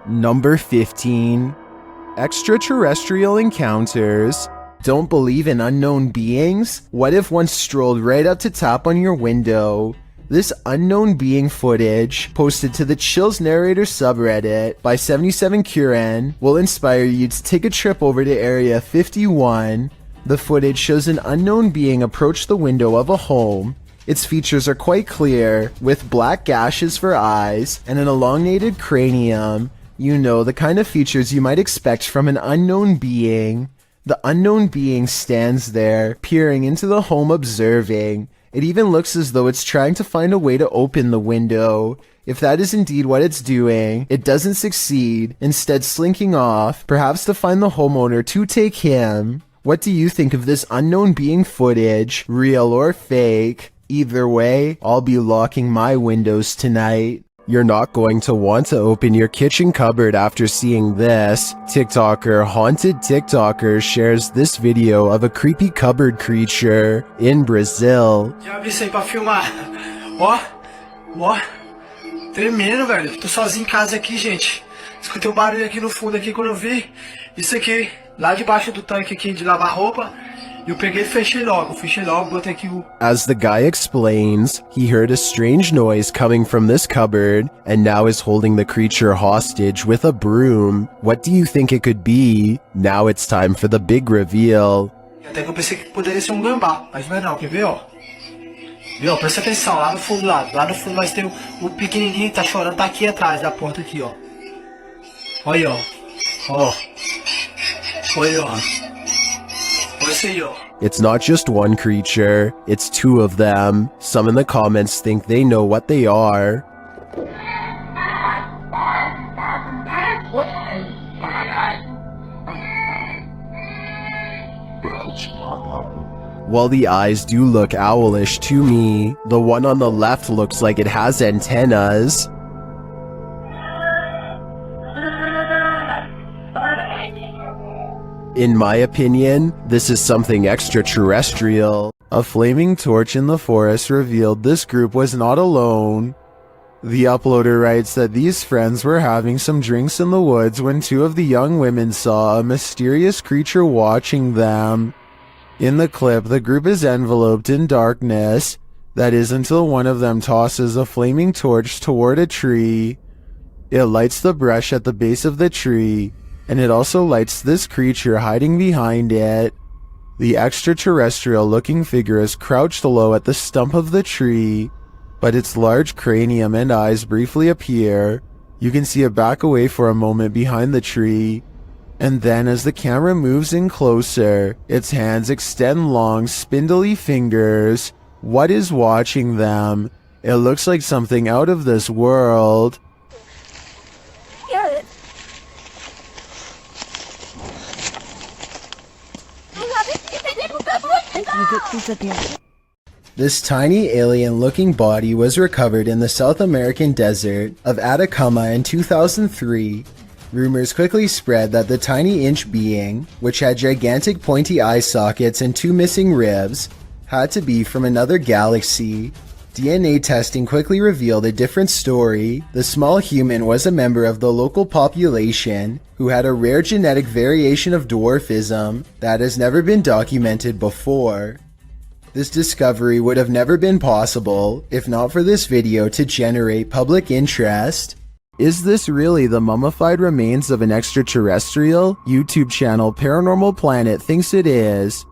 Number 15. Extraterrestrial encounters. Don't believe in unknown beings? What if one strolled right up to tap on your window? This unknown being footage, posted to the Chills Narrator subreddit by 77Kuren, will inspire you to take a trip over to Area 51. The footage shows an unknown being approach the window of a home. Its features are quite clear, with black gashes for eyes and an elongated cranium. You know, the kind of features you might expect from an unknown being. The unknown being stands there, peering into the home, observing. It even looks as though it's trying to find a way to open the window. If that is indeed what it's doing, it doesn't succeed, instead slinking off, perhaps to find the homeowner to take him. What do you think of this unknown being footage, real or fake? Either way, I'll be locking my windows tonight. You're not going to want to open your kitchen cupboard after seeing this. TikToker Haunted TikToker shares this video of a creepy cupboard creature in Brazil. Já vi isso aí pra filmar. Ó. Tremendo, velho. Tô sozinho em casa aqui, gente. Escutei um barulho aqui no fundo aqui quando eu vi. Isso aqui, lá debaixo do tanque aqui de lavar roupa. Eu peguei e fechei logo, botei aqui o... As the guy explains, he heard a strange noise coming from this cupboard and now is holding the creature hostage with a broom. What do you think it could be? Now it's time for the big reveal. Até que eu pensei que poderia ser um gambá, mas não é não, quer ver, ó? Viu, presta atenção, lá no fundo, lá no fundo nós tem o pequenininho que tá chorando, tá aqui atrás da porta aqui, ó. Olha aí, ó. Olha aí, ó. It's not just one creature, it's two of them. Some in the comments think they know what they are. While the eyes do look owlish to me, the one on the left looks like it has antennas. In my opinion, this is something extraterrestrial. A flaming torch in the forest revealed this group was not alone. The uploader writes that these friends were having some drinks in the woods when two of the young women saw a mysterious creature watching them. In the clip, the group is enveloped in darkness. That is until one of them tosses a flaming torch toward a tree. It lights the brush at the base of the tree, and it also lights this creature hiding behind it. The extraterrestrial-looking figure is crouched low at the stump of the tree, but its large cranium and eyes briefly appear. You can see it back away for a moment behind the tree, and then as the camera moves in closer, its hands extend long, spindly fingers. What is watching them? It looks like something out of this world. This tiny alien-looking body was recovered in the South American desert of Atacama in 2003. Rumors quickly spread that the tiny inch being, which had gigantic pointy eye sockets and two missing ribs, had to be from another galaxy. DNA testing quickly revealed a different story. The small human was a member of the local population who had a rare genetic variation of dwarfism that has never been documented before. This discovery would have never been possible if not for this video to generate public interest. Is this really the mummified remains of an extraterrestrial? YouTube channel Paranormal Planet thinks it is.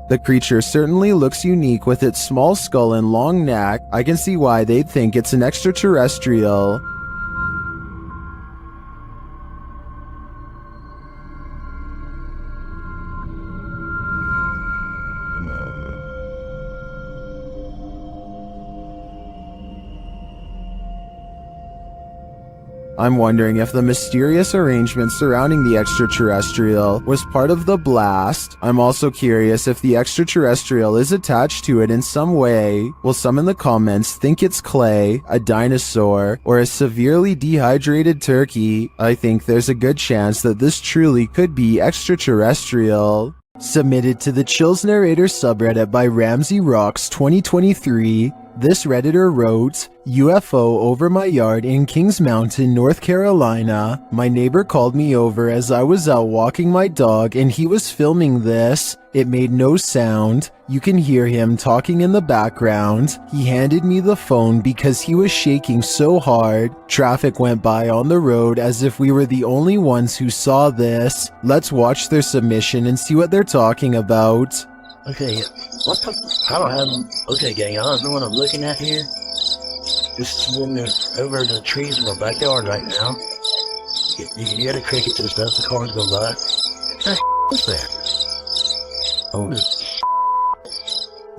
The creature certainly looks unique with its small skull and long neck. I can see why they'd think it's an extraterrestrial. I'm wondering if the mysterious arrangement surrounding the extraterrestrial was part of the blast. I'm also curious if the extraterrestrial is attached to it in some way. Will some in the comments think it's clay, a dinosaur, or a severely dehydrated turkey? I think there's a good chance that this truly could be extraterrestrial. Submitted to the Chills Narrator subreddit by Ramsey Rocks 2023, this Redditor wrote, UFO over my yard in Kings Mountain, North Carolina. My neighbor called me over as I was out walking my dog and he was filming this. It made no sound. You can hear him talking in the background. He handed me the phone because he was shaking so hard. Traffic went by on the road as if we were the only ones who saw this. Let's watch their submission and see what they're talking about. Okay, what the? I don't have. Okay, gang, I don't know what I'm looking at here. This is when they're over the trees in my backyard right now. You can hear the crickets and stuff. The cars go by. What's that? Oh,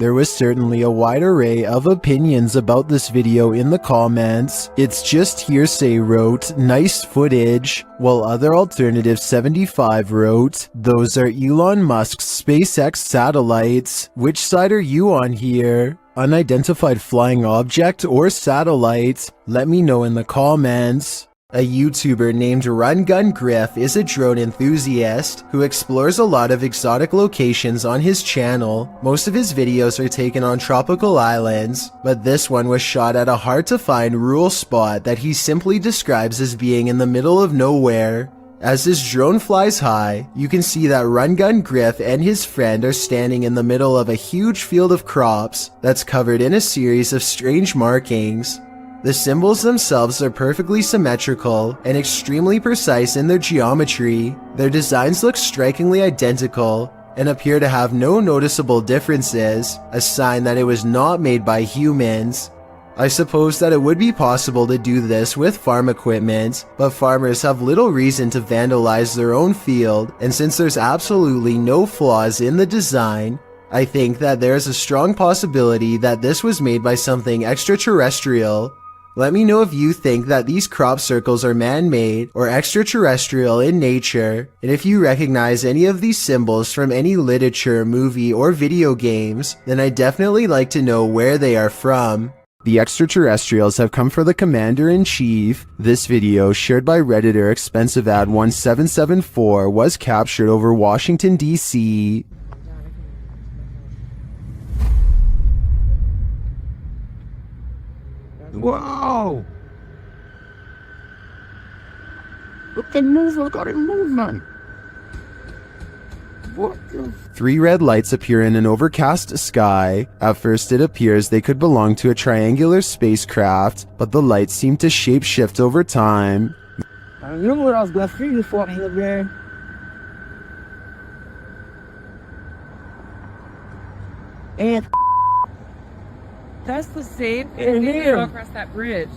There was certainly a wide array of opinions about this video in the comments. It's just hearsay wrote, nice footage, while other alternative 75 wrote, those are Elon Musk's SpaceX satellites. Which side are you on here? Unidentified flying object or satellite? Let me know in the comments. A YouTuber named Run Gun Griff is a drone enthusiast who explores a lot of exotic locations on his channel. Most of his videos are taken on tropical islands, but this one was shot at a hard-to-find rural spot that he simply describes as being in the middle of nowhere. As his drone flies high, you can see that Run Gun Griff and his friend are standing in the middle of a huge field of crops that's covered in a series of strange markings. The symbols themselves are perfectly symmetrical and extremely precise in their geometry. Their designs look strikingly identical and appear to have no noticeable differences, a sign that it was not made by humans. I suppose that it would be possible to do this with farm equipment, but farmers have little reason to vandalize their own field, and since there's absolutely no flaws in the design, I think that there's a strong possibility that this was made by something extraterrestrial. Let me know if you think that these crop circles are man-made or extraterrestrial in nature, and if you recognize any of these symbols from any literature, movie, or video games, then I'd definitely like to know where they are from. The extraterrestrials have come for the Commander-in-Chief. This video, shared by Redditor ExpensiveAd1774, was captured over Washington, D.C. whoa! Look, the movement got a movement. What the? 3 red lights appear in an overcast sky. At first it appears they could belong to a triangular spacecraft, but the lights seem to shapeshift over time. I remember what I was going to figure for me, man. And that's the same And thing him. across that bridge.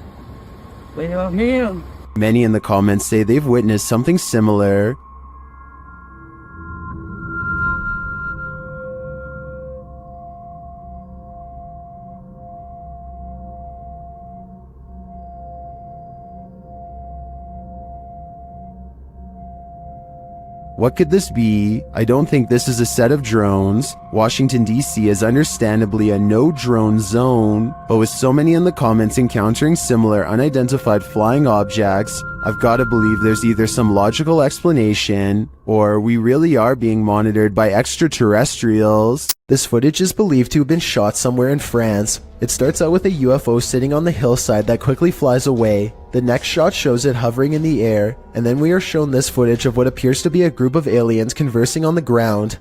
wait on him. Many in the comments say they've witnessed something similar. What could this be? I don't think this is a set of drones. Washington, D.C. is understandably a no-drone zone, but with so many in the comments encountering similar unidentified flying objects, I've got to believe there's either some logical explanation, or we really are being monitored by extraterrestrials. This footage is believed to have been shot somewhere in France. It starts out with a UFO sitting on the hillside that quickly flies away. The next shot shows it hovering in the air, and then we are shown this footage of what appears to be a group of aliens conversing on the ground.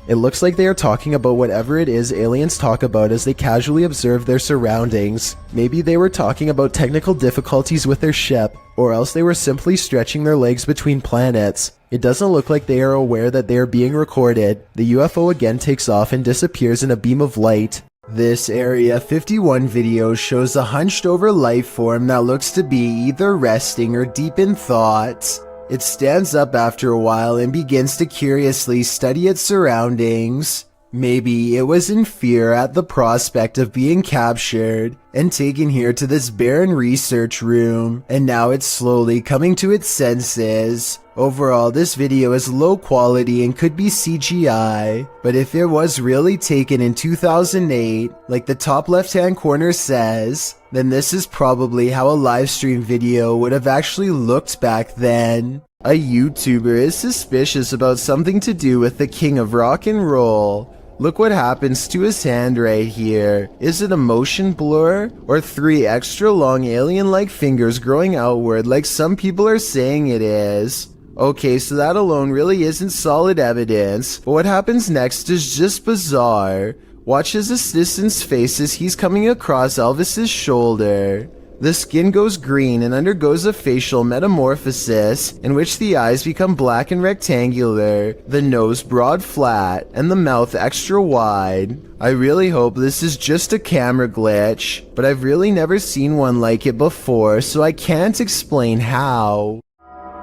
It looks like they are talking about whatever it is aliens talk about as they casually observe their surroundings. Maybe they were talking about technical difficulties with their ship, or else they were simply stretching their legs between planets. It doesn't look like they are aware that they are being recorded. The UFO again takes off and disappears in a beam of light. This Area 51 video shows a hunched over life form that looks to be either resting or deep in thought. It stands up after a while and begins to curiously study its surroundings. Maybe it was in fear at the prospect of being captured and taken here to this barren research room, and now it's slowly coming to its senses. Overall, this video is low quality and could be CGI, but if it was really taken in 2008, like the top left-hand corner says, then this is probably how a livestream video would have actually looked back then. A YouTuber is suspicious about something to do with the king of rock and roll. Look what happens to his hand right here. Is it a motion blur? Or 3 extra long alien-like fingers growing outward like some people are saying it is? Okay, so that alone really isn't solid evidence, but what happens next is just bizarre. Watch his assistant's face as he's coming across Elvis's shoulder. The skin goes green and undergoes a facial metamorphosis in which the eyes become black and rectangular, the nose broad flat, and the mouth extra wide. I really hope this is just a camera glitch, but I've really never seen one like it before, so I can't explain how.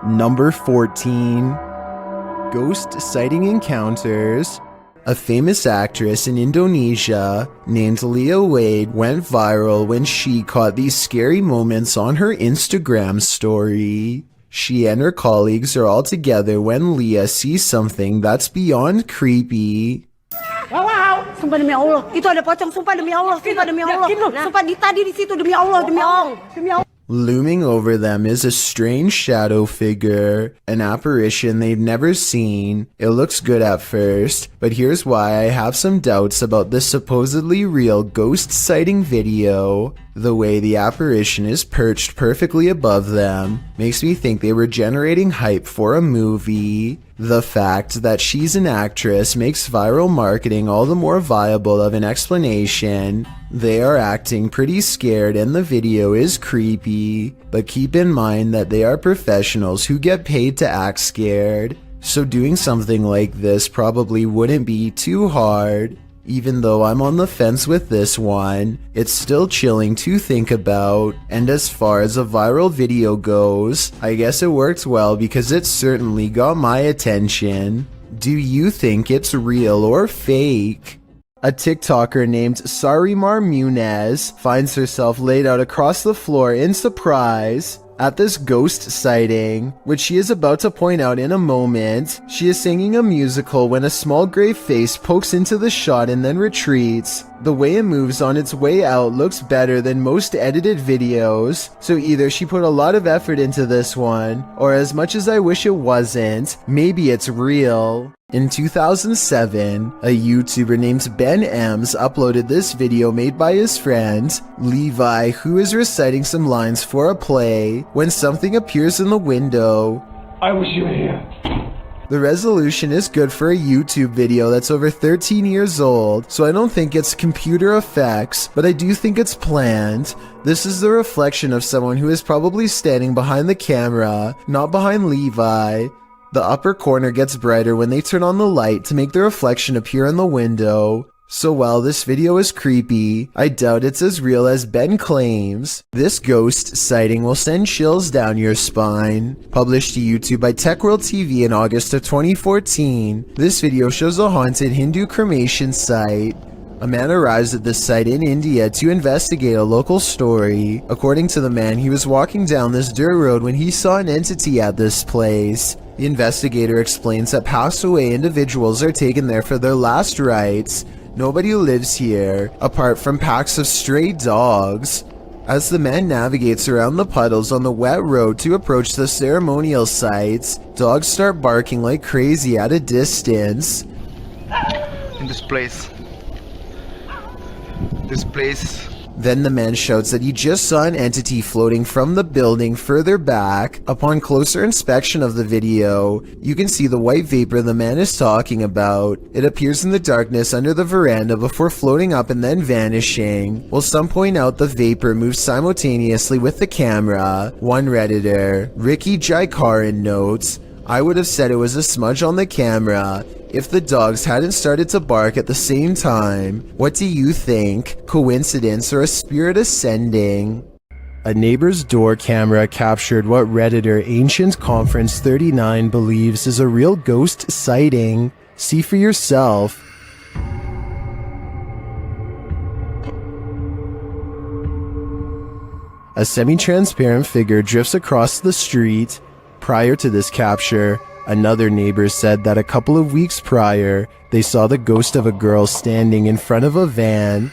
Number 14. Ghost sighting encounters. A famous actress in Indonesia named Leah Wade went viral when she caught these scary moments on her Instagram story. She and her colleagues are all together when Leah sees something that's beyond creepy. Wow, sumpah demi Allah, itu ada pocong, sumpah demi Allah, sumpah demi Allah, sumpah tadi di situ demi Allah, demi Allah, demi Allah. Looming over them is a strange shadow figure, an apparition they've never seen. It looks good at first, but here's why I have some doubts about this supposedly real ghost sighting video. The way the apparition is perched perfectly above them makes me think they were generating hype for a movie. The fact that she's an actress makes viral marketing all the more viable of an explanation. They are acting pretty scared and the video is creepy, but keep in mind that they are professionals who get paid to act scared, so doing something like this probably wouldn't be too hard. Even though I'm on the fence with this one, it's still chilling to think about, and as far as a viral video goes, I guess it worked well because it certainly got my attention. Do you think it's real or fake? A TikToker named Sarimar Munez finds herself laid out across the floor in surprise at this ghost sighting, which she is about to point out in a moment. She is singing a musical when a small gray face pokes into the shot and then retreats. The way it moves on its way out looks better than most edited videos, so either she put a lot of effort into this one, or as much as I wish it wasn't, maybe it's real. In 2007, a YouTuber named Ben Ems uploaded this video made by his friend, Levi, who is reciting some lines for a play when something appears in the window. I wish you were here. The resolution is good for a YouTube video that's over 13 years old, so I don't think it's computer effects, but I do think it's planned. This is the reflection of someone who is probably standing behind the camera, not behind Levi. The upper corner gets brighter when they turn on the light to make the reflection appear in the window. So while this video is creepy, I doubt it's as real as Ben claims. This ghost sighting will send chills down your spine. Published to YouTube by TechWorld TV in August of 2014, this video shows a haunted Hindu cremation site. A man arrives at this site in India to investigate a local story. According to the man, he was walking down this dirt road when he saw an entity at this place. The investigator explains that passed away individuals are taken there for their last rites. Nobody lives here, apart from packs of stray dogs. As the man navigates around the puddles on the wet road to approach the ceremonial sites, dogs start barking like crazy at a distance. In this place. Then the man shouts that he just saw an entity floating from the building further back. Upon closer inspection of the video, you can see the white vapor the man is talking about. It appears in the darkness under the veranda before floating up and then vanishing. While some point out the vapor moves simultaneously with the camera. One Redditor, Ricky Jaikaran, notes, "I would have said it was a smudge on the camera if the dogs hadn't started to bark at the same time. What do you think? Coincidence or a spirit ascending?" A neighbor's door camera captured what Redditor Ancient Conference 39 believes is a real ghost sighting. See for yourself. A semi-transparent figure drifts across the street. Prior to this capture, another neighbor said that a couple of weeks prior, they saw the ghost of a girl standing in front of a van.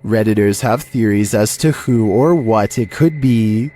Redditors have theories as to who or what it could be.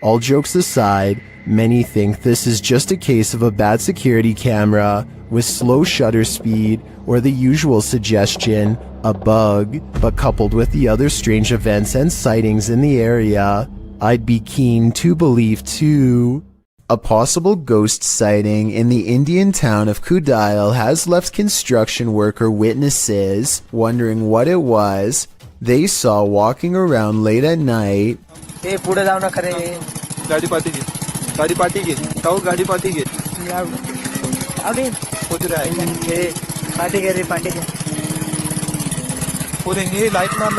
All jokes aside, many think this is just a case of a bad security camera with slow shutter speed or the usual suggestion, a bug, but coupled with the other strange events and sightings in the area, I'd be keen to believe too. A possible ghost sighting in the Indian town of Kudail has left construction worker witnesses wondering what it was they saw walking around late at night. ए पुढे जाऊ नका रे गाडी पाठी घे गाडी पाठी घे जाऊ गाडी पाठी घे अरे पोच रहा है ए पाठी घे रे पाठी घे पूरे ये लाइट मार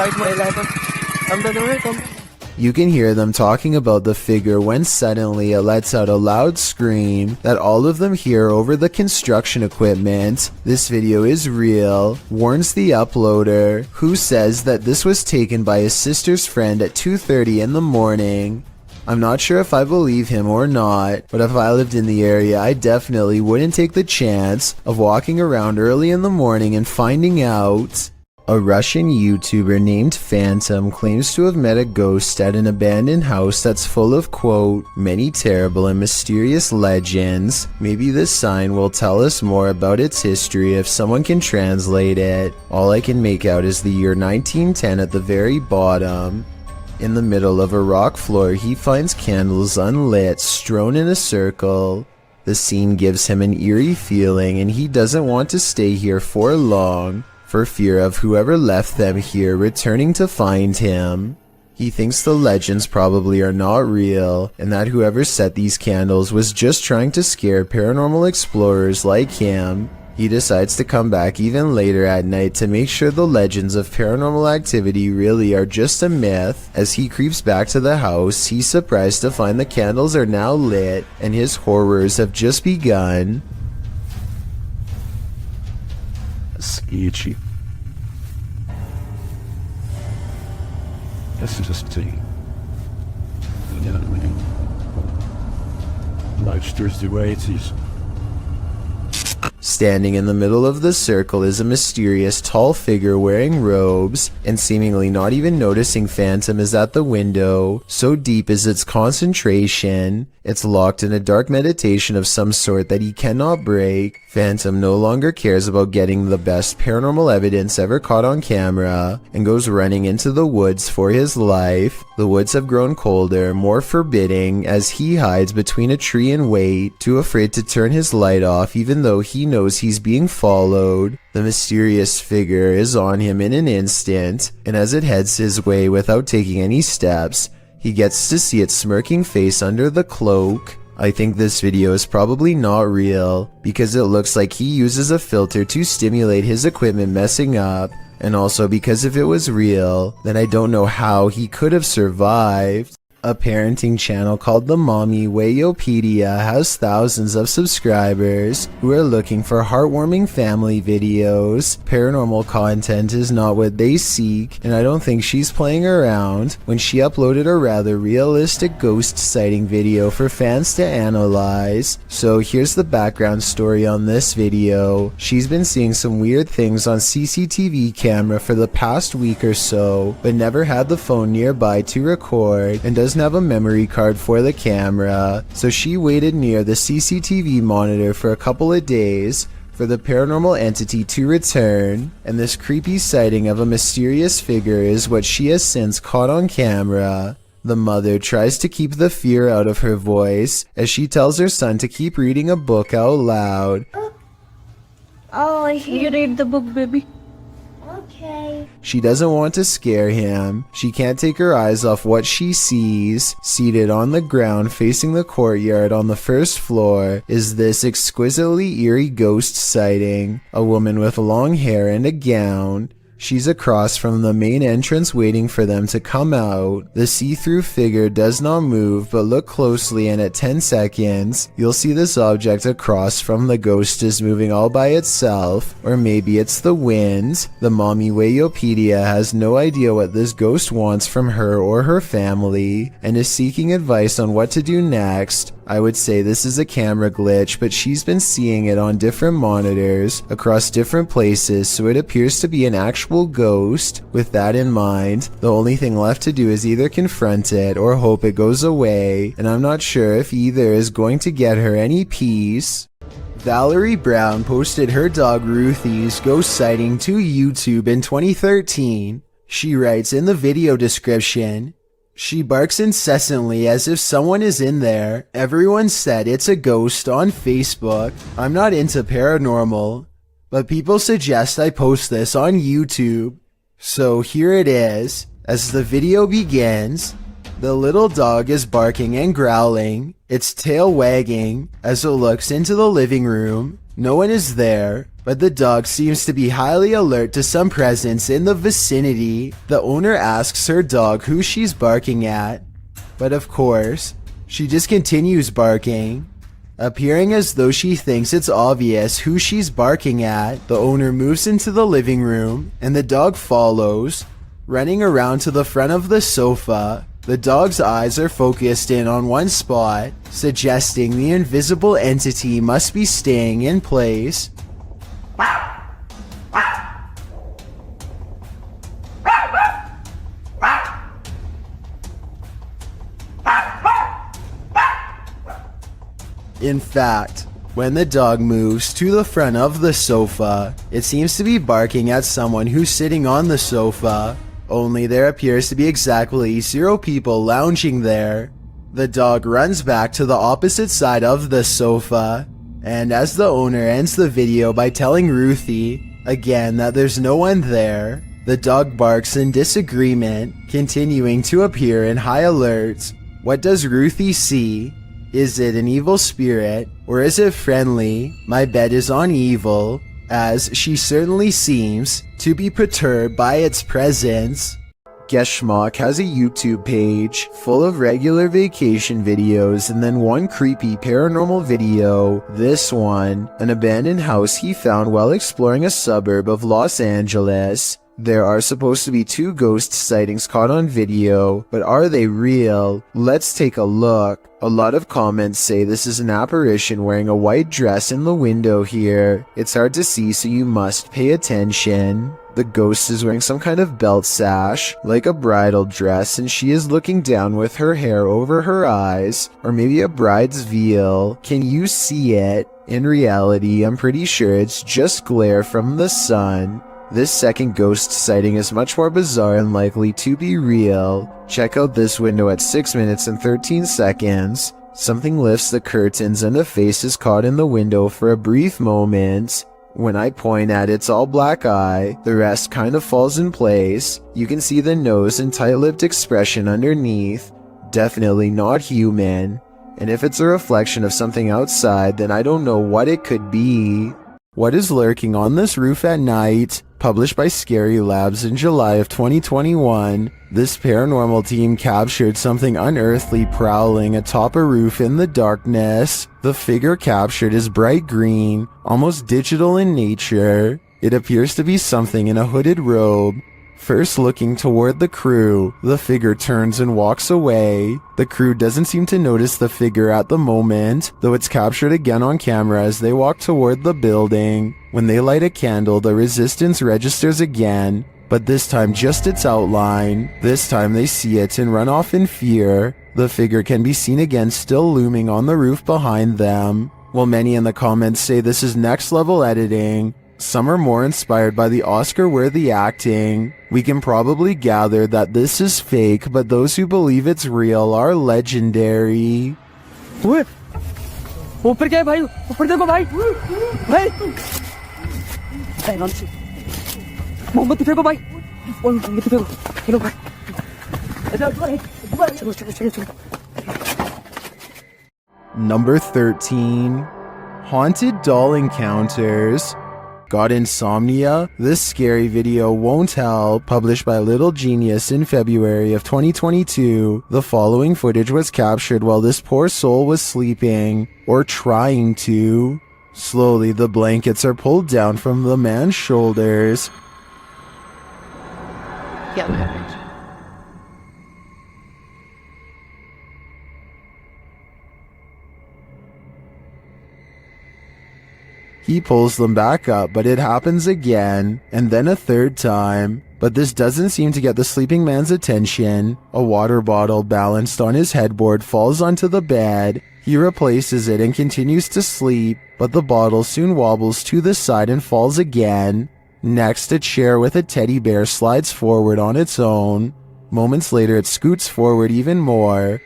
हम तो जो है You can hear them talking about the figure when suddenly it lets out a loud scream that all of them hear over the construction equipment. This video is real, warns the uploader, who says that this was taken by his sister's friend at 2:30 in the morning. I'm not sure if I believe him or not, but if I lived in the area, I definitely wouldn't take the chance of walking around early in the morning and finding out. A Russian YouTuber named Phantom claims to have met a ghost at an abandoned house that's full of, quote, many terrible and mysterious legends. Maybe this sign will tell us more about its history if someone can translate it. All I can make out is the year 1910 at the very bottom. In the middle of a rock floor, he finds candles unlit, strewn in a circle. The scene gives him an eerie feeling and he doesn't want to stay here for long, for fear of whoever left them here returning to find him. He thinks the legends probably are not real, and that whoever set these candles was just trying to scare paranormal explorers like him. He decides to come back even later at night to make sure the legends of paranormal activity really are just a myth. As he creeps back to the house, he's surprised to find the candles are now lit, and his horrors have just begun. Sketchy. This is just a life's the way it is. Standing in the middle of the circle is a mysterious tall figure wearing robes, and seemingly not even noticing Phantom is at the window. So deep is its concentration, it's locked in a dark meditation of some sort that he cannot break. Phantom no longer cares about getting the best paranormal evidence ever caught on camera, and goes running into the woods for his life. The woods have grown colder, more forbidding, as he hides between a tree and wait, too afraid to turn his light off even though he knows he's being followed. The mysterious figure is on him in an instant, and as it heads his way without taking any steps, he gets to see its smirking face under the cloak. I think this video is probably not real, because it looks like he uses a filter to stimulate his equipment messing up, and also because if it was real, then I don't know how he could have survived. A parenting channel called the Mommy Wayopedia has thousands of subscribers who are looking for heartwarming family videos. Paranormal content is not what they seek, and I don't think she's playing around when she uploaded a rather realistic ghost sighting video for fans to analyze. So here's the background story on this video. She's been seeing some weird things on CCTV camera for the past week or so, but never had the phone nearby to record, and doesn't have a memory card for the camera, so she waited near the CCTV monitor for a couple of days for the paranormal entity to return, and this creepy sighting of a mysterious figure is what she has since caught on camera. The mother tries to keep the fear out of her voice as she tells her son to keep reading a book out loud. Oh, You read the book, baby. okay. She doesn't want to scare him. She can't take her eyes off what she sees. Seated on the ground facing the courtyard on the first floor is this exquisitely eerie ghost sighting. A woman with long hair and a gown. She's across from the main entrance waiting for them to come out. The see-through figure does not move, but look closely and at 10 seconds, you'll see this object across from the ghost is moving all by itself, or maybe it's the wind. The mommy Wayopedia has no idea what this ghost wants from her or her family, and is seeking advice on what to do next. I would say this is a camera glitch, but she's been seeing it on different monitors across different places, so it appears to be an actual ghost. With that in mind, the only thing left to do is either confront it or hope it goes away, and I'm not sure if either is going to get her any peace. Valerie Brown posted her dog Ruthie's ghost sighting to YouTube in 2013. She writes in the video description, "She barks incessantly as if someone is in there. Everyone said it's a ghost on Facebook. I'm not into paranormal, but people suggest I post this on YouTube. So here it is." As the video begins, the little dog is barking and growling, its tail wagging as it looks into the living room. No one is there, but the dog seems to be highly alert to some presence in the vicinity. The owner asks her dog who she's barking at, but of course, she just continues barking, appearing as though she thinks it's obvious who she's barking at. The owner moves into the living room, and the dog follows, running around to the front of the sofa. The dog's eyes are focused in on one spot, suggesting the invisible entity must be staying in place. In fact, when the dog moves to the front of the sofa, it seems to be barking at someone who's sitting on the sofa. Only there appears to be exactly 0 people lounging there. The dog runs back to the opposite side of the sofa, and as the owner ends the video by telling Ruthie, again, that there's no one there, the dog barks in disagreement, continuing to appear in high alert. What does Ruthie see? Is it an evil spirit, or is it friendly? My bet is on evil, as she certainly seems to be perturbed by its presence. Geschmack has a YouTube page full of regular vacation videos and then one creepy paranormal video. This one, an abandoned house he found while exploring a suburb of Los Angeles. There are supposed to be 2 ghost sightings caught on video, but are they real? Let's take a look. A lot of comments say this is an apparition wearing a white dress in the window here. It's hard to see, so you must pay attention. The ghost is wearing some kind of belt sash, like a bridal dress, and she is looking down with her hair over her eyes, or maybe a bride's veil. Can you see it? In reality, I'm pretty sure it's just glare from the sun. This second ghost sighting is much more bizarre and likely to be real. Check out this window at 6 minutes and 13 seconds. Something lifts the curtains and a face is caught in the window for a brief moment. When I point at its all black eye, the rest kind of falls in place. You can see the nose and tight-lipped expression underneath. Definitely not human. And if it's a reflection of something outside, then I don't know what it could be. What is lurking on this roof at night? Published by Scary Labs in July of 2021, this paranormal team captured something unearthly prowling atop a roof in the darkness. The figure captured is bright green, almost digital in nature. It appears to be something in a hooded robe. First looking toward the crew, the figure turns and walks away. The crew doesn't seem to notice the figure at the moment, though it's captured again on camera as they walk toward the building. When they light a candle, the resistance registers again, but this time just its outline. This time they see it and run off in fear. The figure can be seen again still looming on the roof behind them. While many in the comments say this is next level editing, some are more inspired by the Oscar-worthy acting. We can probably gather that this is fake, but those who believe it's real are legendary. ऊपर क्या है भाई ऊपर देखो भाई भाई मोमबत्ती फेंको भाई मोमबत्ती फेंको चलो भाई चलो चलो चलो चलो Number 13. Haunted doll encounters. Got insomnia? This scary video won't help. Published by Little Genius in February of 2022, the following footage was captured while this poor soul was sleeping, or trying to. Slowly, the blankets are pulled down from the man's shoulders. He pulls them back up, but it happens again, and then a third time. But this doesn't seem to get the sleeping man's attention. A water bottle balanced on his headboard falls onto the bed. He replaces it and continues to sleep, but the bottle soon wobbles to the side and falls again. Next, a chair with a teddy bear slides forward on its own. Moments later, it scoots forward even more.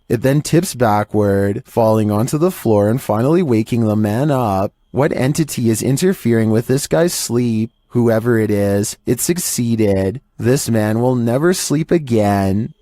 It then tips backward, falling onto the floor and finally waking the man up. What entity is interfering with this guy's sleep? Whoever it is, it succeeded. This man will never sleep again.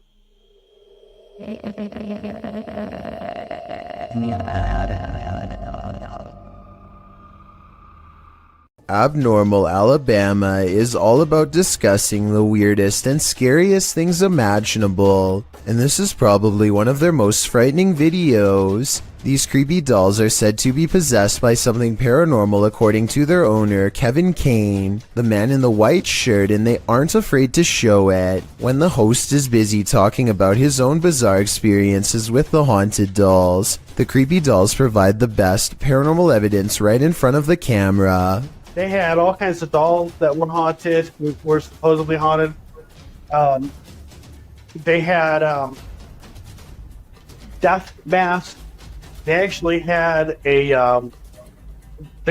Abnormal Alabama is all about discussing the weirdest and scariest things imaginable, and this is probably one of their most frightening videos. These creepy dolls are said to be possessed by something paranormal according to their owner, Kevin Kane, the man in the white shirt, and they aren't afraid to show it. When the host is busy talking about his own bizarre experiences with the haunted dolls, the creepy dolls provide the best paranormal evidence right in front of the camera. They had all kinds of dolls that were haunted, were supposedly haunted. They had death masks. They actually had the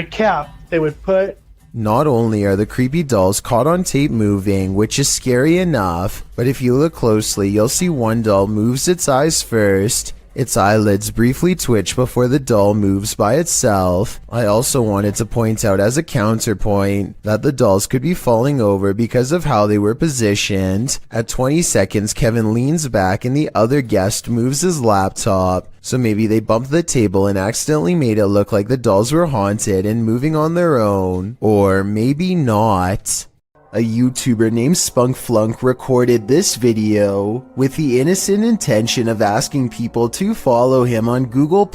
cap they would put. Not only are the creepy dolls caught on tape moving, which is scary enough, but if you look closely, you'll see one doll moves its eyes first. Its eyelids briefly twitch before the doll moves by itself. I also wanted to point out as a counterpoint that the dolls could be falling over because of how they were positioned. At 20 seconds, Kevin leans back and the other guest moves his laptop. So maybe they bumped the table and accidentally made it look like the dolls were haunted and moving on their own. Or maybe not. A YouTuber named Spunkflunk recorded this video with the innocent intention of asking people to follow him on Google+.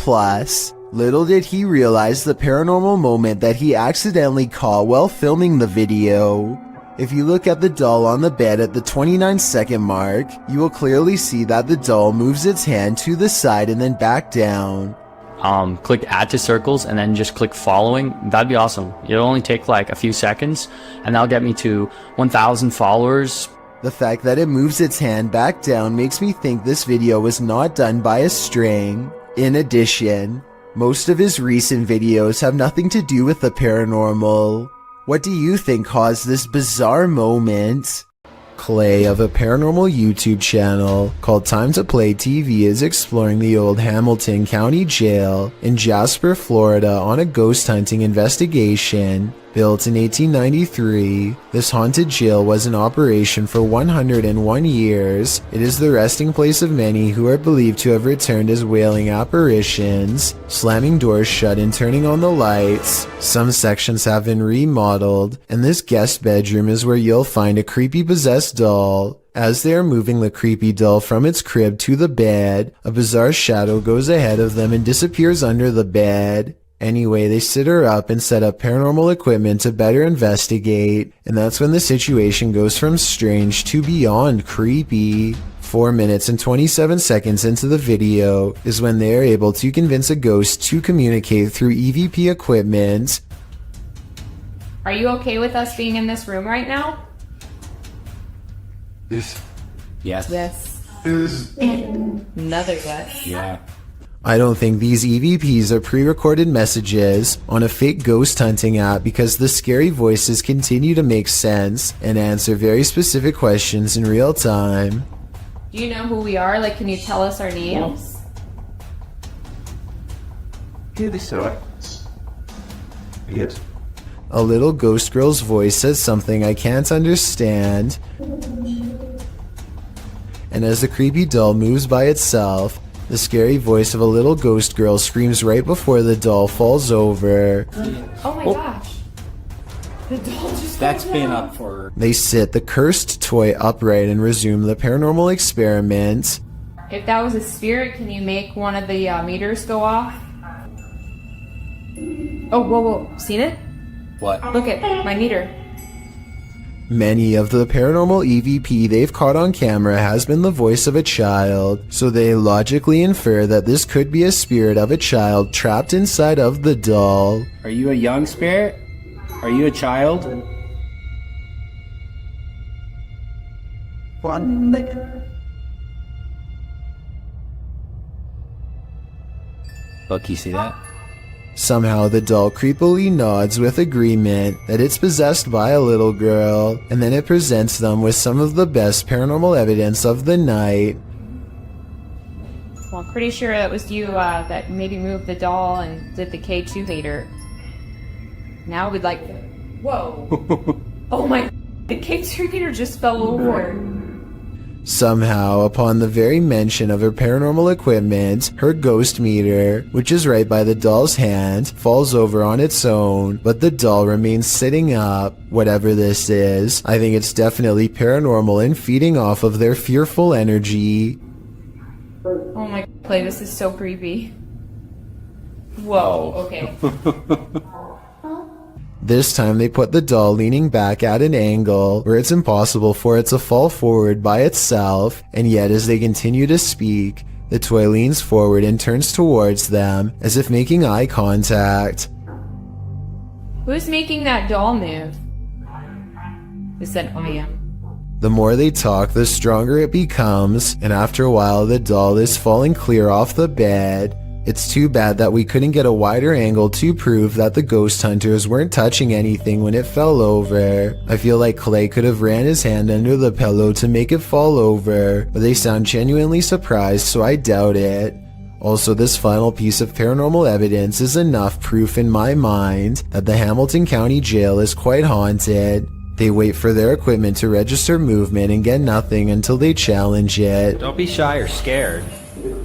Little did he realize the paranormal moment that he accidentally caught while filming the video. If you look at the doll on the bed at the 29-second mark, you will clearly see that the doll moves its hand to the side and then back down. Click add to circles and then just click following. That'd be awesome. It'll only take like a few seconds and that'll get me to 1,000 followers. The fact that it moves its hand back down makes me think this video was not done by a string. In addition, most of his recent videos have nothing to do with the paranormal. What do you think caused this bizarre moment? Clay of a paranormal YouTube channel called Time to Play TV is exploring the old Hamilton County Jail in Jasper, Florida on a ghost hunting investigation. Built in 1893, this haunted jail was in operation for 101 years. It is the resting place of many who are believed to have returned as wailing apparitions, slamming doors shut and turning on the lights. Some sections have been remodeled, and this guest bedroom is where you'll find a creepy possessed doll. As they are moving the creepy doll from its crib to the bed, a bizarre shadow goes ahead of them and disappears under the bed. Anyway, they sit her up and set up paranormal equipment to better investigate, and that's when the situation goes from strange to beyond creepy. 4 minutes and 27 seconds into the video is when they are able to convince a ghost to communicate through EVP equipment. Are you okay with us being in this room right now? Yes. Yes. Another yes. Yeah. I don't think these EVPs are pre-recorded messages on a fake ghost hunting app because the scary voices continue to make sense and answer very specific questions in real time. Do you know who we are? Like, can you tell us our names? Yes. A little ghost girl's voice says something I can't understand. And as the creepy doll moves by itself, the scary voice of a little ghost girl screams right before the doll falls over. Oh my gosh. The doll just That's been up for... They sit the cursed toy upright and resume the paranormal experiment. If that was a spirit, can you make one of the meters go off? Oh, whoa. Seen it? What? Look at my meter. Many of the paranormal EVP they've caught on camera has been the voice of a child, so they logically infer that this could be a spirit of a child trapped inside of the doll. Are you a young spirit? Are you a child? Look, you see that? Somehow the doll creepily nods with agreement that it's possessed by a little girl, and then it presents them with some of the best paranormal evidence of the night. Well, I'm pretty sure that was you that maybe moved the doll and did the K2 later. Now we'd like... Whoa! Oh my... The K2 meter just fell over. Somehow, upon the very mention of her paranormal equipment, her ghost meter, which is right by the doll's hand, falls over on its own, but the doll remains sitting up. Whatever this is, I think it's definitely paranormal and feeding off of their fearful energy. Oh my... Play, this is so creepy. Whoa, okay. This time they put the doll leaning back at an angle where it's impossible for it to fall forward by itself, and yet as they continue to speak, the toy leans forward and turns towards them as if making eye contact. Who's making that doll move? It said, I am. The more they talk, the stronger it becomes, and after a while the doll is falling clear off the bed. It's too bad that we couldn't get a wider angle to prove that the ghost hunters weren't touching anything when it fell over. I feel like Clay could have ran his hand under the pillow to make it fall over, but they sound genuinely surprised, so I doubt it. Also, this final piece of paranormal evidence is enough proof in my mind that the Hamilton County Jail is quite haunted. They wait for their equipment to register movement and get nothing until they challenge it. Don't be shy or scared.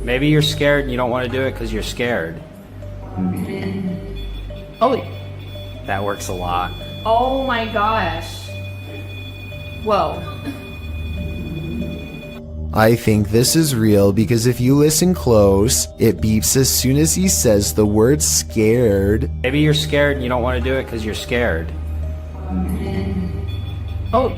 Maybe you're scared and you don't want to do it because you're scared. Holy. That works a lot. Oh my gosh. Whoa. I think this is real because if you listen close, it beeps as soon as he says the word scared. Maybe you're scared and you don't want to do it because you're scared. Oh.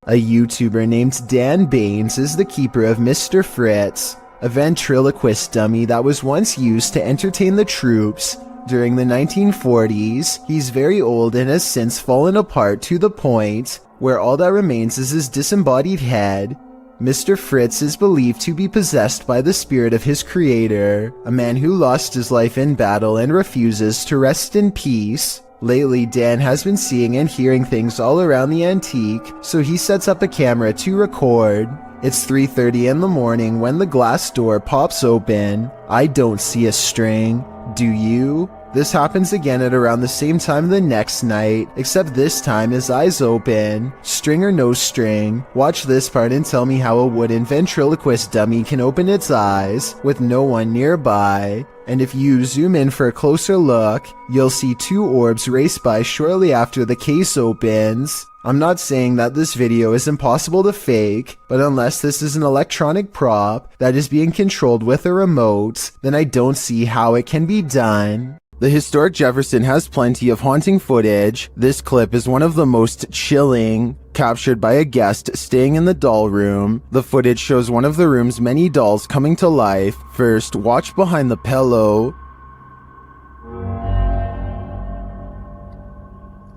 A YouTuber named Dan Baines is the keeper of Mr. Fritz, a ventriloquist dummy that was once used to entertain the troops. During the 1940s, he's very old and has since fallen apart to the point where all that remains is his disembodied head. Mr. Fritz is believed to be possessed by the spirit of his creator, a man who lost his life in battle and refuses to rest in peace. Lately, Dan has been seeing and hearing things all around the antique, so he sets up a camera to record. It's 3:30 in the morning when the glass door pops open. I don't see a string. Do you? This happens again at around the same time the next night, except this time his eyes open. String or no string, watch this part and tell me how a wooden ventriloquist dummy can open its eyes with no one nearby. And if you zoom in for a closer look, you'll see two orbs race by shortly after the case opens. I'm not saying that this video is impossible to fake, but unless this is an electronic prop that is being controlled with a remote, then I don't see how it can be done. The historic Jefferson has plenty of haunting footage. This clip is one of the most chilling, captured by a guest staying in the doll room. The footage shows one of the room's many dolls coming to life. First, watch behind the pillow.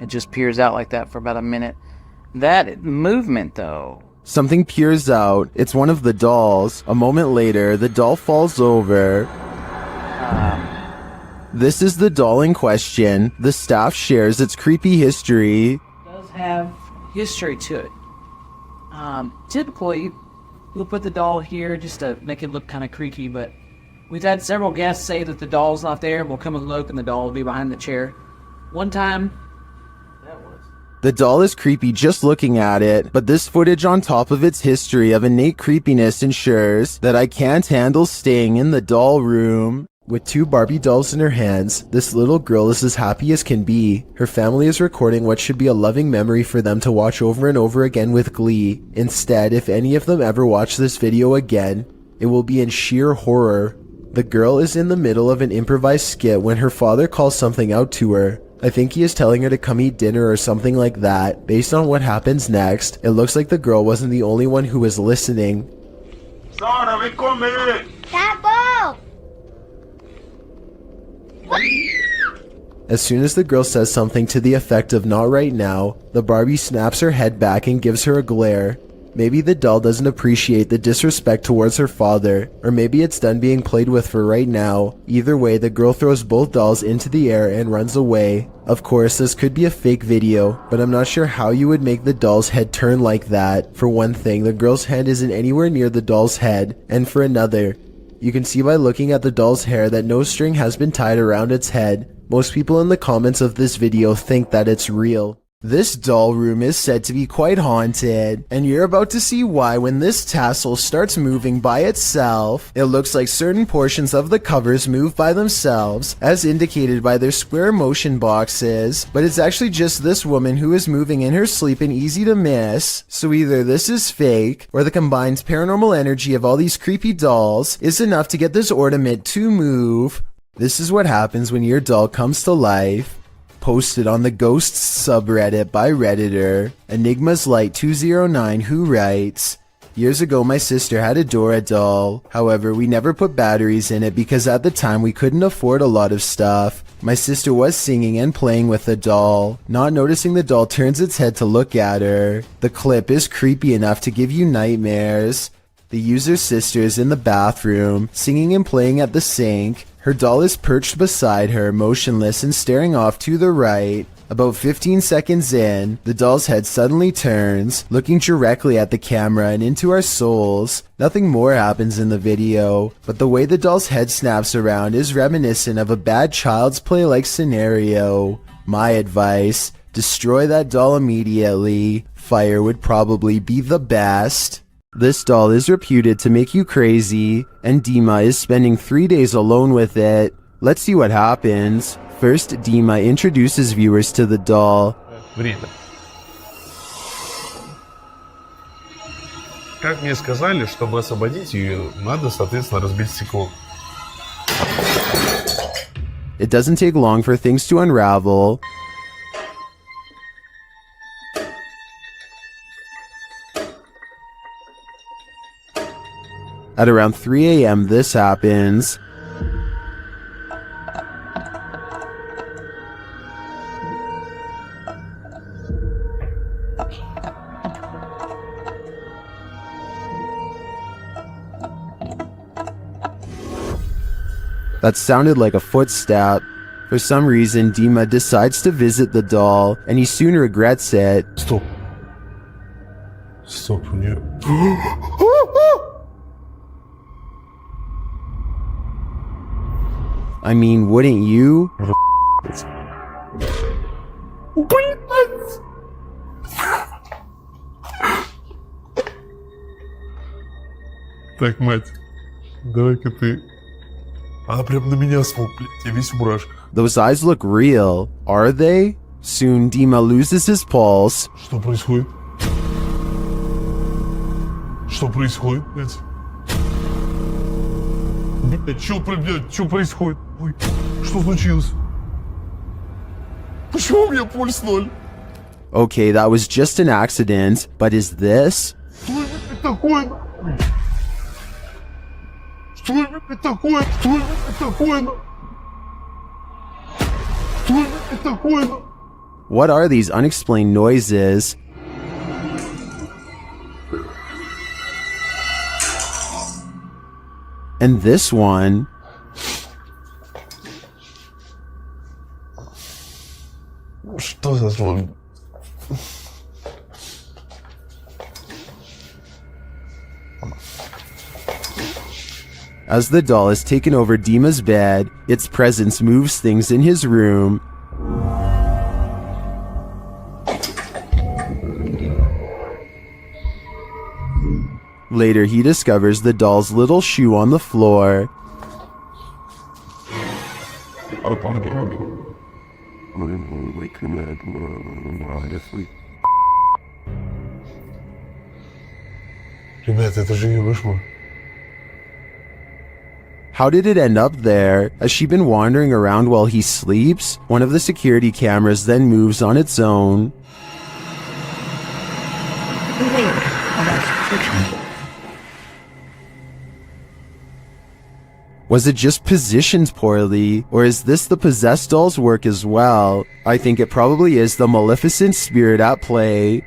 It just peers out like that for about a minute. That movement, though. Something peers out. It's one of the dolls. A moment later, the doll falls over. This is the doll in question. The staff shares its creepy history. It does have history to it. Typically, we'll put the doll here just to make it look kind of creaky, but we've had several guests say that the doll's not there, and we'll come and look, and the doll will be behind the chair. One time, The doll is creepy just looking at it, but this footage on top of its history of innate creepiness ensures that I can't handle staying in the doll room. With 2 Barbie dolls in her hands, this little girl is as happy as can be. Her family is recording what should be a loving memory for them to watch over and over again with glee. Instead, if any of them ever watch this video again, it will be in sheer horror. The girl is in the middle of an improvised skit when her father calls something out to her. I think he is telling her to come eat dinner or something like that. Based on what happens next, it looks like the girl wasn't the only one who was listening. Tapo! As soon as the girl says something to the effect of "not right now," the Barbie snaps her head back and gives her a glare. Maybe the doll doesn't appreciate the disrespect towards her father, or maybe it's done being played with for right now. Either way, the girl throws both dolls into the air and runs away. Of course, this could be a fake video, but I'm not sure how you would make the doll's head turn like that. For one thing, the girl's hand isn't anywhere near the doll's head, and for another, you can see by looking at the doll's hair that no string has been tied around its head. Most people in the comments of this video think that it's real. This doll room is said to be quite haunted, and you're about to see why when this tassel starts moving by itself. It looks like certain portions of the covers move by themselves, as indicated by their square motion boxes, but it's actually just this woman who is moving in her sleep and easy to miss. So either this is fake, or the combined paranormal energy of all these creepy dolls is enough to get this ornament to move. This is what happens when your doll comes to life. Posted on the Ghosts subreddit by Redditor Enigma's Light 209, who writes, "Years ago my sister had a Dora doll. However, we never put batteries in it because at the time we couldn't afford a lot of stuff. My sister was singing and playing with the doll. Not noticing the doll turns its head to look at her. The clip is creepy enough to give you nightmares. The user's sister is in the bathroom, singing and playing at the sink. Her doll is perched beside her, motionless and staring off to the right. About 15 seconds in, the doll's head suddenly turns, looking directly at the camera and into our souls. Nothing more happens in the video, but the way the doll's head snaps around is reminiscent of a bad Child's Play-like scenario. My advice, destroy that doll immediately. Fire would probably be the best." This doll is reputed to make you crazy, and Dima is spending 3 days alone with it. Let's see what happens. First, Dima introduces viewers to the doll. Время. Как мне сказали, чтобы освободить ее, надо, соответственно, разбить стекло. It doesn't take long for things to unravel. At around 3 a.m. this happens. That sounded like a footstep. For some reason, Dima decides to visit the doll, and he soon regrets it. Stop. Stop, у нее... I mean, wouldn't you? Так, мать, давай-ка ты... Она прям на меня смотрит, я весь в мурашках. Those eyes look real. Are they? Soon, Dima loses his pulse. Что происходит? Что происходит, блядь? Блядь, что происходит? Ой, что случилось? Почему у меня пульс 0? Okay, that was just an accident, but is this? Что это такое, нахуй? Что это такое? Что это такое, нахуй? Что это такое, нахуй? What are these unexplained noises? And this one. Что за звук? As the doll has taken over Dima's bed, its presence moves things in his room. Later, he discovers the doll's little shoe on the floor. Ребят, это же ее вышло. How did it end up there? Has she been wandering around while he sleeps? One of the security cameras then moves on its own. Was it just positioned poorly, or is this the possessed doll's work as well? I think it probably is the maleficent spirit at play.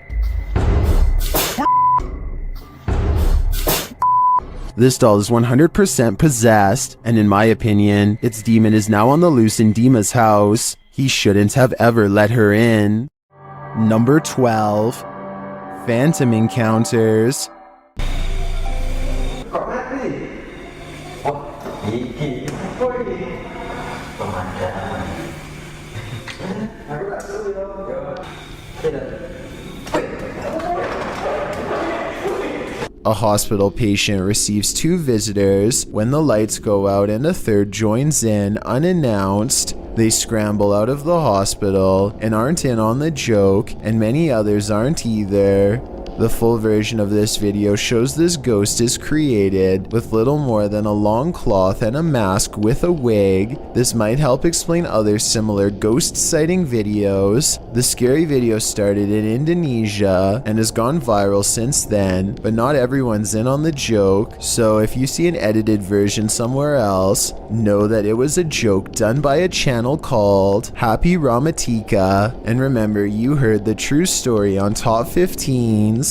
This doll is 100% possessed, and in my opinion, its demon is now on the loose in Dima's house. He shouldn't have ever let her in. Number 12. Phantom Encounters. A hospital patient receives 2 visitors when the lights go out and a third joins in unannounced. They scramble out of the hospital and aren't in on the joke, and many others aren't either. The full version of this video shows this ghost is created with little more than a long cloth and a mask with a wig. This might help explain other similar ghost sighting videos. The scary video started in Indonesia and has gone viral since then, but not everyone's in on the joke, so if you see an edited version somewhere else, know that it was a joke done by a channel called Happy Ramatika, and remember, you heard the true story on Top 15s.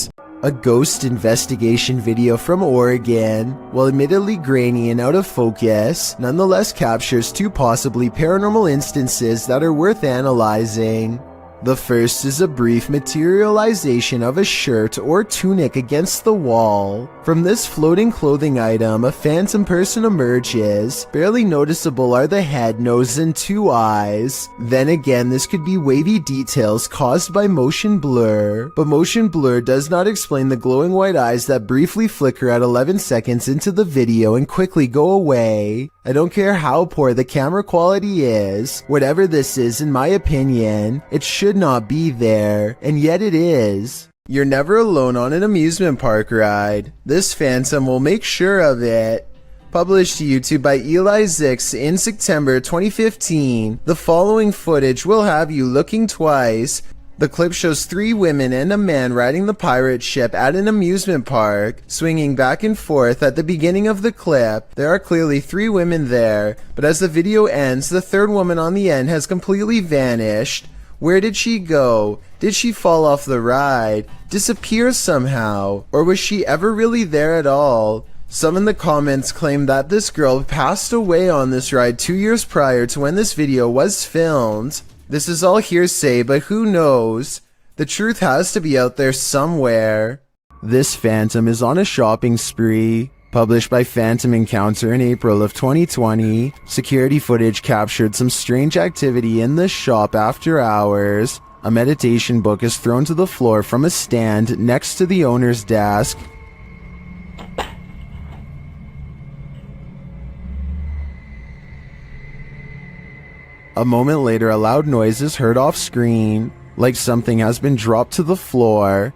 A ghost investigation video from Oregon, while admittedly grainy and out of focus, nonetheless captures 2 possibly paranormal instances that are worth analyzing. The first is a brief materialization of a shirt or tunic against the wall. From this floating clothing item, a phantom person emerges. Barely noticeable are the head, nose, and 2 eyes. Then again, this could be wavy details caused by motion blur, but motion blur does not explain the glowing white eyes that briefly flicker at 11 seconds into the video and quickly go away. I don't care how poor the camera quality is, whatever this is, in my opinion, it should not be there, and yet it is. You're never alone on an amusement park ride. This phantom will make sure of it. Published to YouTube by Eli Zix in September 2015, the following footage will have you looking twice. The clip shows 3 women and a man riding the pirate ship at an amusement park, swinging back and forth. At the beginning of the clip, there are clearly 3 women there, but as the video ends, the 3rd woman on the end has completely vanished. Where did she go? Did she fall off the ride? Disappear somehow? Or was she ever really there at all? Some in the comments claim that this girl passed away on this ride 2 years prior to when this video was filmed. This is all hearsay, but who knows? The truth has to be out there somewhere. This phantom is on a shopping spree. Published by Phantom Encounter in April of 2020, security footage captured some strange activity in the shop after hours. A meditation book is thrown to the floor from a stand next to the owner's desk. A moment later, a loud noise is heard off screen, like something has been dropped to the floor.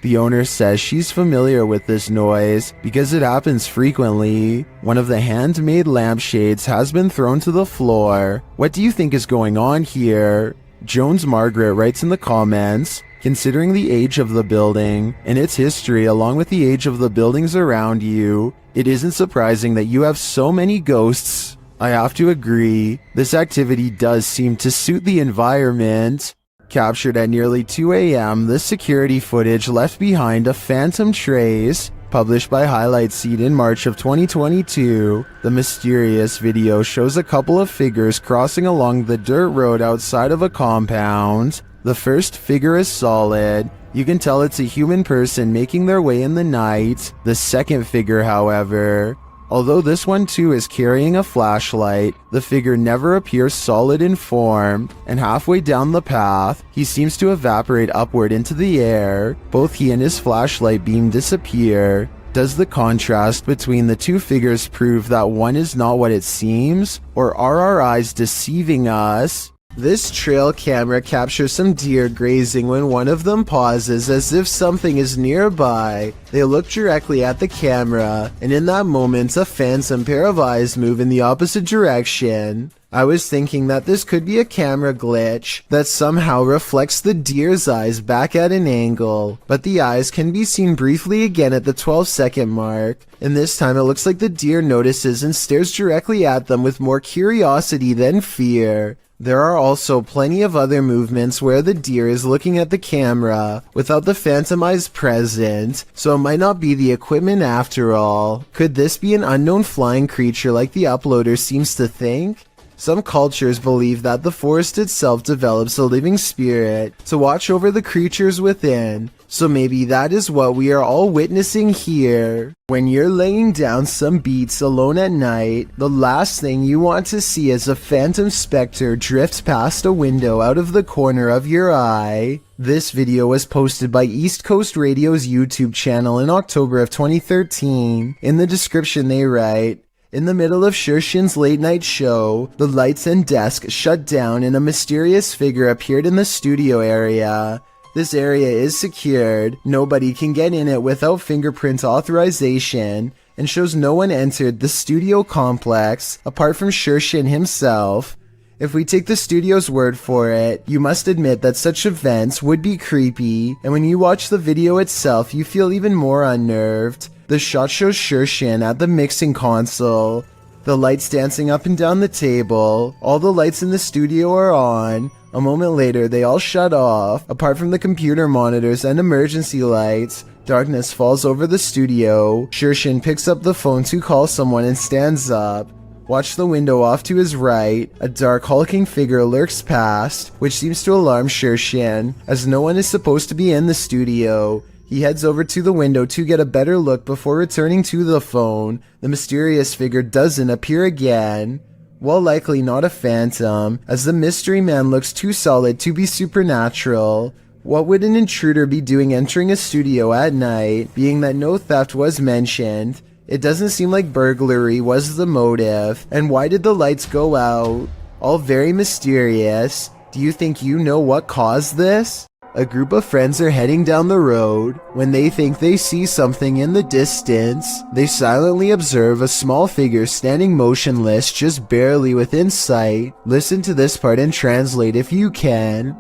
The owner says she's familiar with this noise because it happens frequently. One of the handmade lampshades has been thrown to the floor. What do you think is going on here? Jones Margaret writes in the comments, considering the age of the building and its history along with the age of the buildings around you, it isn't surprising that you have so many ghosts. I have to agree, this activity does seem to suit the environment. Captured at nearly 2 a.m., this security footage left behind a phantom trace. Published by Highlight Seed in March of 2022, the mysterious video shows a couple of figures crossing along the dirt road outside of a compound. The first figure is solid. You can tell it's a human person making their way in the night. The second figure, however, Although this one too is carrying a flashlight, the figure never appears solid in form, and halfway down the path, he seems to evaporate upward into the air. Both he and his flashlight beam disappear. Does the contrast between the two figures prove that one is not what it seems, or are our eyes deceiving us? This trail camera captures some deer grazing when one of them pauses as if something is nearby. They look directly at the camera, and in that moment a phantom pair of eyes move in the opposite direction. I was thinking that this could be a camera glitch that somehow reflects the deer's eyes back at an angle, but the eyes can be seen briefly again at the 12-second mark, and this time it looks like the deer notices and stares directly at them with more curiosity than fear. There are also plenty of other movements where the deer is looking at the camera without the phantom eyes present, so it might not be the equipment after all. Could this be an unknown flying creature like the uploader seems to think? Some cultures believe that the forest itself develops a living spirit to watch over the creatures within, so maybe that is what we are all witnessing here. When you're laying down some beats alone at night, the last thing you want to see is a phantom specter drift past a window out of the corner of your eye. This video was posted by East Coast Radio's YouTube channel in October of 2013. In the description they write, "In the middle of Shershin's late night show, the lights and desk shut down and a mysterious figure appeared in the studio area. This area is secured, nobody can get in it without fingerprint authorization, and shows no one entered the studio complex apart from Shershin himself. If we take the studio's word for it, you must admit that such events would be creepy, and when you watch the video itself you feel even more unnerved. The shot shows Shershin at the mixing console, the lights dancing up and down the table, all the lights in the studio are on. A moment later they all shut off, apart from the computer monitors and emergency lights. Darkness falls over the studio. Shershin picks up the phone to call someone and stands up. Watch the window off to his right. A dark hulking figure lurks past, which seems to alarm Shershin, as no one is supposed to be in the studio. He heads over to the window to get a better look before returning to the phone. The mysterious figure doesn't appear again. While likely not a phantom, as the mystery man looks too solid to be supernatural. What would an intruder be doing entering a studio at night, being that no theft was mentioned? It doesn't seem like burglary was the motive, and why did the lights go out? All very mysterious. Do you think you know what caused this? A group of friends are heading down the road. When they think they see something in the distance, they silently observe a small figure standing motionless just barely within sight. Listen to this part and translate if you can.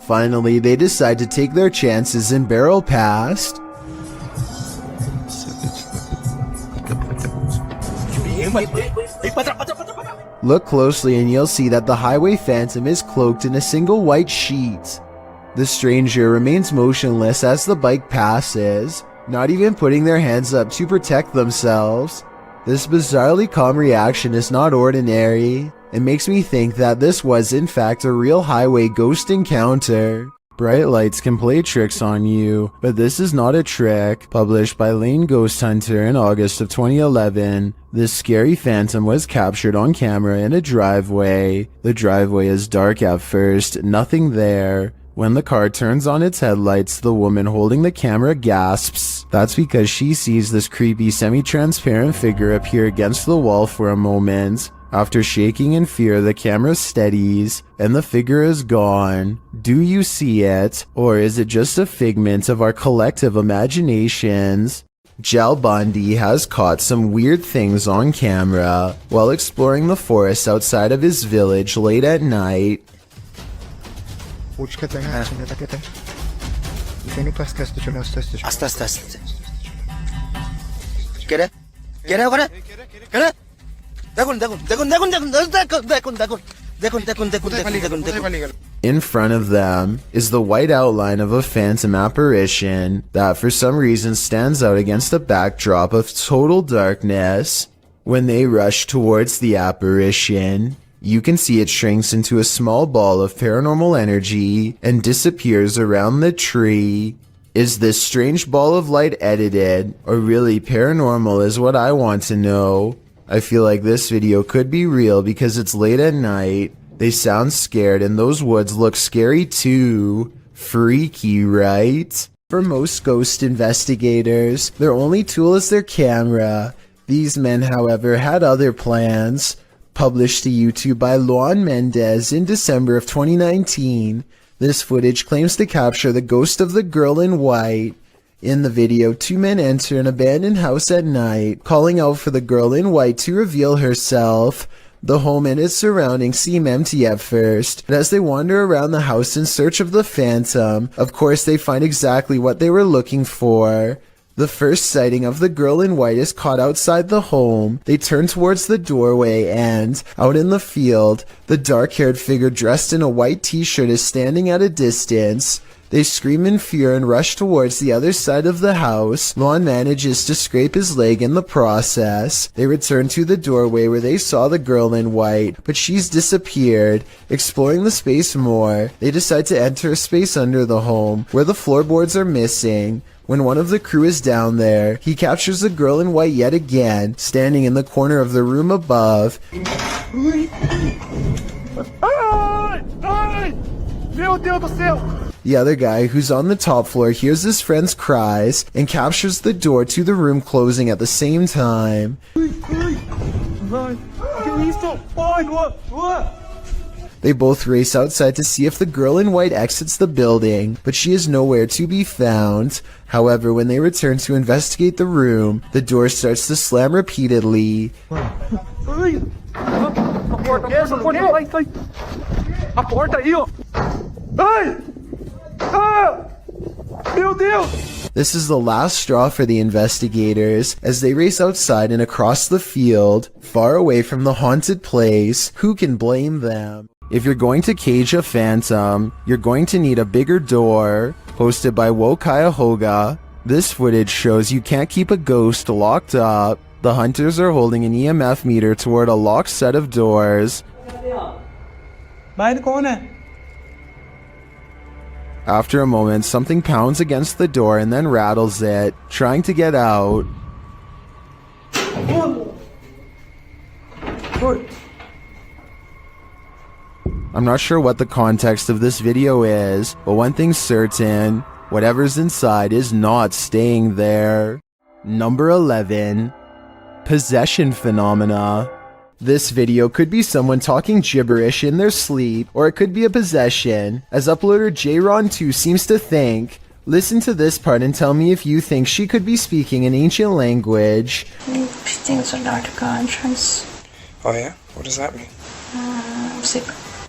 Finally, they decide to take their chances and barrel past. Look closely and you'll see that the highway phantom is cloaked in a single white sheet. The stranger remains motionless as the bike passes, not even putting their hands up to protect themselves. This bizarrely calm reaction is not ordinary. It makes me think that this was in fact a real highway ghost encounter. Bright lights can play tricks on you, but this is not a trick. Published by Lane Ghost Hunter in August of 2011, this scary phantom was captured on camera in a driveway. The driveway is dark at first, nothing there. When the car turns on its headlights, the woman holding the camera gasps. That's because she sees this creepy semi-transparent figure appear against the wall for a moment. After shaking in fear, the camera steadies, and the figure is gone. Do you see it, or is it just a figment of our collective imaginations? Jal Bondi has caught some weird things on camera while exploring the forest outside of his village late at night. In front of them is the white outline of a phantom apparition that for some reason stands out against a backdrop of total darkness. When they rush towards the apparition, You can see it shrinks into a small ball of paranormal energy and disappears around the tree. Is this strange ball of light edited, or really paranormal is what I want to know. I feel like this video could be real because it's late at night. They sound scared and those woods look scary too. Freaky, right? For most ghost investigators, their only tool is their camera. These men, however, had other plans. Published to YouTube by Luan Mendez in December of 2019, this footage claims to capture the ghost of the girl in white. In the video, two men enter an abandoned house at night, calling out for the girl in white to reveal herself. The home and its surroundings seem empty at first, but as they wander around the house in search of the phantom, of course they find exactly what they were looking for. The first sighting of the girl in white is caught outside the home. They turn towards the doorway and, out in the field, the dark-haired figure dressed in a white t-shirt is standing at a distance. They scream in fear and rush towards the other side of the house. Lon manages to scrape his leg in the process. They return to the doorway where they saw the girl in white, but she's disappeared. Exploring the space more, they decide to enter a space under the home, where the floorboards are missing. When one of the crew is down there, he captures the girl in white yet again, standing in the corner of the room above. The other guy, who's on the top floor, hears his friend's cries and captures the door to the room closing at the same time. They both race outside to see if the girl in white exits the building, but she is nowhere to be found. However, when they return to investigate the room, the door starts to slam repeatedly. This is the last straw for the investigators as they race outside and across the field, far away from the haunted place. Who can blame them? If you're going to cage a phantom, you're going to need a bigger door. Posted by Cuyahoga. This footage shows you can't keep a ghost locked up. The hunters are holding an EMF meter toward a locked set of doors. After a moment, something pounds against the door and then rattles it, trying to get out. I'm not sure what the context of this video is, but one thing's certain, whatever's inside is not staying there. Number 11. Possession phenomena. This video could be someone talking gibberish in their sleep, or it could be a possession, as uploader JRon2 seems to think. Listen to this part and tell me if you think she could be speaking an ancient language. Things are dark entrance. Oh yeah? What does that mean? Sleep.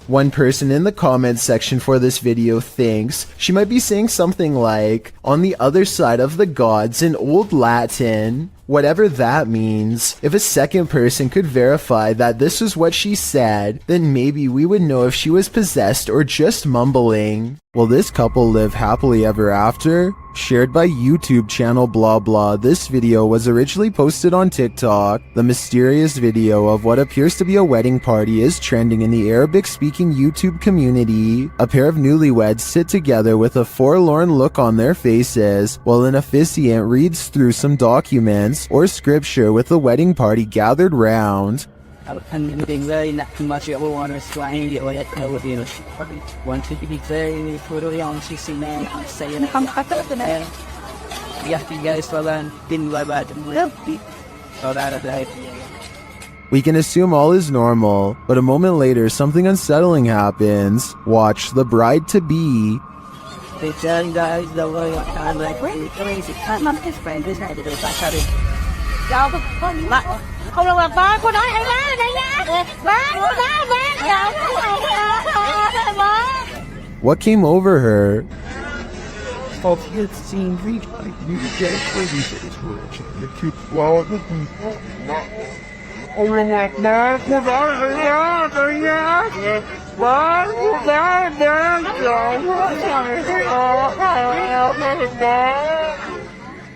One person in the comments section for this video thinks she might be saying something like, on the other side of the gods in Old Latin. Whatever that means. If a second person could verify that this was what she said, then maybe we would know if she was possessed or just mumbling. Will this couple live happily ever after? Shared by YouTube channel blah blah, this video was originally posted on TikTok. The mysterious video of what appears to be a wedding party is trending in the Arabic-speaking YouTube community. A pair of newlyweds sit together with a forlorn look on their faces, while an officiant reads through some documents or scripture with the wedding party gathered round. We can assume all is normal, but a moment later something unsettling happens. Watch the bride-to-be. What came over her?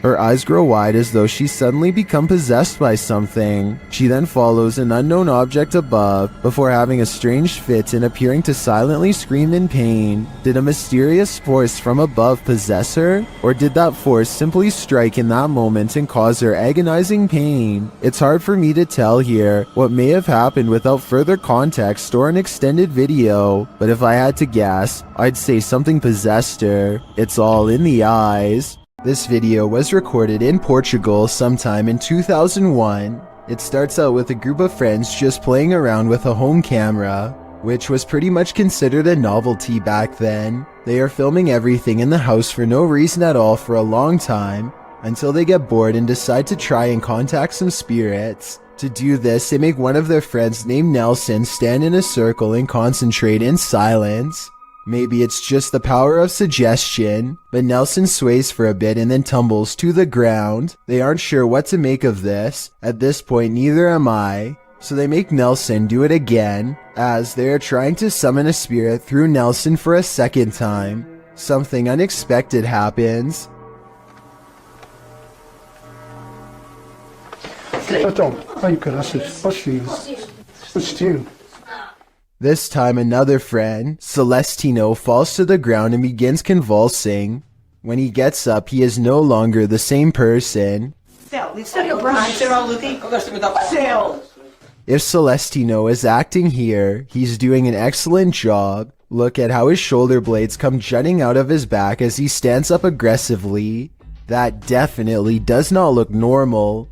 Her eyes grow wide as though she's suddenly become possessed by something. She then follows an unknown object above before having a strange fit and appearing to silently scream in pain. Did a mysterious force from above possess her? Or did that force simply strike in that moment and cause her agonizing pain? It's hard for me to tell here what may have happened without further context or an extended video, but if I had to guess, I'd say something possessed her. It's all in the eyes. This video was recorded in Portugal sometime in 2001. It starts out with a group of friends just playing around with a home camera, which was pretty much considered a novelty back then. They are filming everything in the house for no reason at all for a long time, until they get bored and decide to try and contact some spirits. To do this, they make one of their friends named Nelson stand in a circle and concentrate in silence. Maybe it's just the power of suggestion, but Nelson sways for a bit and then tumbles to the ground. They aren't sure what to make of this. At this point, neither am I. So they make Nelson do it again, as they are trying to summon a spirit through Nelson for a second time. Something unexpected happens. This time another friend, Celestino, falls to the ground and begins convulsing. When he gets up, he is no longer the same person. If Celestino is acting here, he's doing an excellent job. Look at how his shoulder blades come jutting out of his back as he stands up aggressively. That definitely does not look normal.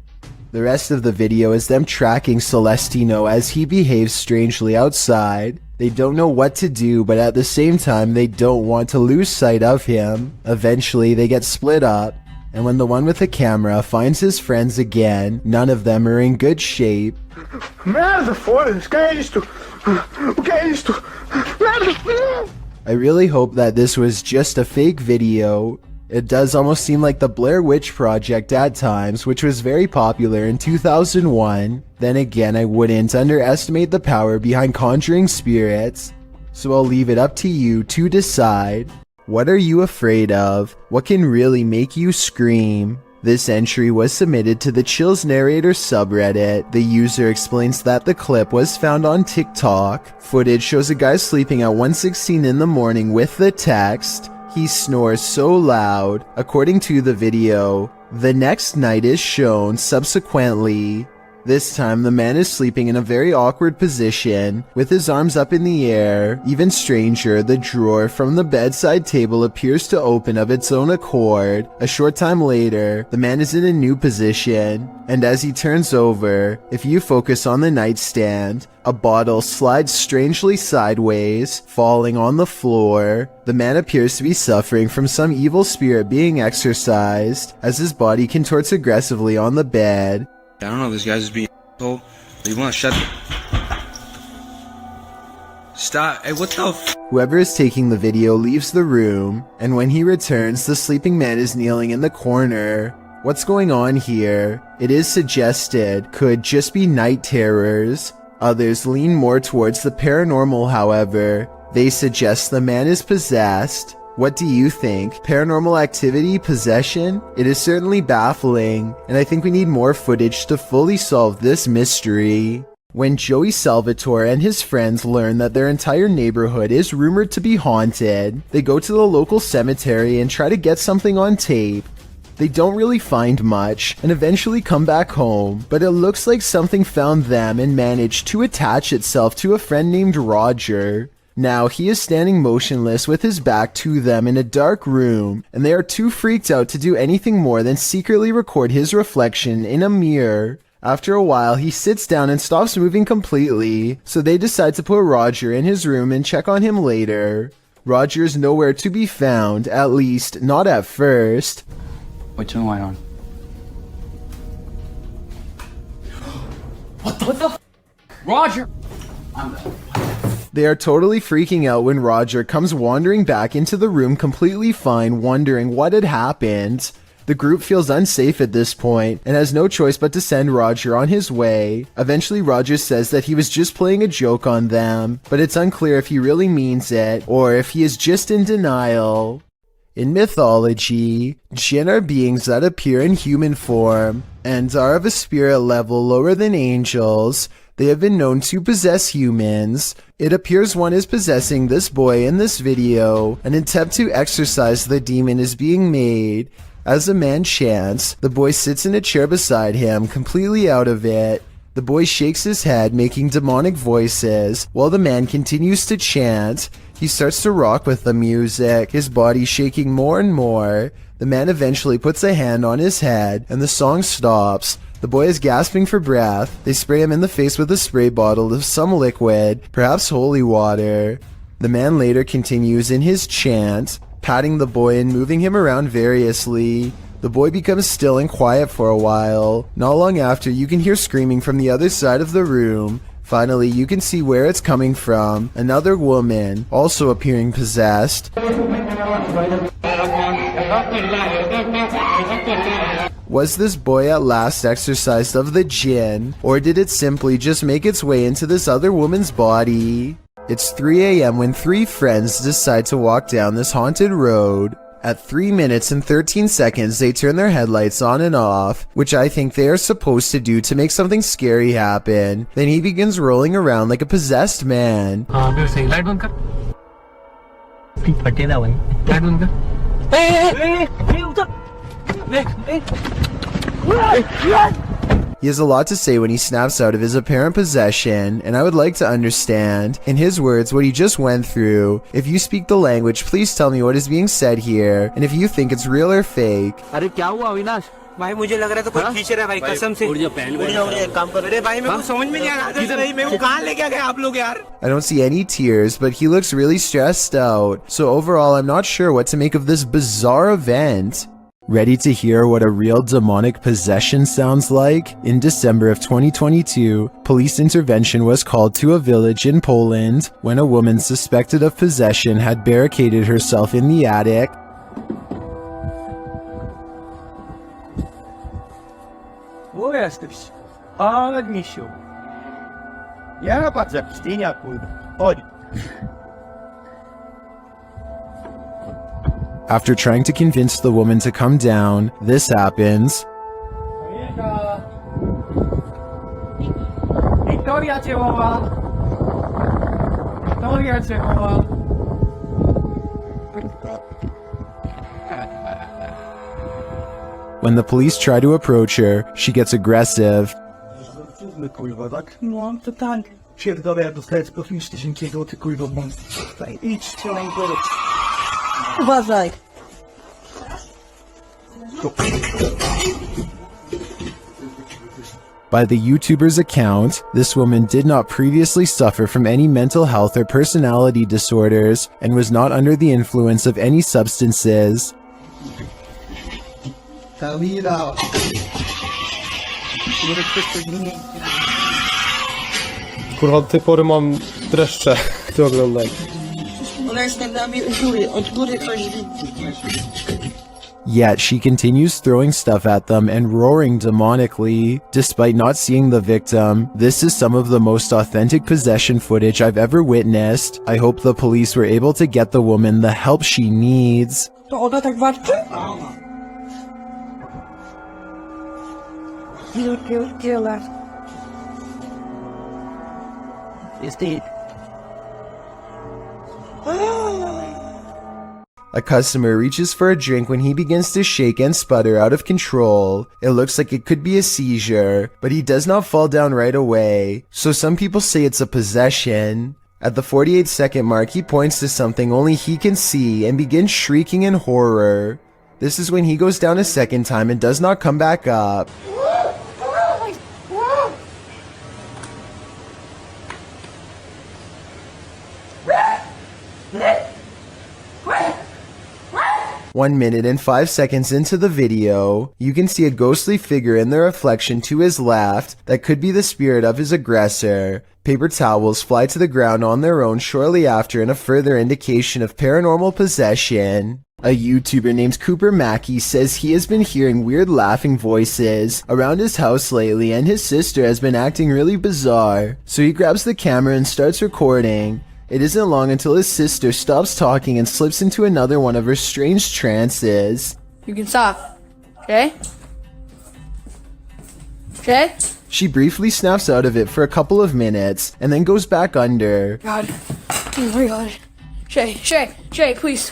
The rest of the video is them tracking Celestino as he behaves strangely outside. They don't know what to do, but at the same time they don't want to lose sight of him. Eventually they get split up, and when the one with the camera finds his friends again, none of them are in good shape. I really hope that this was just a fake video. It does almost seem like the Blair Witch Project at times, which was very popular in 2001. Then again, I wouldn't underestimate the power behind conjuring spirits. So I'll leave it up to you to decide. What are you afraid of? What can really make you scream? This entry was submitted to the Chills Narrator subreddit. The user explains that the clip was found on TikTok. Footage shows a guy sleeping at 1:16 in the morning with the text, "He snores so loud." According to the video, the next night is shown subsequently. This time, the man is sleeping in a very awkward position, with his arms up in the air. Even stranger, the drawer from the bedside table appears to open of its own accord. A short time later, the man is in a new position, and as he turns over, if you focus on the nightstand, a bottle slides strangely sideways, falling on the floor. The man appears to be suffering from some evil spirit being exorcised, as his body contorts aggressively on the bed. I don't know, this guy's just being so. You wanna shut the... Stop. Hey, what the f... Whoever is taking the video leaves the room, and when he returns, the sleeping man is kneeling in the corner. What's going on here? It is suggested could just be night terrors. Others lean more towards the paranormal, however. They suggest the man is possessed. What do you think? Paranormal activity? Possession? It is certainly baffling, and I think we need more footage to fully solve this mystery. When Joey Salvatore and his friends learn that their entire neighborhood is rumored to be haunted, they go to the local cemetery and try to get something on tape. They don't really find much, and eventually come back home, but it looks like something found them and managed to attach itself to a friend named Roger. Now, he is standing motionless with his back to them in a dark room, and they are too freaked out to do anything more than secretly record his reflection in a mirror. After a while, he sits down and stops moving completely, so they decide to put Roger in his room and check on him later. Roger is nowhere to be found, at least not at first. Wait, turn the light on. What the f? Roger! They are totally freaking out when Roger comes wandering back into the room completely fine, wondering what had happened. The group feels unsafe at this point and has no choice but to send Roger on his way. Eventually, Roger says that he was just playing a joke on them, but it's unclear if he really means it or if he is just in denial. In mythology, jinn are beings that appear in human form and are of a spirit level lower than angels. They have been known to possess humans. It appears one is possessing this boy in this video. An attempt to exorcise the demon is being made. As the man chants, the boy sits in a chair beside him, completely out of it. The boy shakes his head, making demonic voices, while the man continues to chant. He starts to rock with the music, his body shaking more and more. The man eventually puts a hand on his head, and the song stops. The boy is gasping for breath. They spray him in the face with a spray bottle of some liquid, perhaps holy water. The man later continues in his chant, patting the boy and moving him around variously. The boy becomes still and quiet for a while. Not long after, you can hear screaming from the other side of the room. Finally, you can see where it's coming from. Another woman, also appearing possessed. Was this boy at last exorcised of the jinn, or did it simply just make its way into this other woman's body? It's 3 a.m. when three friends decide to walk down this haunted road. At 3 minutes and 13 seconds, they turn their headlights on and off, which I think they are supposed to do to make something scary happen. Then he begins rolling around like a possessed man. He has a lot to say when he snaps out of his apparent possession, and I would like to understand, in his words, what he just went through. If you speak the language, please tell me what is being said here, and if you think it's real or fake. अरे क्या हुआ अविनाश? भाई मुझे लग रहा था कोई खींच रहा है भाई कसम से। उड़ जाओ एक काम करो। अरे भाई मेरे को समझ में नहीं आ रहा था मेरे को कहाँ लेके आ गए आप लोग यार? I don't see any tears, but he looks really stressed out. So overall, I'm not sure what to make of this bizarre event. Ready to hear what a real demonic possession sounds like? In December of 2022, police intervention was called to a village in Poland when a woman suspected of possession had barricaded herself in the attic. O jesteś. Ale misiu. Ja patrz jak stiniaku. Chodź. After trying to convince the woman to come down, this happens. Victoria cię woła. Victoria cię woła. When the police try to approach her, she gets aggressive. Kurwa, tak? No, to tak. Pierdolę, ja dostaję z cienkiego, ty kurwa, idź, cię najgoręć. Uważaj. By the YouTuber's account, this woman did not previously suffer from any mental health or personality disorders and was not under the influence of any substances. Kurwa, do tej pory mam dreszcze, to oglądaj. Yet she continues throwing stuff at them and roaring demonically, despite not seeing the victim. This is some of the most authentic possession footage I've ever witnessed. I hope the police were able to get the woman the help she needs. To ona tak walczy? A customer reaches for a drink when he begins to shake and sputter out of control. It looks like it could be a seizure, but he does not fall down right away, so some people say it's a possession. At the 48-second mark, he points to something only he can see and begins shrieking in horror. This is when he goes down a second time and does not come back up. One minute and 5 seconds into the video, you can see a ghostly figure in the reflection to his left that could be the spirit of his aggressor. Paper towels fly to the ground on their own shortly after in a further indication of paranormal possession. A YouTuber named Cooper Mackey says he has been hearing weird laughing voices around his house lately and his sister has been acting really bizarre. So he grabs the camera and starts recording. It isn't long until his sister stops talking and slips into another one of her strange trances. You can stop. Okay? Okay? She briefly snaps out of it for a couple of minutes and then goes back under. God. Oh my god. Shay, please.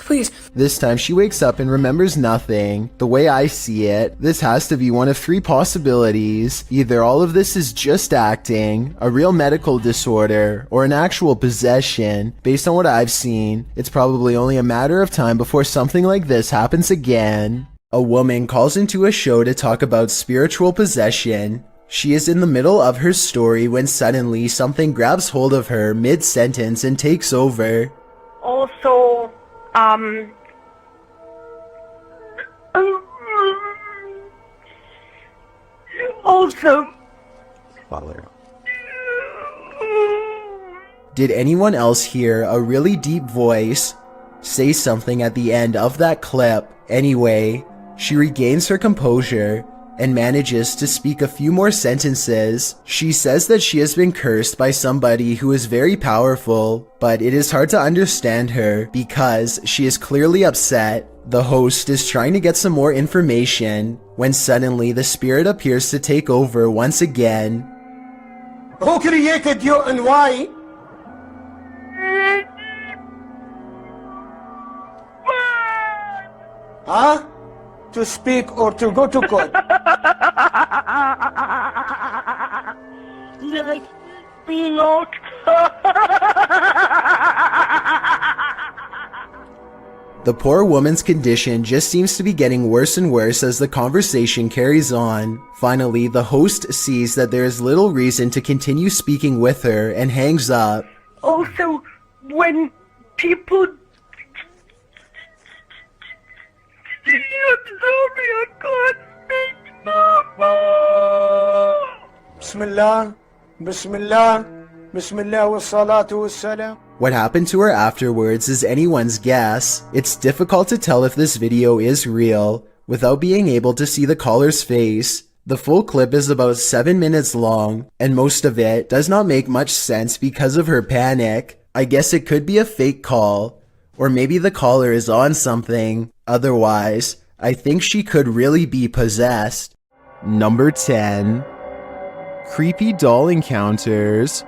This time she wakes up and remembers nothing. The way I see it, this has to be one of three possibilities. Either all of this is just acting, a real medical disorder, or an actual possession. Based on what I've seen, it's probably only a matter of time before something like this happens again. A woman calls into a show to talk about spiritual possession. She is in the middle of her story when suddenly something grabs hold of her mid-sentence and takes over. Also, Did anyone else hear a really deep voice say something at the end of that clip? Anyway, she regains her composure and manages to speak a few more sentences. She says that she has been cursed by somebody who is very powerful, but it is hard to understand her because she is clearly upset. The host is trying to get some more information when suddenly the spirit appears to take over once again. Who created you and why? Huh? To speak or to go to court? The poor woman's condition just seems to be getting worse and worse as the conversation carries on. Finally, the host sees that there is little reason to continue speaking with her and hangs up. Also, when people Bismillah, Bismillah, Bismillah wa salatu wa salam. What happened to her afterwards is anyone's guess. It's difficult to tell if this video is real without being able to see the caller's face. The full clip is about 7 minutes long, and most of it does not make much sense because of her panic. I guess it could be a fake call, or maybe the caller is on something. Otherwise, I think she could really be possessed. Number 10. Creepy doll encounters.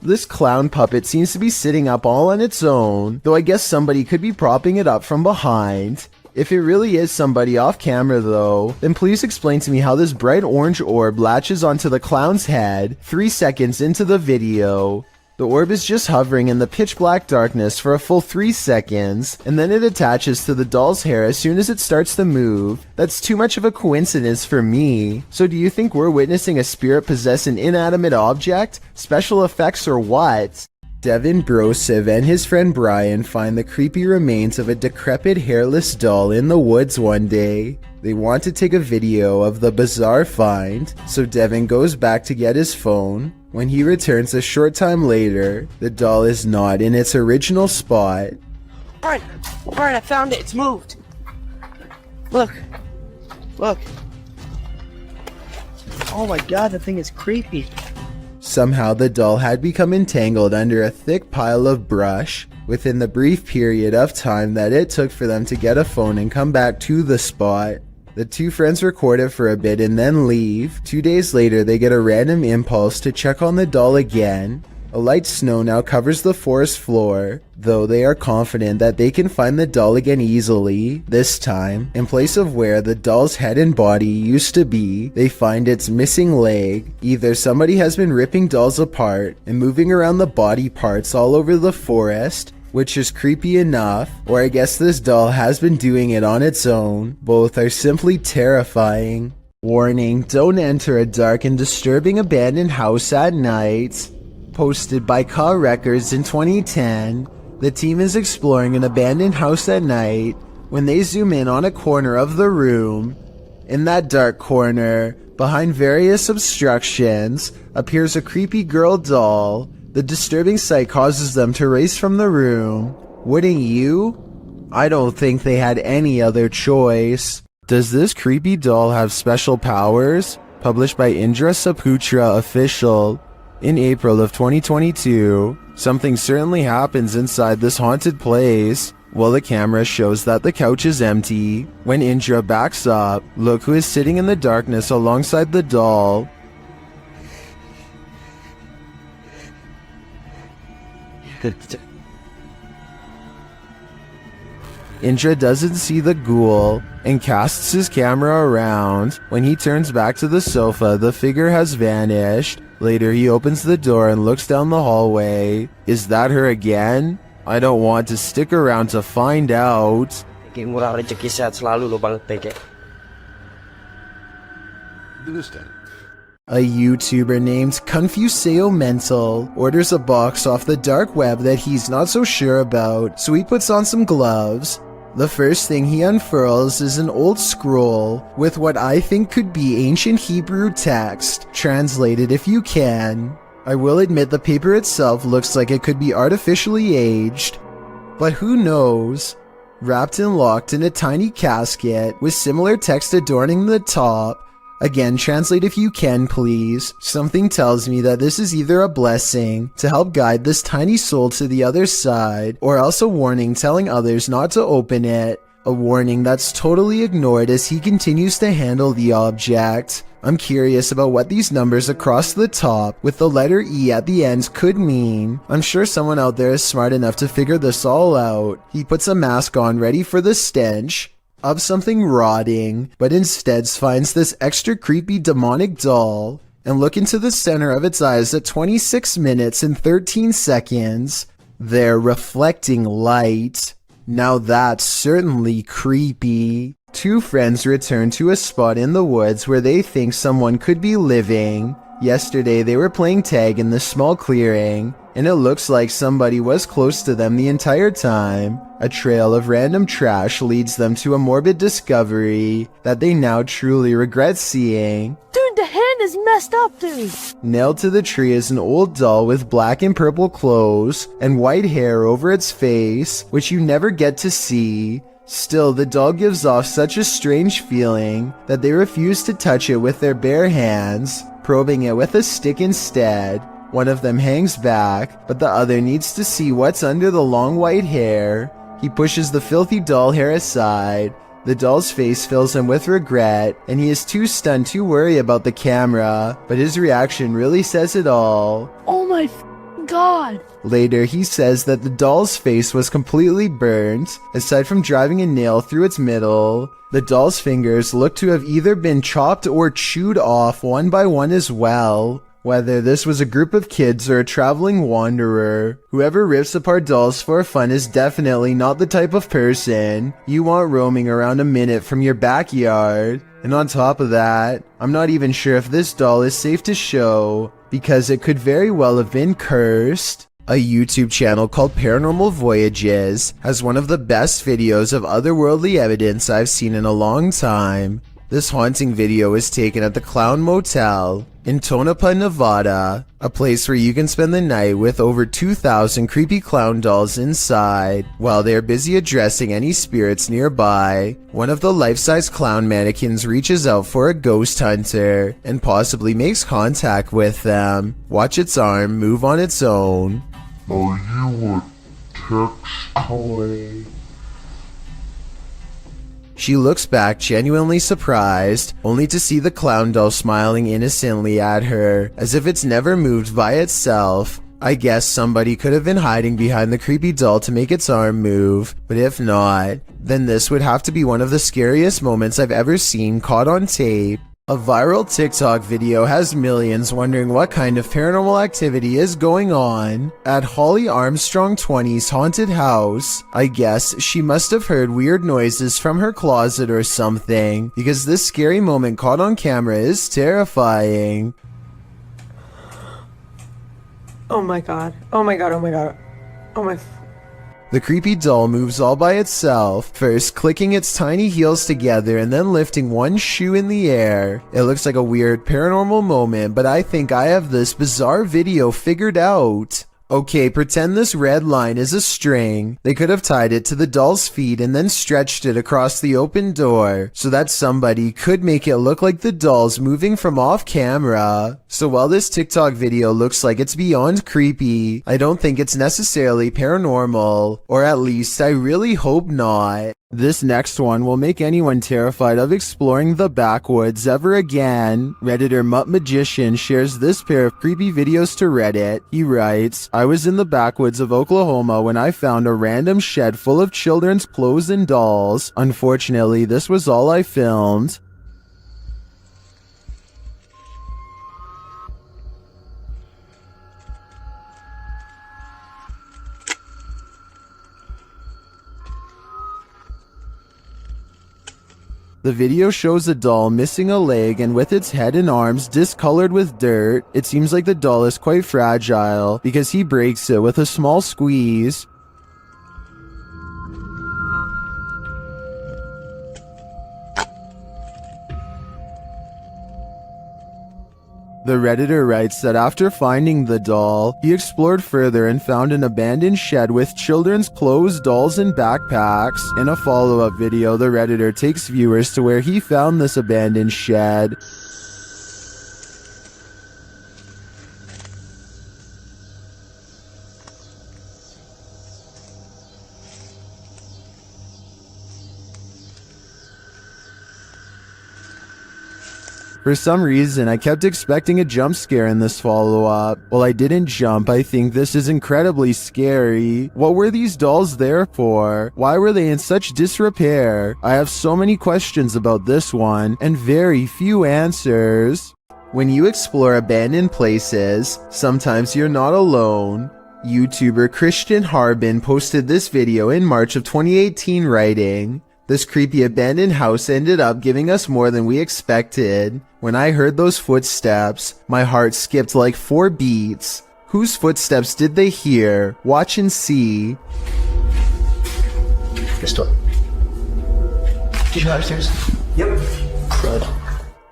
This clown puppet seems to be sitting up all on its own, though I guess somebody could be propping it up from behind. If it really is somebody off camera though, then please explain to me how this bright orange orb latches onto the clown's head 3 seconds into the video. The orb is just hovering in the pitch black darkness for a full 3 seconds, and then it attaches to the doll's hair as soon as it starts to move. That's too much of a coincidence for me. So do you think we're witnessing a spirit possess an inanimate object? Special effects or what? Devin Brosiv and his friend Brian find the creepy remains of a decrepit hairless doll in the woods one day. They want to take a video of the bizarre find, so Devin goes back to get his phone. When he returns a short time later, the doll is not in its original spot. Brian, I found it. It's moved. Look. Oh my god, the thing is creepy. Somehow the doll had become entangled under a thick pile of brush. Within the brief period of time that it took for them to get a phone and come back to the spot, the two friends record it for a bit and then leave. 2 days later, they get a random impulse to check on the doll again. A light snow now covers the forest floor, though they are confident that they can find the doll again easily. This time, in place of where the doll's head and body used to be, they find its missing leg. Either somebody has been ripping dolls apart and moving around the body parts all over the forest, which is creepy enough, or I guess this doll has been doing it on its own. Both are simply terrifying. Warning, don't enter a dark and disturbing abandoned house at night. Posted by Car Records in 2010, the team is exploring an abandoned house at night when they zoom in on a corner of the room. In that dark corner, behind various obstructions, appears a creepy girl doll. The disturbing sight causes them to race from the room. Wouldn't you? I don't think they had any other choice. Does this creepy doll have special powers? Published by Indra Saputra Official. In April of 2022, Something certainly happens inside this haunted place. Well, the camera shows that the couch is empty. When Indra backs up, look who is sitting in the darkness alongside the doll. Indra doesn't see the ghoul and casts his camera around. When he turns back to the sofa, the figure has vanished. Later, he opens the door and looks down the hallway. Is that her again? I don't want to stick around to find out. Murah rezeki sehat selalu lo Bang Peke. A YouTuber named Confuseo Mental orders a box off the dark web that he's not so sure about, so he puts on some gloves. The first thing he unfurls is an old scroll with what I think could be ancient Hebrew text, translated if you can. I will admit the paper itself looks like it could be artificially aged, but who knows? Wrapped and locked in a tiny casket with similar text adorning the top. Again, translate if you can, please. Something tells me that this is either a blessing to help guide this tiny soul to the other side, or else a warning telling others not to open it. A warning that's totally ignored as he continues to handle the object. I'm curious about what these numbers across the top with the letter E at the end could mean. I'm sure someone out there is smart enough to figure this all out. He puts a mask on ready for the stench of something rotting, but instead finds this extra creepy demonic doll and look into the center of its eyes at 26 minutes and 13 seconds. They're reflecting light. Now that's certainly creepy. Two friends return to a spot in the woods where they think someone could be living. Yesterday they were playing tag in this small clearing, and it looks like somebody was close to them the entire time. A trail of random trash leads them to a morbid discovery that they now truly regret seeing. Dude, the hand is messed up, dude. Nailed to the tree is an old doll with black and purple clothes and white hair over its face, which you never get to see. Still, the doll gives off such a strange feeling that they refuse to touch it with their bare hands, probing it with a stick instead. One of them hangs back, but the other needs to see what's under the long white hair. He pushes the filthy doll hair aside. The doll's face fills him with regret, and he is too stunned to worry about the camera, but his reaction really says it all. Oh my God. Later, he says that the doll's face was completely burnt, aside from driving a nail through its middle. The doll's fingers look to have either been chopped or chewed off one by one as well. Whether this was a group of kids or a traveling wanderer, whoever rips apart dolls for fun is definitely not the type of person you want roaming around a minute from your backyard. And on top of that, I'm not even sure if this doll is safe to show, because it could very well have been cursed. A YouTube channel called Paranormal Voyages has one of the best videos of otherworldly evidence I've seen in a long time. This haunting video is taken at the Clown Motel in Tonopah, Nevada, a place where you can spend the night with over 2,000 creepy clown dolls inside. While they're busy addressing any spirits nearby, one of the life-size clown mannequins reaches out for a ghost hunter and possibly makes contact with them. Watch its arm move on its own. Are you a text toy? She looks back genuinely surprised, only to see the clown doll smiling innocently at her, as if it's never moved by itself. I guess somebody could have been hiding behind the creepy doll to make its arm move, but if not, then this would have to be one of the scariest moments I've ever seen caught on tape. A viral TikTok video has millions wondering what kind of paranormal activity is going on at Holly Armstrong 20's haunted house. I guess she must have heard weird noises from her closet or something, because this scary moment caught on camera is terrifying. Oh my God. Oh my God. Oh my God. Oh my... The creepy doll moves all by itself, first clicking its tiny heels together and then lifting one shoe in the air. It looks like a weird paranormal moment, but I think I have this bizarre video figured out. Okay, pretend this red line is a string. They could have tied it to the doll's feet and then stretched it across the open door so that somebody could make it look like the doll's moving from off camera. So while this TikTok video looks like it's beyond creepy, I don't think it's necessarily paranormal, or at least I really hope not. This next one will make anyone terrified of exploring the backwoods ever again. Redditor Mutt Magician shares this pair of creepy videos to Reddit. He writes, I was in the backwoods of Oklahoma when I found a random shed full of children's clothes and dolls. Unfortunately, this was all I filmed. The video shows a doll missing a leg and with its head and arms discolored with dirt. It seems like the doll is quite fragile because he breaks it with a small squeeze. The Redditor writes that after finding the doll, he explored further and found an abandoned shed with children's clothes, dolls, and backpacks. In a follow-up video, the Redditor takes viewers to where he found this abandoned shed. For some reason, I kept expecting a jump scare in this follow-up. While I didn't jump, I think this is incredibly scary. What were these dolls there for? Why were they in such disrepair? I have so many questions about this one, and very few answers. When you explore abandoned places, sometimes you're not alone. YouTuber Christian Harbin posted this video in March of 2018 writing, this creepy abandoned house ended up giving us more than we expected. When I heard those footsteps, my heart skipped like 4 beats. Whose footsteps did they hear? Watch and see. Crystal. Did you go upstairs? Yep. Crud.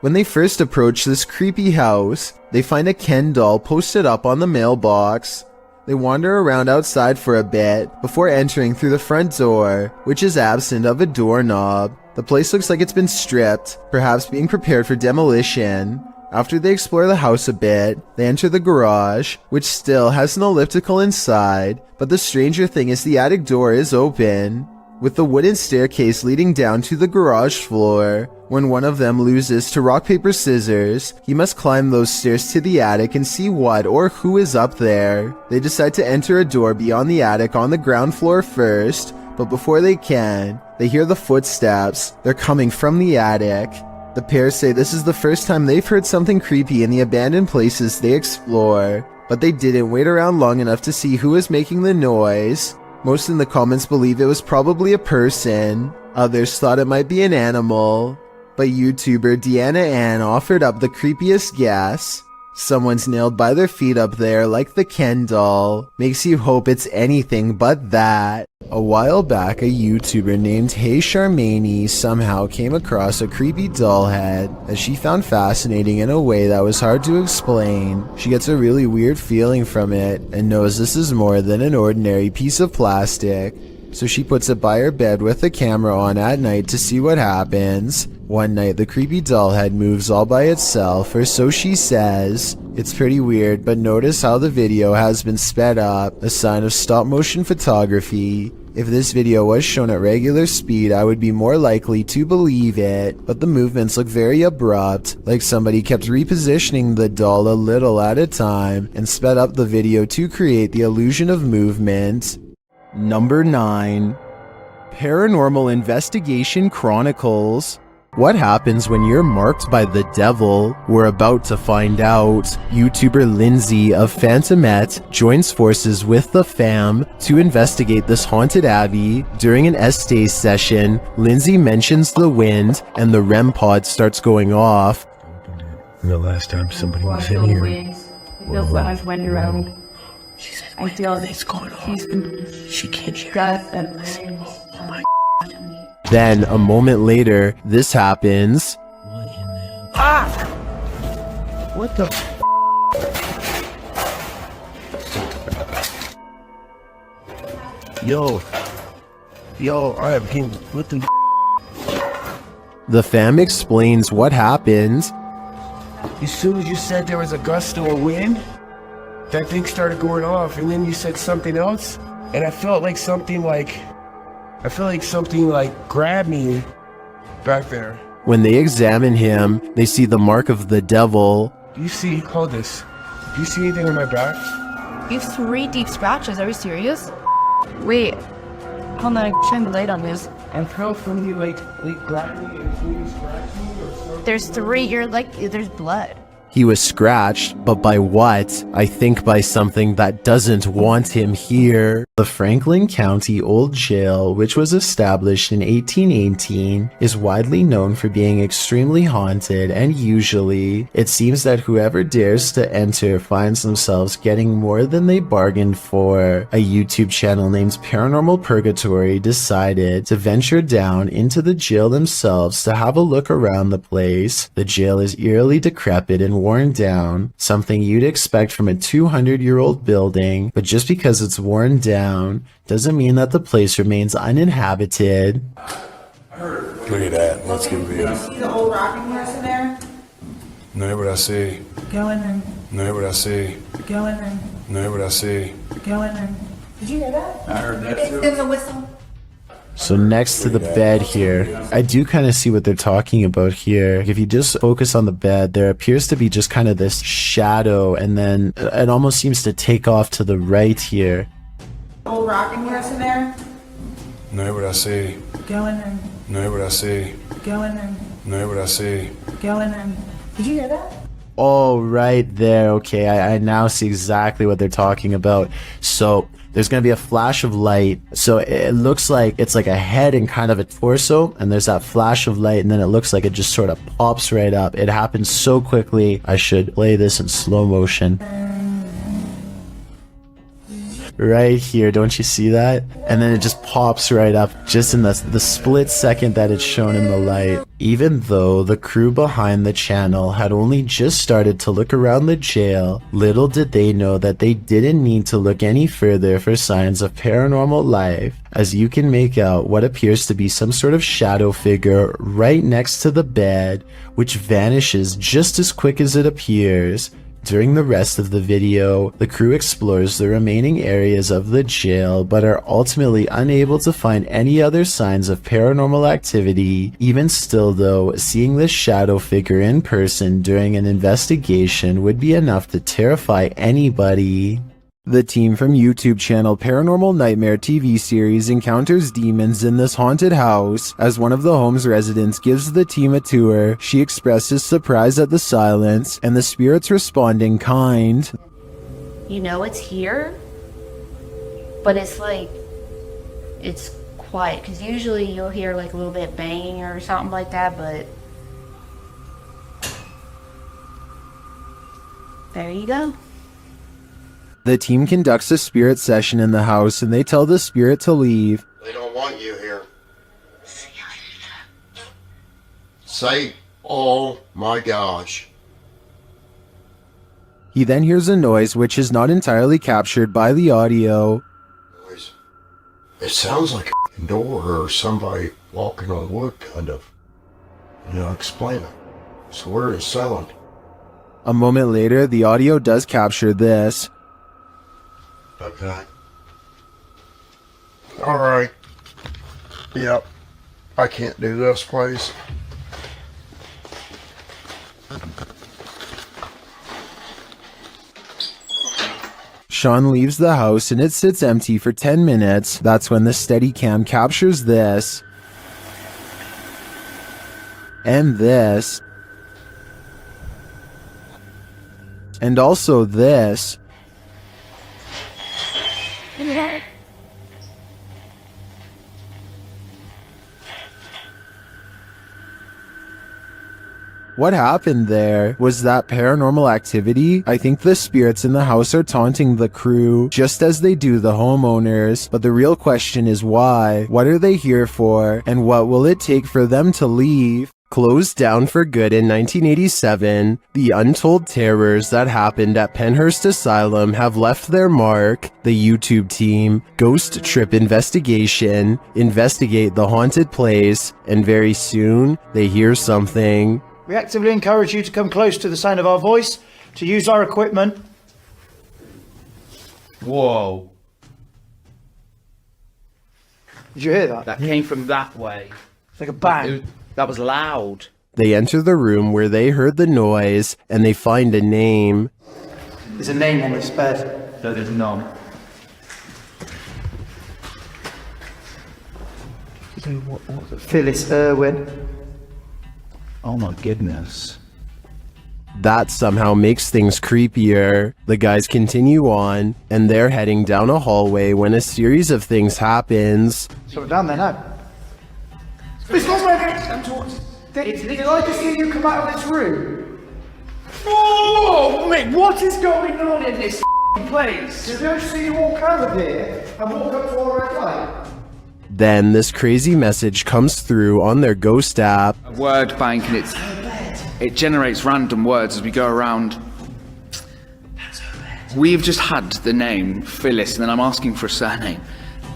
When they first approach this creepy house, they find a Ken doll posted up on the mailbox. They wander around outside for a bit before entering through the front door, which is absent of a doorknob. The place looks like it's been stripped, perhaps being prepared for demolition. After they explore the house a bit, they enter the garage, which still has an elliptical inside, but the stranger thing is the attic door is open, with the wooden staircase leading down to the garage floor. When one of them loses to rock, paper, scissors, he must climb those stairs to the attic and see what or who is up there. They decide to enter a door beyond the attic on the ground floor first, but before they can, they hear the footsteps. They're coming from the attic. The pair say this is the first time they've heard something creepy in the abandoned places they explore, but they didn't wait around long enough to see who is making the noise. Most in the comments believe it was probably a person. Others thought it might be an animal. But YouTuber Deanna Ann offered up the creepiest guess. Someone's nailed by their feet up there like the Ken doll. Makes you hope it's anything but that. A while back, a YouTuber named Hey Charmaine somehow came across a creepy doll head that she found fascinating in a way that was hard to explain. She gets a really weird feeling from it and knows this is more than an ordinary piece of plastic. So she puts it by her bed with the camera on at night to see what happens. One night, the creepy doll head moves all by itself, or so she says. It's pretty weird, but notice how the video has been sped up, a sign of stop-motion photography. If this video was shown at regular speed, I would be more likely to believe it, but the movements look very abrupt, like somebody kept repositioning the doll a little at a time and sped up the video to create the illusion of movement. Number 9. Paranormal Investigation Chronicles. What happens when you're marked by the devil? We're about to find out. YouTuber Lindsay of Phantomette joins forces with the fam to investigate this haunted abbey. During an Estee session, Lindsay mentions the wind and the REM pod starts going off. The last time somebody was in here. It feels like I've went around. I feel it's going on. She can't hear it. Oh my. Then, a moment later, this happens. Ah! What the Yo, I have been looking. The fam explains what happened. As soon as you said there was a gust of wind, that thing started going off, and then you said something else, and I felt like something like grabbed me back there. When they examine him, they see the mark of the devil. Do you see? Hold this. Do you see anything on my back? You have 3 deep scratches. Are you serious? Wait. Hold on. Shine the light on this. And felt from you like grabbed me and really scratched me or something. There's 3. You're like, there's blood. He was scratched, but by what? I think by something that doesn't want him here. The Franklin County Old Jail, which was established in 1818, is widely known for being extremely haunted, and usually, it seems that whoever dares to enter finds themselves getting more than they bargained for. A YouTube channel named Paranormal Purgatory decided to venture down into the jail themselves to have a look around the place. The jail is eerily decrepit and worn down, something you'd expect from a 200-year-old building, but just because it's worn down doesn't mean that the place remains uninhabited. Look at that. Let's give it a See the old rocking horse in there? No, what I see. Go in there. No, what I see. Go in there. No, what I see. Go in there. Did you hear that? I heard that too. There's a whistle. So next to the bed here, I do kind of see what they're talking about here. If you just focus on the bed, there appears to be just kind of this shadow, and then it almost seems to take off to the right here. Old rocking horse in there? No, what I see. Go in there. No, what I see. Go in there. No, what I see. Go in there. Did you hear that? Oh, right there. Okay, I now see exactly what they're talking about. So there's going to be a flash of light. So it looks like it's like a head and kind of a torso, and there's that flash of light, and then it looks like it just sort of pops right up. It happens so quickly. I should play this in slow motion. Right here, don't you see that? And then it just pops right up just in the split second that it's shown in the light. Even though the crew behind the channel had only just started to look around the jail, little did they know that they didn't need to look any further for signs of paranormal life, as you can make out what appears to be some sort of shadow figure right next to the bed, which vanishes just as quick as it appears. During the rest of the video, the crew explores the remaining areas of the jail, but are ultimately unable to find any other signs of paranormal activity. Even still though, seeing this shadow figure in person during an investigation would be enough to terrify anybody. The team from YouTube channel Paranormal Nightmare TV series encounters demons in this haunted house. As one of the home's residents gives the team a tour, she expresses surprise at the silence, and the spirits respond in kind. You know it's here, but it's like, it's quiet, because usually you'll hear like a little bit banging or something like that, but there you go. The team conducts a spirit session in the house, and they tell the spirit to leave. They don't want you here. Say, oh my gosh. He then hears a noise which is not entirely captured by the audio. It sounds like a door or somebody walking on wood, kind of. Explain it. So where is sound? A moment later, the audio does capture this. Okay. Alright. Yep. I can't do this, please. Sean leaves the house and it sits empty for 10 minutes. That's when the Steadicam captures this. And this. And also this. What happened there? Was that paranormal activity? I think the spirits in the house are taunting the crew, just as they do the homeowners. But the real question is why? What are they here for? And what will it take for them to leave? Closed down for good in 1987, the untold terrors that happened at Penhurst Asylum have left their mark. The YouTube team, Ghost Trip Investigation, investigate the haunted place, and very soon, they hear something. We actively encourage you to come close to the sound of our voice, to use our equipment. Whoa. Did you hear that? That came from that way. It's like a bang. That was loud. They enter the room where they heard the noise, and they find a name. There's a name on this bed. No, there's none. Phyllis Irwin. Oh my goodness. That somehow makes things creepier. The guys continue on, and they're heading down a hallway when a series of things happens. So we're down there now. It's not working! Did I just hear you come out of this room? Oh, mate, what is going on in this place? Did I see you walk over here and walk up to our red light? Then this crazy message comes through on their ghost app. A word bank, and it generates random words as we go around. We've just had the name Phyllis, and then I'm asking for a surname,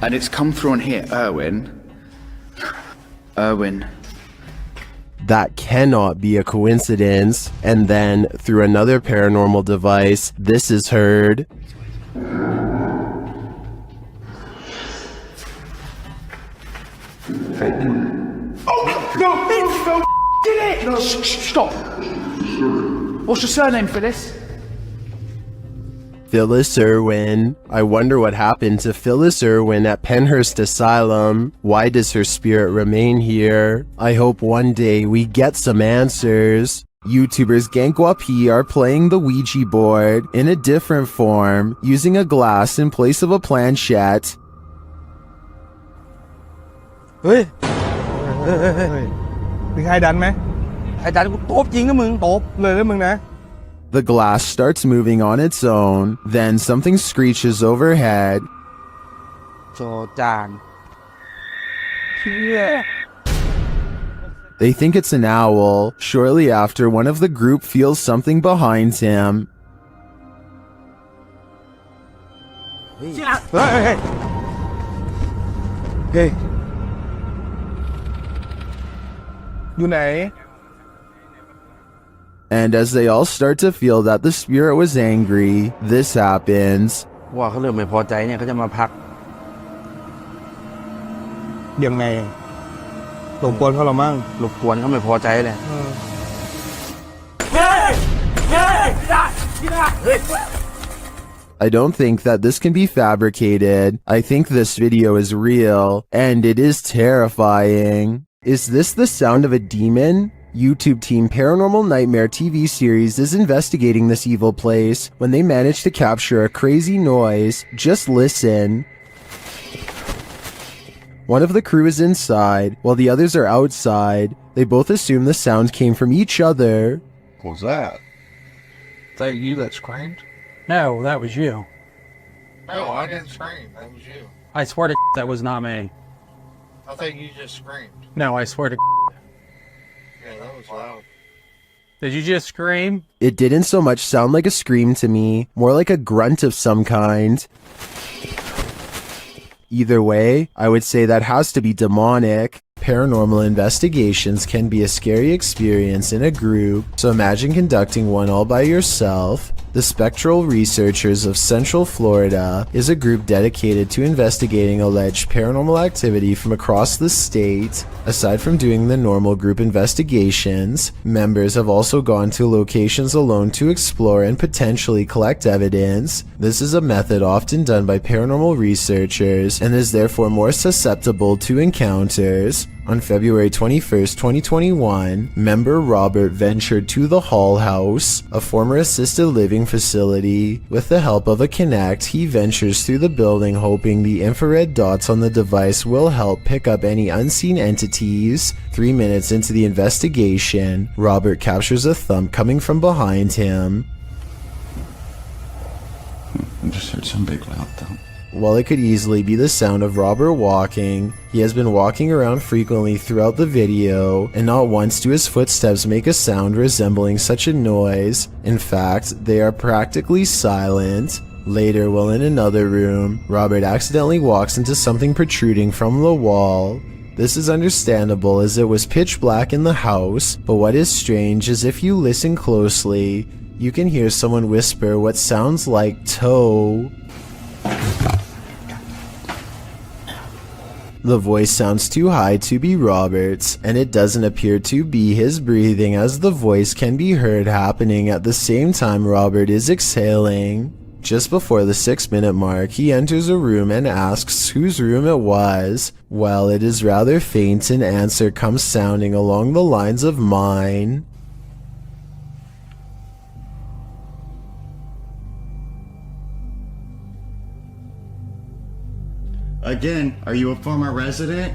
and it's come through on here, Irwin. Irwin. That cannot be a coincidence. And then, through another paranormal device, this is heard. Oh, no, did it! No, stop. What's your surname, Phyllis? Phyllis Irwin. I wonder what happened to Phyllis Irwin at Penhurst Asylum. Why does her spirit remain here? I hope one day we get some answers. YouTubers Gankwa are playing the Ouija board in a different form, using a glass in place of a planchette. Ê,มีใครดันไหมใครดันกูตบจริงนะมึงตบเลยนะมึงนะ The glass starts moving on its own, then something screeches overhead. โจจาน They think it's an owl. Shortly after, one of the group feels something behind him. เฮ้ยเฮ้ยอยู่ไหน And as they all start to feel that the spirit was angry, this happens. ว่าเขาเริ่มไม่พอใจเนี่ยเขาจะมาพัก ยังไงรบกวนเขาหรอมั่ง รบกวนเขาไม่พอใจเลย I don't think that this can be fabricated. I think this video is real, and it is terrifying. Is this the sound of a demon? YouTube team Paranormal Nightmare TV series is investigating this evil place when they manage to capture a crazy noise. Just listen. One of the crew is inside, while the others are outside. They both assume the sound came from each other. What was that? Is that you that screamed? No, that was you. No, I didn't scream. That was you. I swear to that was not me. I think you just screamed. No, I swear to Yeah, that was loud. Did you just scream? It didn't so much sound like a scream to me, more like a grunt of some kind. Either way, I would say that has to be demonic. Paranormal investigations can be a scary experience in a group, so imagine conducting one all by yourself. The Spectral Researchers of Central Florida is a group dedicated to investigating alleged paranormal activity from across the state. Aside from doing the normal group investigations, members have also gone to locations alone to explore and potentially collect evidence. This is a method often done by paranormal researchers and is therefore more susceptible to encounters. On February 21st, 2021, member Robert ventured to the Hall House, a former assisted living facility. With the help of a Kinect, he ventures through the building hoping the infrared dots on the device will help pick up any unseen entities. 3 minutes into the investigation, Robert captures a thump coming from behind him. I just heard some big loud thump. While it could easily be the sound of Robert walking, he has been walking around frequently throughout the video, and not once do his footsteps make a sound resembling such a noise. In fact, they are practically silent. Later, while in another room, Robert accidentally walks into something protruding from the wall. This is understandable as it was pitch black in the house, but what is strange is if you listen closely, you can hear someone whisper what sounds like toe. The voice sounds too high to be Robert's, and it doesn't appear to be his breathing as the voice can be heard happening at the same time Robert is exhaling. Just before the 6-minute mark, he enters a room and asks whose room it was. Well, it is rather faint, an answer comes sounding along the lines of mine. Again, are you a former resident?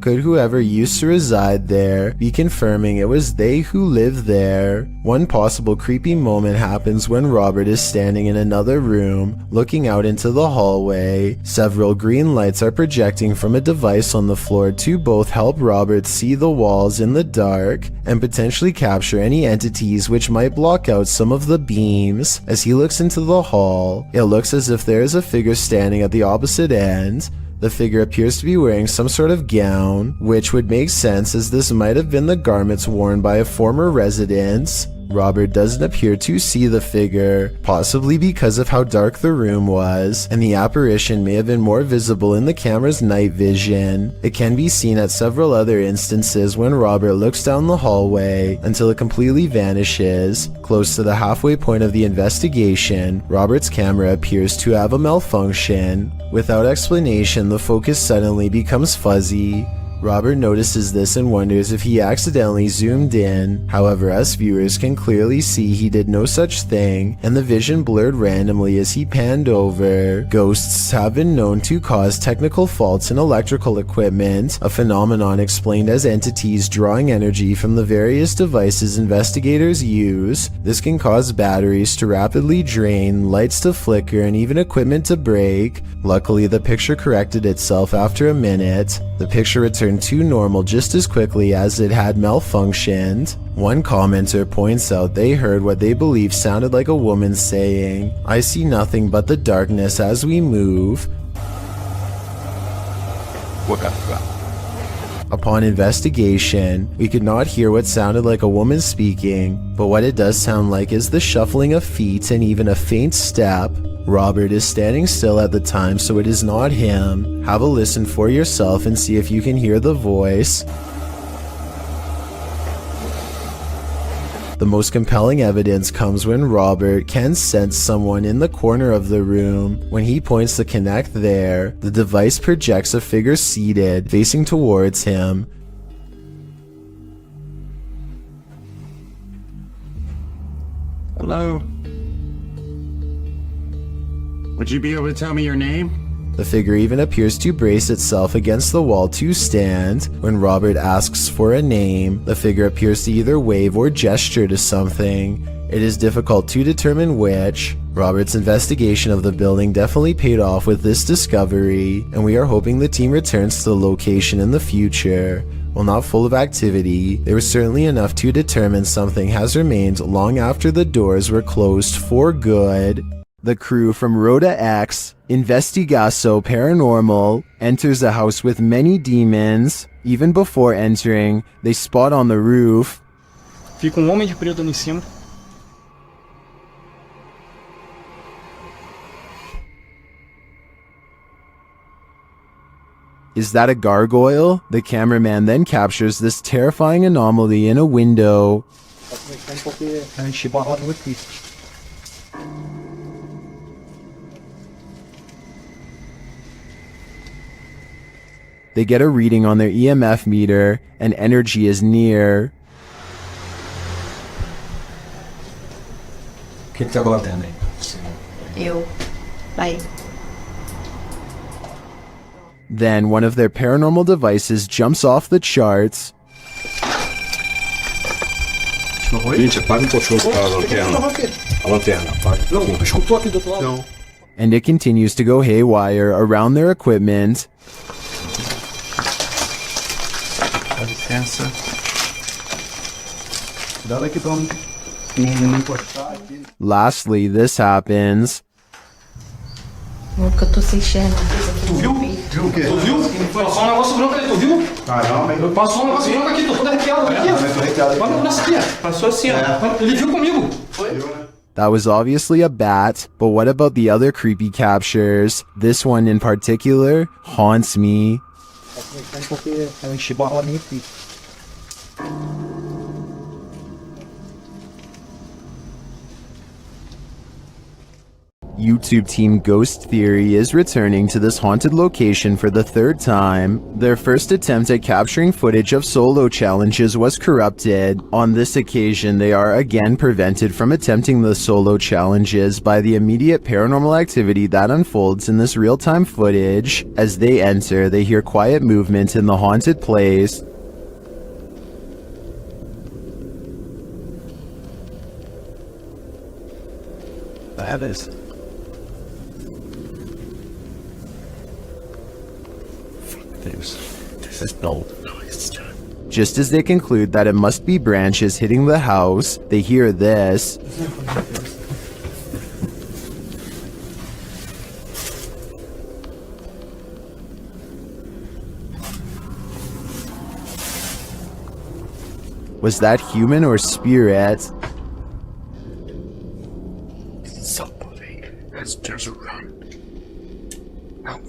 Could whoever used to reside there be confirming it was they who lived there? One possible creepy moment happens when Robert is standing in another room, looking out into the hallway. Several green lights are projecting from a device on the floor to both help Robert see the walls in the dark and potentially capture any entities which might block out some of the beams. As he looks into the hall, it looks as if there is a figure standing at the opposite end. The figure appears to be wearing some sort of gown, which would make sense as this might have been the garments worn by a former resident. Robert doesn't appear to see the figure, possibly because of how dark the room was, and the apparition may have been more visible in the camera's night vision. It can be seen at several other instances when Robert looks down the hallway until it completely vanishes. Close to the halfway point of the investigation, Robert's camera appears to have a malfunction. Without explanation, the focus suddenly becomes fuzzy. Robert notices this and wonders if he accidentally zoomed in. However, us viewers can clearly see he did no such thing, and the vision blurred randomly as he panned over. Ghosts have been known to cause technical faults in electrical equipment, a phenomenon explained as entities drawing energy from the various devices investigators use. This can cause batteries to rapidly drain, lights to flicker, and even equipment to break. Luckily, the picture corrected itself after a minute. The picture returned to normal just as quickly as it had malfunctioned. One commenter points out they heard what they believe sounded like a woman saying, "I see nothing but the darkness as we move." Upon investigation, we could not hear what sounded like a woman speaking, but what it does sound like is the shuffling of feet and even a faint step. Robert is standing still at the time, so it is not him. Have a listen for yourself and see if you can hear the voice. The most compelling evidence comes when Robert can sense someone in the corner of the room. When he points the Kinect there, the device projects a figure seated, facing towards him. Hello? Would you be able to tell me your name? The figure even appears to brace itself against the wall to stand. When Robert asks for a name, the figure appears to either wave or gesture to something. It is difficult to determine which. Robert's investigation of the building definitely paid off with this discovery, and we are hoping the team returns to the location in the future. While not full of activity, there was certainly enough to determine something has remained long after the doors were closed for good. The crew from Rhoda X, Investigaso Paranormal, enters a house with many demons. Even before entering, they spot on the roof. Fica homem de preto ali em cima. Is that a gargoyle? The cameraman then captures this terrifying anomaly in a window. They get a reading on their EMF meter, and energy is near. Eu. Vai. Then one of their paranormal devices jumps off the charts. and it continues to go haywire around their equipment. Lastly, this happens. Tu viu? Viu o quê? Tu viu? Passou um negócio branco ali, tu viu? Caramba. Passou um negócio branco aqui, tô todo arrepiado aqui, ó. Olha o braço aqui, ó. Passou assim, ó. Ele viu comigo. Foi? That was obviously a bat, but what about the other creepy captures? This one in particular haunts me. YouTube team Ghost Theory is returning to this haunted location for the third time. Their first attempt at capturing footage of solo challenges was corrupted. On this occasion, they are again prevented from attempting the solo challenges by the immediate paranormal activity that unfolds in this real-time footage. As they enter, they hear quiet movement in the haunted place. That is. This is no noise. Just as they conclude that it must be branches hitting the house, they hear this. Was that human or spirit? Somebody has just run out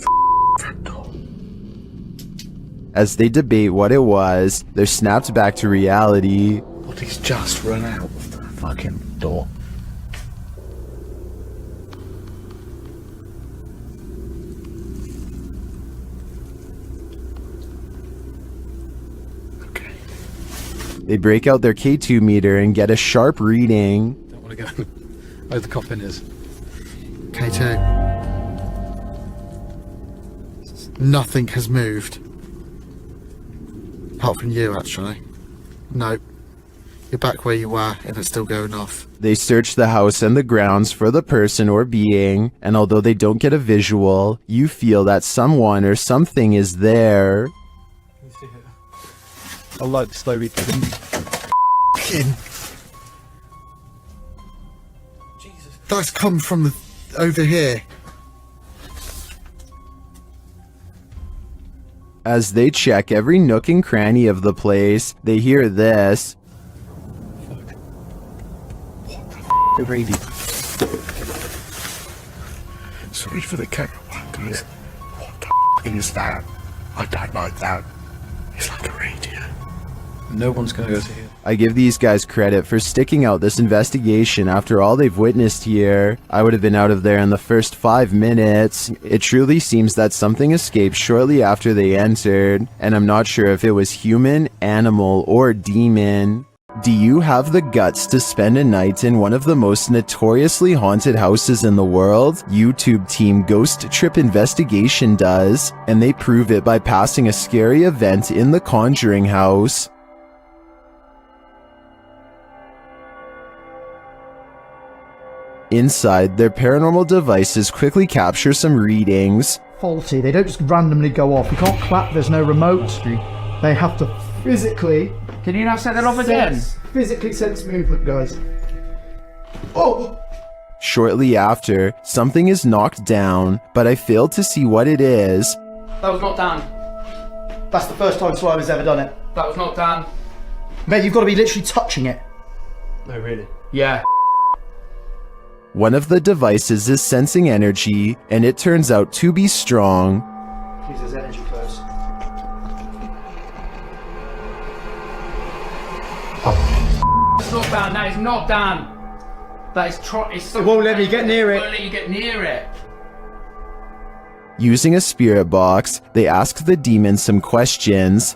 front door. As they debate what it was, they're snapped back to reality. Somebody's just run out of the fucking door. They break out their K2 meter and get a sharp reading. Don't want to go where the coffin is. K2. Nothing has moved. Apart from you, actually. Nope. You're back where you were, and it's still going off. They search the house and the grounds for the person or being, and although they don't get a visual, you feel that someone or something is there. I like the slow read. That's come from over here. As they check every nook and cranny of the place, they hear this. Already. Sorry for the camera one, guys. What the is that? I don't like that. It's like a radio. No one's gonna go to here. I give these guys credit for sticking out this investigation after all they've witnessed here. I would have been out of there in the first 5 minutes. It truly seems that something escaped shortly after they entered, and I'm not sure if it was human, animal, or demon. Do you have the guts to spend a night in one of the most notoriously haunted houses in the world? YouTube team Ghost Trip Investigation does, and they prove it by passing a scary event in the Conjuring house. Inside, their paranormal devices quickly capture some readings. Faulty, they don't just randomly go off. You can't clap, there's no remote. They have to physically... Can you now set that off again? Physically sense movement, guys. Oh! Shortly after, something is knocked down, but I failed to see what it is. That was not Dan. That's the first time Slimer's ever done it. That was not Dan. Mate, you've got to be literally touching it. No, really? Yeah. One of the devices is sensing energy, and it turns out to be strong. Please, there's energy close. It's not Dan, that is not Dan. That is it's It won't let me get near it. It won't let you get near it. Using a spirit box, they ask the demon some questions.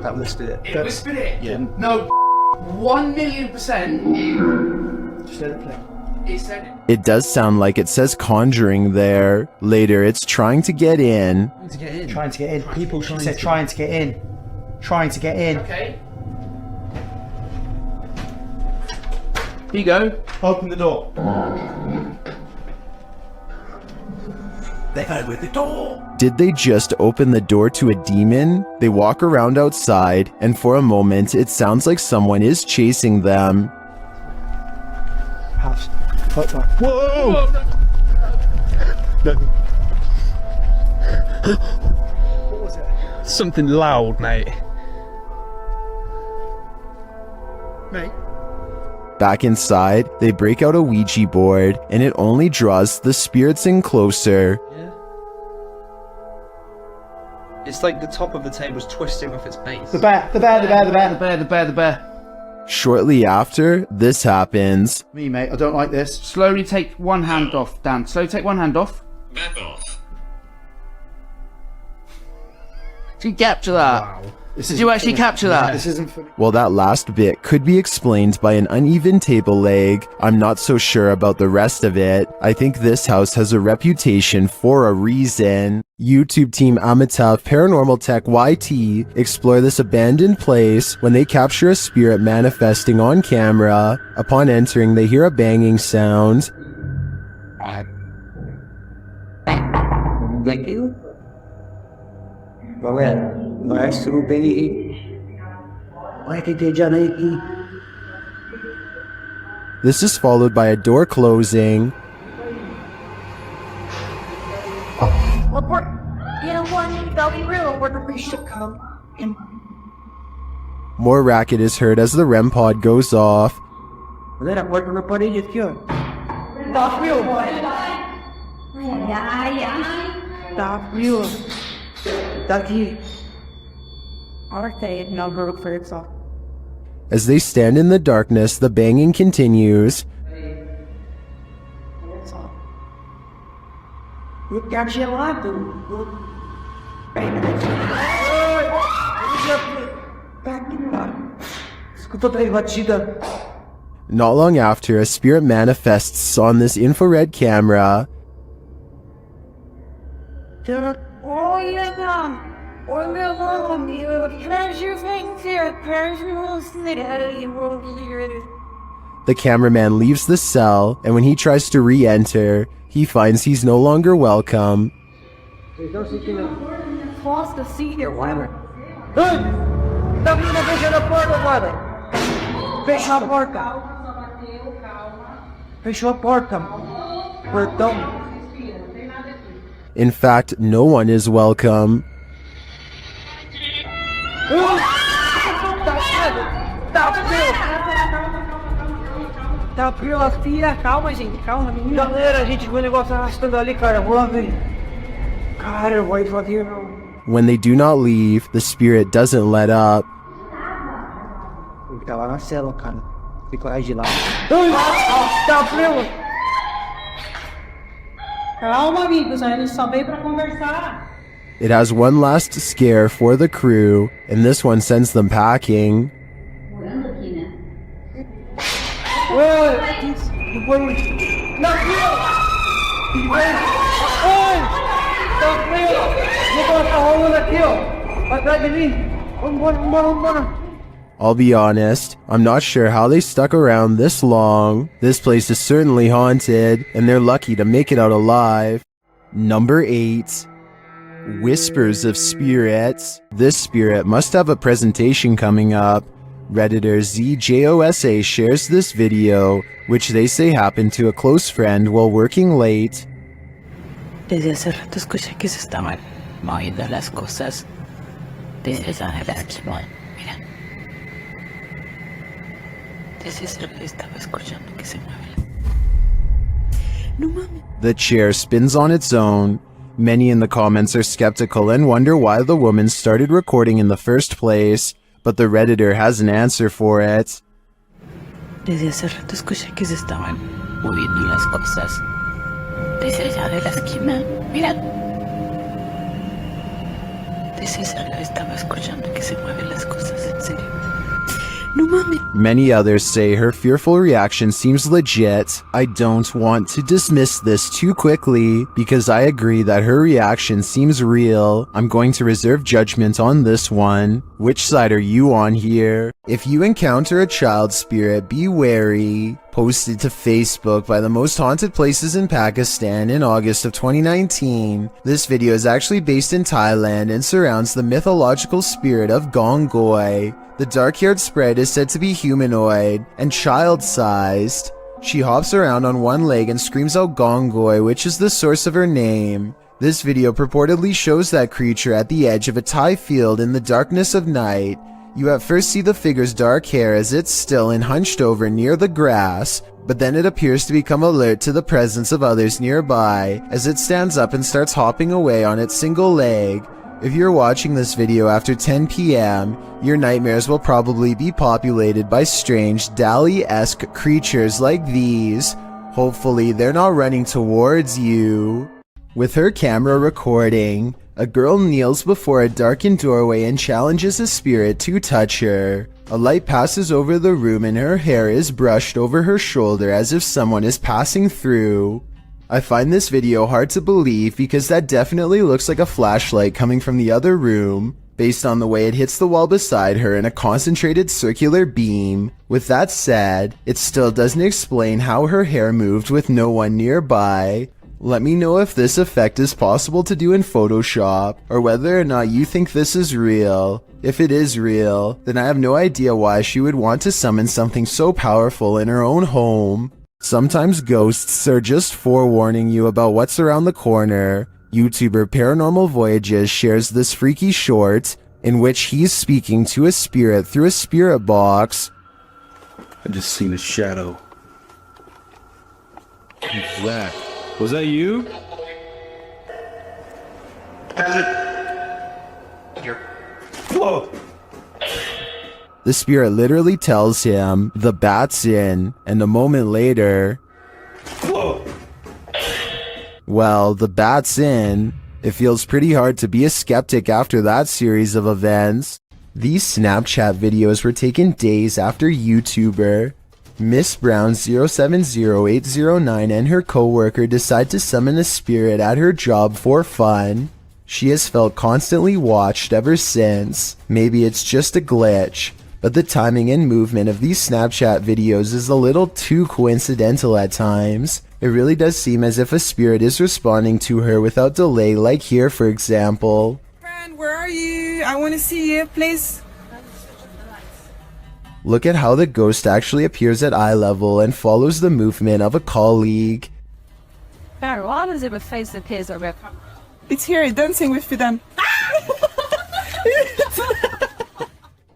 That whispered it. It whispered it? Yeah. No, 1,000,000%. Just let it play. It said it. It does sound like it says Conjuring there. Later, it's trying to get in. Trying to get in. Trying to get in. People said trying to get in. Trying to get in. Okay. Here you go. Open the door. They opened the door. Did they just open the door to a demon? They walk around outside, and for a moment, it sounds like someone is chasing them. Whoa! What was it? Something loud, mate. Mate. Back inside, they break out a Ouija board, and it only draws the spirits in closer. Yeah. It's like the top of the table's twisting off its base. The bear. Shortly after, this happens. Me, mate, I don't like this. Slowly take one hand off, Dan. Slowly take one hand off. Back off. Did you capture that? Wow. Did you actually capture that? This isn't for me. Well, that last bit could be explained by an uneven table leg. I'm not so sure about the rest of it. I think this house has a reputation for a reason. YouTube team Amitav Paranormal Tech YT explore this abandoned place when they capture a spirit manifesting on camera. Upon entering, they hear a banging sound. Thank you. This is followed by a door closing. More racket is heard as the REM pod goes off. As they stand in the darkness, the banging continues. Not long after, a spirit manifests on this infrared camera. The cameraman leaves the cell, and when he tries to re-enter, he finds he's no longer welcome. In fact, no one is welcome. Calma, gente, calma, menina. Galera, a gente viu o negócio arrastando ali, cara. Vamos ver. Cara, eu vou aqui, meu. When they do not leave, the spirit doesn't let up. Ele tá lá na cela, cara. Fica lá de lá. Tá frio. Calma, amigos, a gente só veio pra conversar. It has one last scare for the crew, and this one sends them packing. I'll be honest, I'm not sure how they stuck around this long. This place is certainly haunted, and they're lucky to make it out alive. Number 8. Whispers of spirits. This spirit must have a presentation coming up. Redditor ZJOSA shares this video, which they say happened to a close friend while working late. Desde hace rato escuché que se estaban moviendo las cosas. Desde esa relación, mira. Desde ese rato estaba escuchando que se mueve. No mames. The chair spins on its own. Many in the comments are skeptical and wonder why the woman started recording in the first place, but the Redditor has an answer for it. Desde hace rato escuché que se estaban moviendo las cosas. Desde allá de la esquina, mira. Desde esa hora estaba escuchando que se mueven las cosas, en serio. No mames. Many others say her fearful reaction seems legit. I don't want to dismiss this too quickly, because I agree that her reaction seems real. I'm going to reserve judgment on this one. Which side are you on here? If you encounter a child spirit, be wary. Posted to Facebook by the most haunted places in Pakistan in August of 2019. This video is actually based in Thailand and surrounds the mythological spirit of Gongoi. The dark-haired sprite is said to be humanoid and child-sized. She hops around on one leg and screams out Gongoi, which is the source of her name. This video purportedly shows that creature at the edge of a Thai field in the darkness of night. You at first see the figure's dark hair as it's still and hunched over near the grass, but then it appears to become alert to the presence of others nearby as it stands up and starts hopping away on its single leg. If you're watching this video after 10 PM, your nightmares will probably be populated by strange Dali-esque creatures like these. Hopefully they're not running towards you. With her camera recording, a girl kneels before a darkened doorway and challenges a spirit to touch her. A light passes over the room and her hair is brushed over her shoulder as if someone is passing through. I find this video hard to believe because that definitely looks like a flashlight coming from the other room, based on the way it hits the wall beside her in a concentrated circular beam. With that said, it still doesn't explain how her hair moved with no one nearby. Let me know if this effect is possible to do in Photoshop, or whether or not you think this is real. If it is real, then I have no idea why she would want to summon something so powerful in her own home. Sometimes ghosts are just forewarning you about what's around the corner. YouTuber Paranormal Voyages shares this freaky short, in which he's speaking to a spirit through a spirit box. I just seen a shadow. Who's that? Was that you? Whoa! The spirit literally tells him, "The bat's in," and a moment later, Whoa! well, the bat's in. It feels pretty hard to be a skeptic after that series of events. These Snapchat videos were taken days after YouTuber Miss Brown 070809 and her co-worker decide to summon a spirit at her job for fun. She has felt constantly watched ever since. Maybe it's just a glitch, but the timing and movement of these Snapchat videos is a little too coincidental at times. It really does seem as if a spirit is responding to her without delay, like here for example. Friend, where are you? I want to see you, please. Look at how the ghost actually appears at eye level and follows the movement of a colleague. Why does it face appears over? It's here, dancing with them.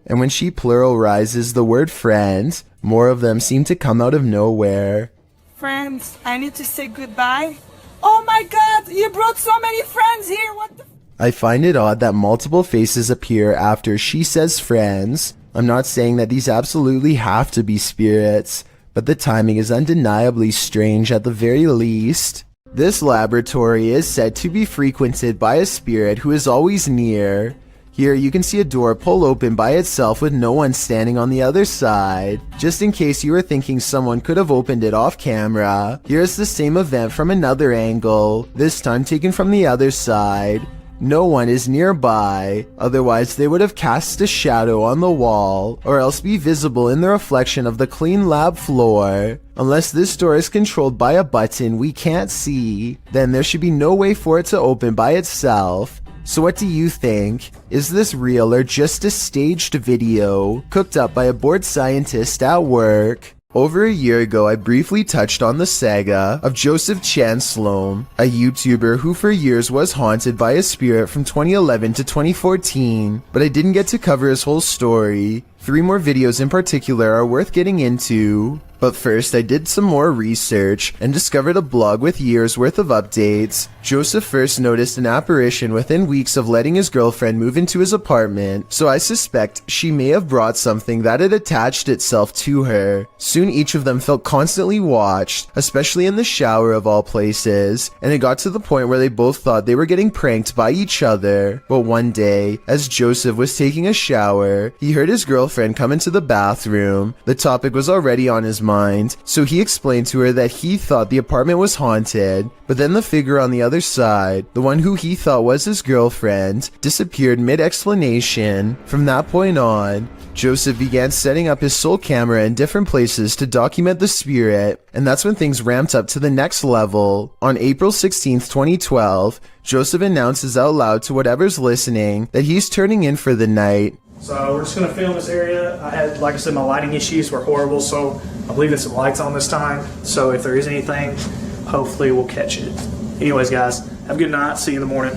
And when she pluralizes the word friends, more of them seem to come out of nowhere. Friends, I need to say goodbye. Oh my god, you brought so many friends here, what the... I find it odd that multiple faces appear after she says friends. I'm not saying that these absolutely have to be spirits, but the timing is undeniably strange at the very least. This laboratory is said to be frequented by a spirit who is always near. Here you can see a door pull open by itself with no one standing on the other side. Just in case you were thinking someone could have opened it off camera, here's the same event from another angle, this time taken from the other side. No one is nearby, otherwise they would have cast a shadow on the wall, or else be visible in the reflection of the clean lab floor. Unless this door is controlled by a button we can't see, then there should be no way for it to open by itself. So what do you think? Is this real or just a staged video, cooked up by a bored scientist at work? Over a year ago, I briefly touched on the saga of Joseph Chan Sloan, a YouTuber who for years was haunted by a spirit from 2011 to 2014, but I didn't get to cover his whole story. 3 more videos in particular are worth getting into. But first, I did some more research and discovered a blog with years worth of updates. Joseph first noticed an apparition within weeks of letting his girlfriend move into his apartment, so I suspect she may have brought something that had attached itself to her. Soon each of them felt constantly watched, especially in the shower of all places, and it got to the point where they both thought they were getting pranked by each other. But one day, as Joseph was taking a shower, he heard his girlfriend girlfriend come into the bathroom. The topic was already on his mind, so he explained to her that he thought the apartment was haunted, but then the figure on the other side, the one who he thought was his girlfriend, disappeared mid-explanation. From that point on, Joseph began setting up his soul camera in different places to document the spirit, and that's when things ramped up to the next level. On April 16th, 2012, Joseph announces out loud to whatever's listening that he's turning in for the night. So we're just going to film this area. I had, like I said, my lighting issues were horrible, so I'm leaving some lights on this time. So if there is anything, hopefully we'll catch it. Anyways, guys, have a good night. See you in the morning.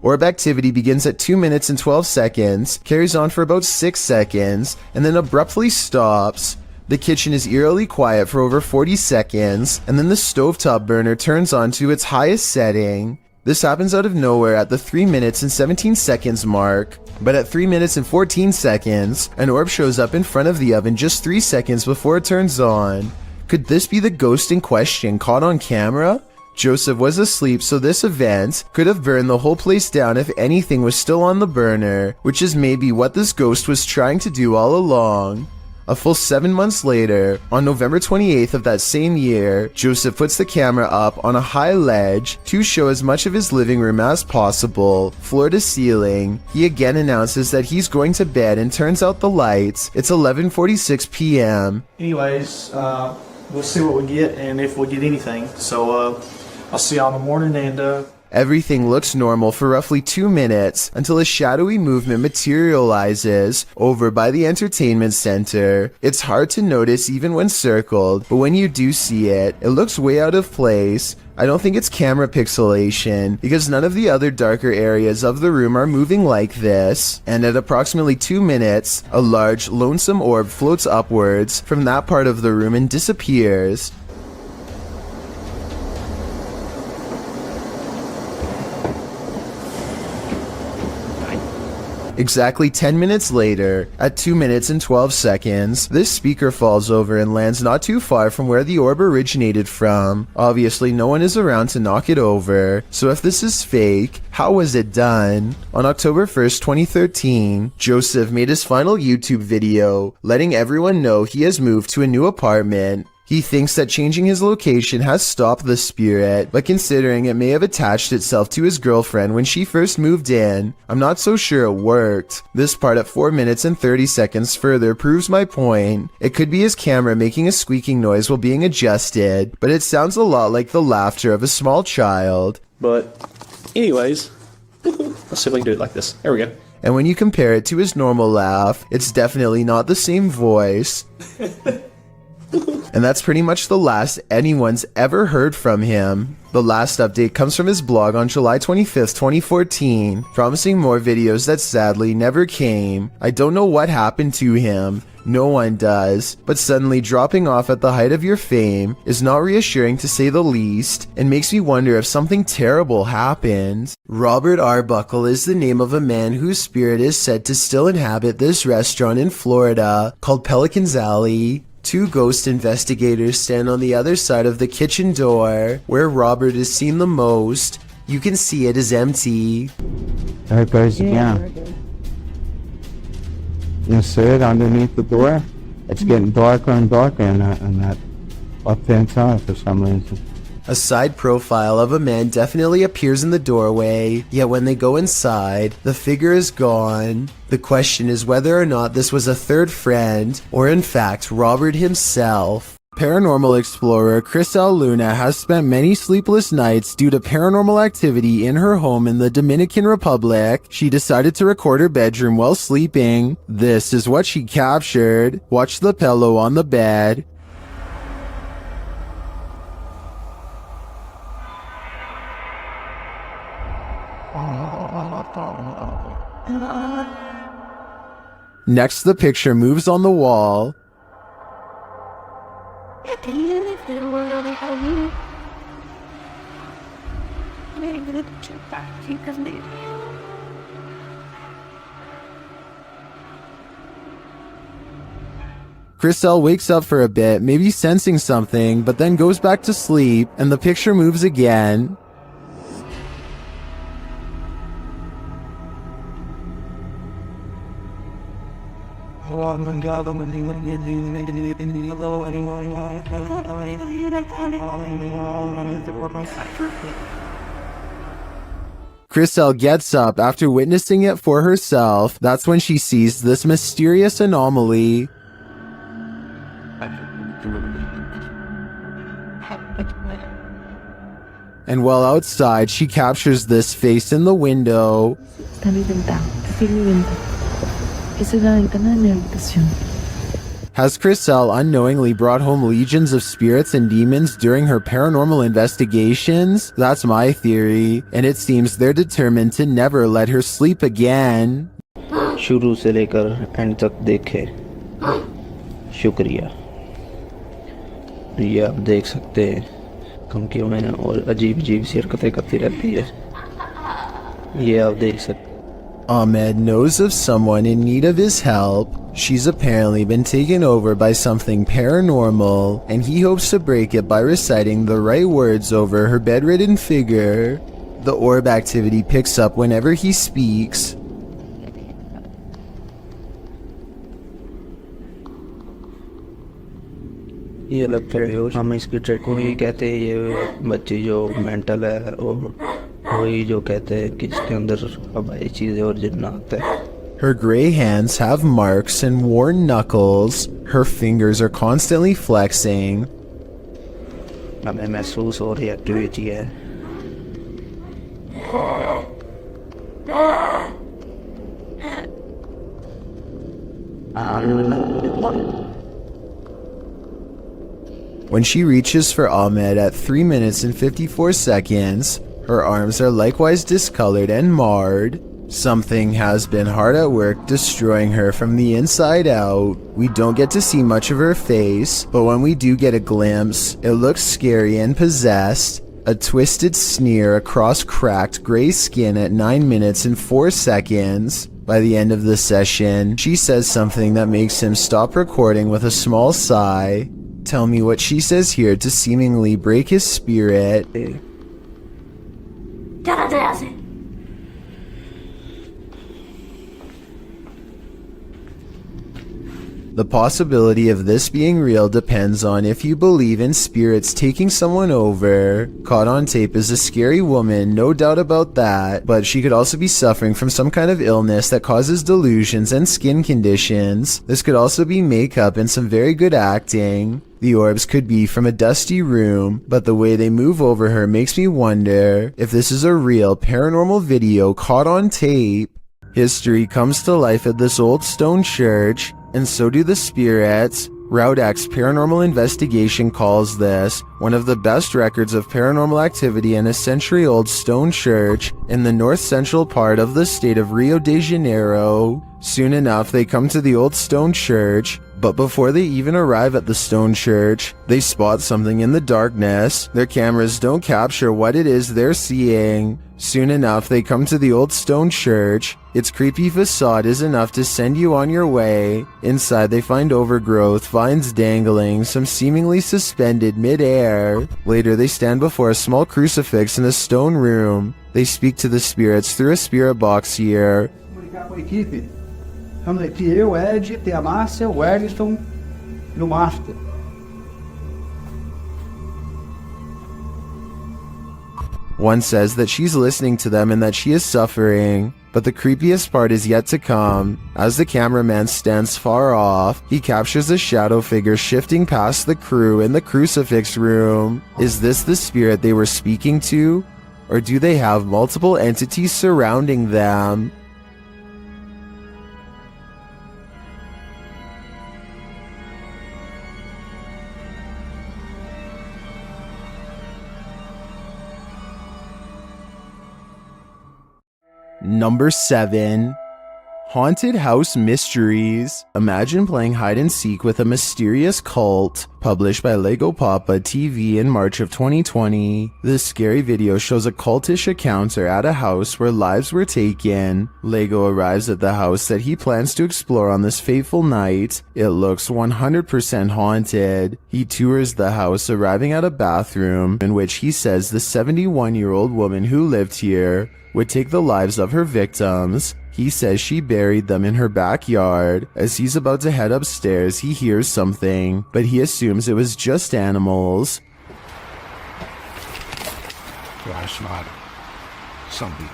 Orb activity begins at 2 minutes and 12 seconds, carries on for about 6 seconds, and then abruptly stops. The kitchen is eerily quiet for over 40 seconds, and then the stovetop burner turns on to its highest setting. This happens out of nowhere at the 3 minutes and 17 seconds mark, but at 3 minutes and 14 seconds, an orb shows up in front of the oven just 3 seconds before it turns on. Could this be the ghost in question caught on camera? Joseph was asleep, so this event could have burned the whole place down if anything was still on the burner, which is maybe what this ghost was trying to do all along. A full 7 months later, on November 28th of that same year, Joseph puts the camera up on a high ledge to show as much of his living room as possible, floor to ceiling. He again announces that he's going to bed and turns out the lights. It's 11:46 p.m. Anyways, we'll see what we get and if we get anything. So I'll see y'all in the morning, and Everything looks normal for roughly 2 minutes until a shadowy movement materializes over by the entertainment center. It's hard to notice even when circled, but when you do see it, it looks way out of place. I don't think it's camera pixelation, because none of the other darker areas of the room are moving like this. And at approximately 2 minutes, a large, lonesome orb floats upwards from that part of the room and disappears. Exactly 10 minutes later, at 2 minutes and 12 seconds, this speaker falls over and lands not too far from where the orb originated from. Obviously, no one is around to knock it over, so if this is fake, how was it done? On October 1st, 2013, Joseph made his final YouTube video, letting everyone know he has moved to a new apartment. He thinks that changing his location has stopped the spirit, but considering it may have attached itself to his girlfriend when she first moved in, I'm not so sure it worked. This part at 4 minutes and 30 seconds further proves my point. It could be his camera making a squeaking noise while being adjusted, but it sounds a lot like the laughter of a small child. But, anyways, let's see if we can do it like this. There we go. And when you compare it to his normal laugh, it's definitely not the same voice. And that's pretty much the last anyone's ever heard from him. The last update comes from his blog on July 25th, 2014, promising more videos that sadly never came. I don't know what happened to him. No one does. But suddenly dropping off at the height of your fame is not reassuring to say the least, and makes me wonder if something terrible happened. Robert Arbuckle is the name of a man whose spirit is said to still inhabit this restaurant in Florida called Pelican's Alley. 2 ghost investigators stand on the other side of the kitchen door, where Robert is seen the most. You can see it is empty. There it goes again. You see it underneath the door? It's getting darker and darker in that left-hand side for some reason. A side profile of a man definitely appears in the doorway, yet when they go inside, the figure is gone. The question is whether or not this was a third friend, or in fact Robert himself. Paranormal explorer Cristal Luna has spent many sleepless nights due to paranormal activity in her home in the Dominican Republic. She decided to record her bedroom while sleeping. This is what she captured. Watch the pillow on the bed. Next, the picture moves on the wall. Cristal wakes up for a bit, maybe sensing something, but then goes back to sleep, and the picture moves again. Chriselle gets up after witnessing it for herself. That's when she sees this mysterious anomaly. And while outside, she captures this face in the window. Has Chriselle unknowingly brought home legions of spirits and demons during her paranormal investigations? That's my theory, and it seems they're determined to never let her sleep again. शुरू से लेकर and तक देखे, शुक्रिया। ये आप देख सकते हैं धमकियों में और अजीब अजीब सी हरकतें करती रहती है, ये आप देख सकते। Ahmed knows of someone in need of his help. She's apparently been taken over by something paranormal, and he hopes to break it by reciting the right words over her bedridden figure. The orb activity picks up whenever he speaks. ये लगता है हम इसकी track को ही कहते हैं, ये बच्ची जो मेंटल है और वही जो कहते हैं कि इसके अंदर हवाई चीजें और जिन्नात है। Her gray hands have marks and worn knuckles. Her fingers are constantly flexing. हमें महसूस हो रही एक्टिविटी है। When she reaches for Ahmed at 3 minutes and 54 seconds, her arms are likewise discolored and marred. Something has been hard at work destroying her from the inside out. We don't get to see much of her face, but when we do get a glimpse, it looks scary and possessed. A twisted sneer across cracked gray skin at 9 minutes and 4 seconds. By the end of the session, she says something that makes him stop recording with a small sigh. Tell me what she says here to seemingly break his spirit. The possibility of this being real depends on if you believe in spirits taking someone over. Caught on tape is a scary woman, no doubt about that, but she could also be suffering from some kind of illness that causes delusions and skin conditions. This could also be makeup and some very good acting. The orbs could be from a dusty room, but the way they move over her makes me wonder if this is a real paranormal video caught on tape. History comes to life at this old stone church, and so do the spirits. Roudak's Paranormal Investigation calls this one of the best records of paranormal activity in a century-old stone church in the north-central part of the state of Rio de Janeiro. Soon enough, they come to the old stone church, but before they even arrive at the stone church, they spot something in the darkness. Their cameras don't capture what it is they're seeing. Soon enough, they come to the old stone church. Its creepy facade is enough to send you on your way. Inside, they find overgrowth, vines dangling, some seemingly suspended mid-air. Later, they stand before a small crucifix in a stone room. They speak to the spirits through a spirit box here. Com a equipe, estamos aqui, eu, Ed, tem a Márcia, o Wellington e o Master. One says that she's listening to them and that she is suffering, but the creepiest part is yet to come. As the cameraman stands far off, he captures a shadow figure shifting past the crew in the crucifix room. Is this the spirit they were speaking to? Or do they have multiple entities surrounding them? Number 7. Haunted House Mysteries. Imagine playing hide and seek with a mysterious cult. Published by Lego Papa TV in March of 2020. This scary video shows a cultish encounter at a house where lives were taken. Lego arrives at the house that he plans to explore on this fateful night. It looks 100% haunted. He tours the house, arriving at a bathroom in which he says the 71-year-old woman who lived here would take the lives of her victims. He says she buried them in her backyard. As he's about to head upstairs, he hears something, but he assumes it was just animals. Yeah, I smell something.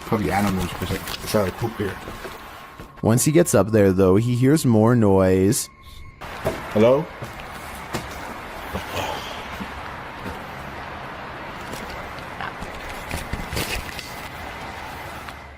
Probably animals because it's how I poop here. Once he gets up there, though, he hears more noise. Hello?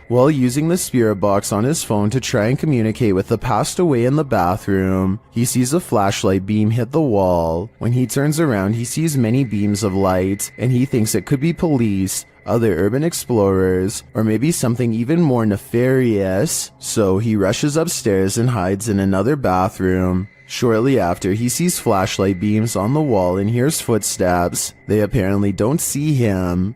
While using the spirit box on his phone to try and communicate with the passed away in the bathroom, he sees a flashlight beam hit the wall. When he turns around, he sees many beams of light, and he thinks it could be police, other urban explorers, or maybe something even more nefarious. So he rushes upstairs and hides in another bathroom. Shortly after, he sees flashlight beams on the wall and hears footsteps. They apparently don't see him.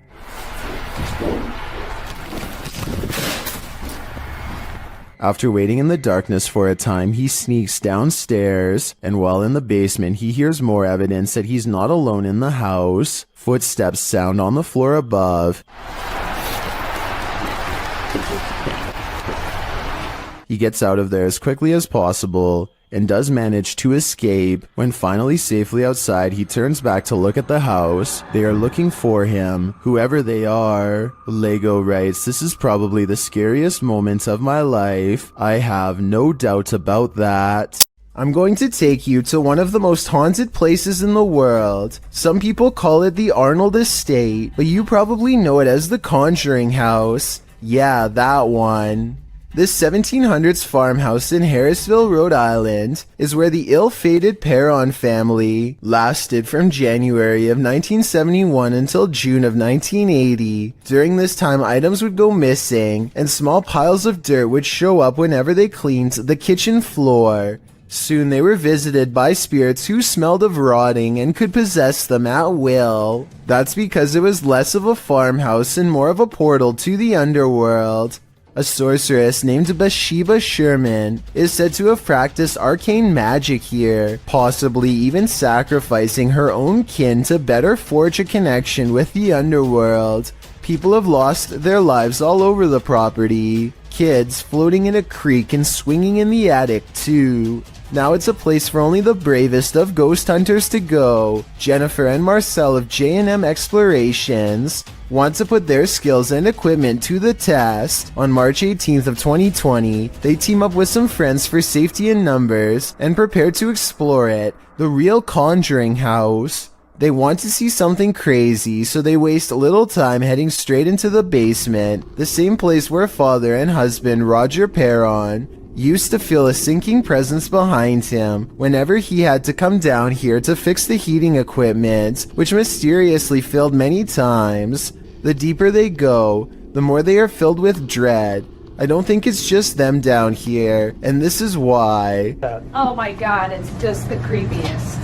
After waiting in the darkness for a time, he sneaks downstairs, and while in the basement, he hears more evidence that he's not alone in the house. Footsteps sound on the floor above. He gets out of there as quickly as possible, and does manage to escape. When finally safely outside, he turns back to look at the house. They are looking for him, whoever they are. Lego writes, "This is probably the scariest moment of my life. I have no doubt about that." I'm going to take you to one of the most haunted places in the world. Some people call it the Arnold Estate, but you probably know it as the Conjuring House. Yeah, that one. This 1700s farmhouse in Harrisville, Rhode Island, is where the ill-fated Perron family lasted from January of 1971 until June of 1980. During this time, items would go missing, and small piles of dirt would show up whenever they cleaned the kitchen floor. Soon they were visited by spirits who smelled of rotting and could possess them at will. That's because it was less of a farmhouse and more of a portal to the underworld. A sorceress named Bathsheba Sherman is said to have practiced arcane magic here, possibly even sacrificing her own kin to better forge a connection with the underworld. People have lost their lives all over the property. Kids floating in a creek and swinging in the attic too. Now it's a place for only the bravest of ghost hunters to go. Jennifer and Marcel of J&M Explorations want to put their skills and equipment to the test. On March 18th of 2020, they team up with some friends for safety in numbers and prepare to explore it, the real Conjuring House. They want to see something crazy, so they waste little time heading straight into the basement, the same place where father and husband Roger Perron used to feel a sinking presence behind him whenever he had to come down here to fix the heating equipment, which mysteriously failed many times. The deeper they go, the more they are filled with dread. I don't think it's just them down here, and this is why. Oh my god, it's just the creepiest.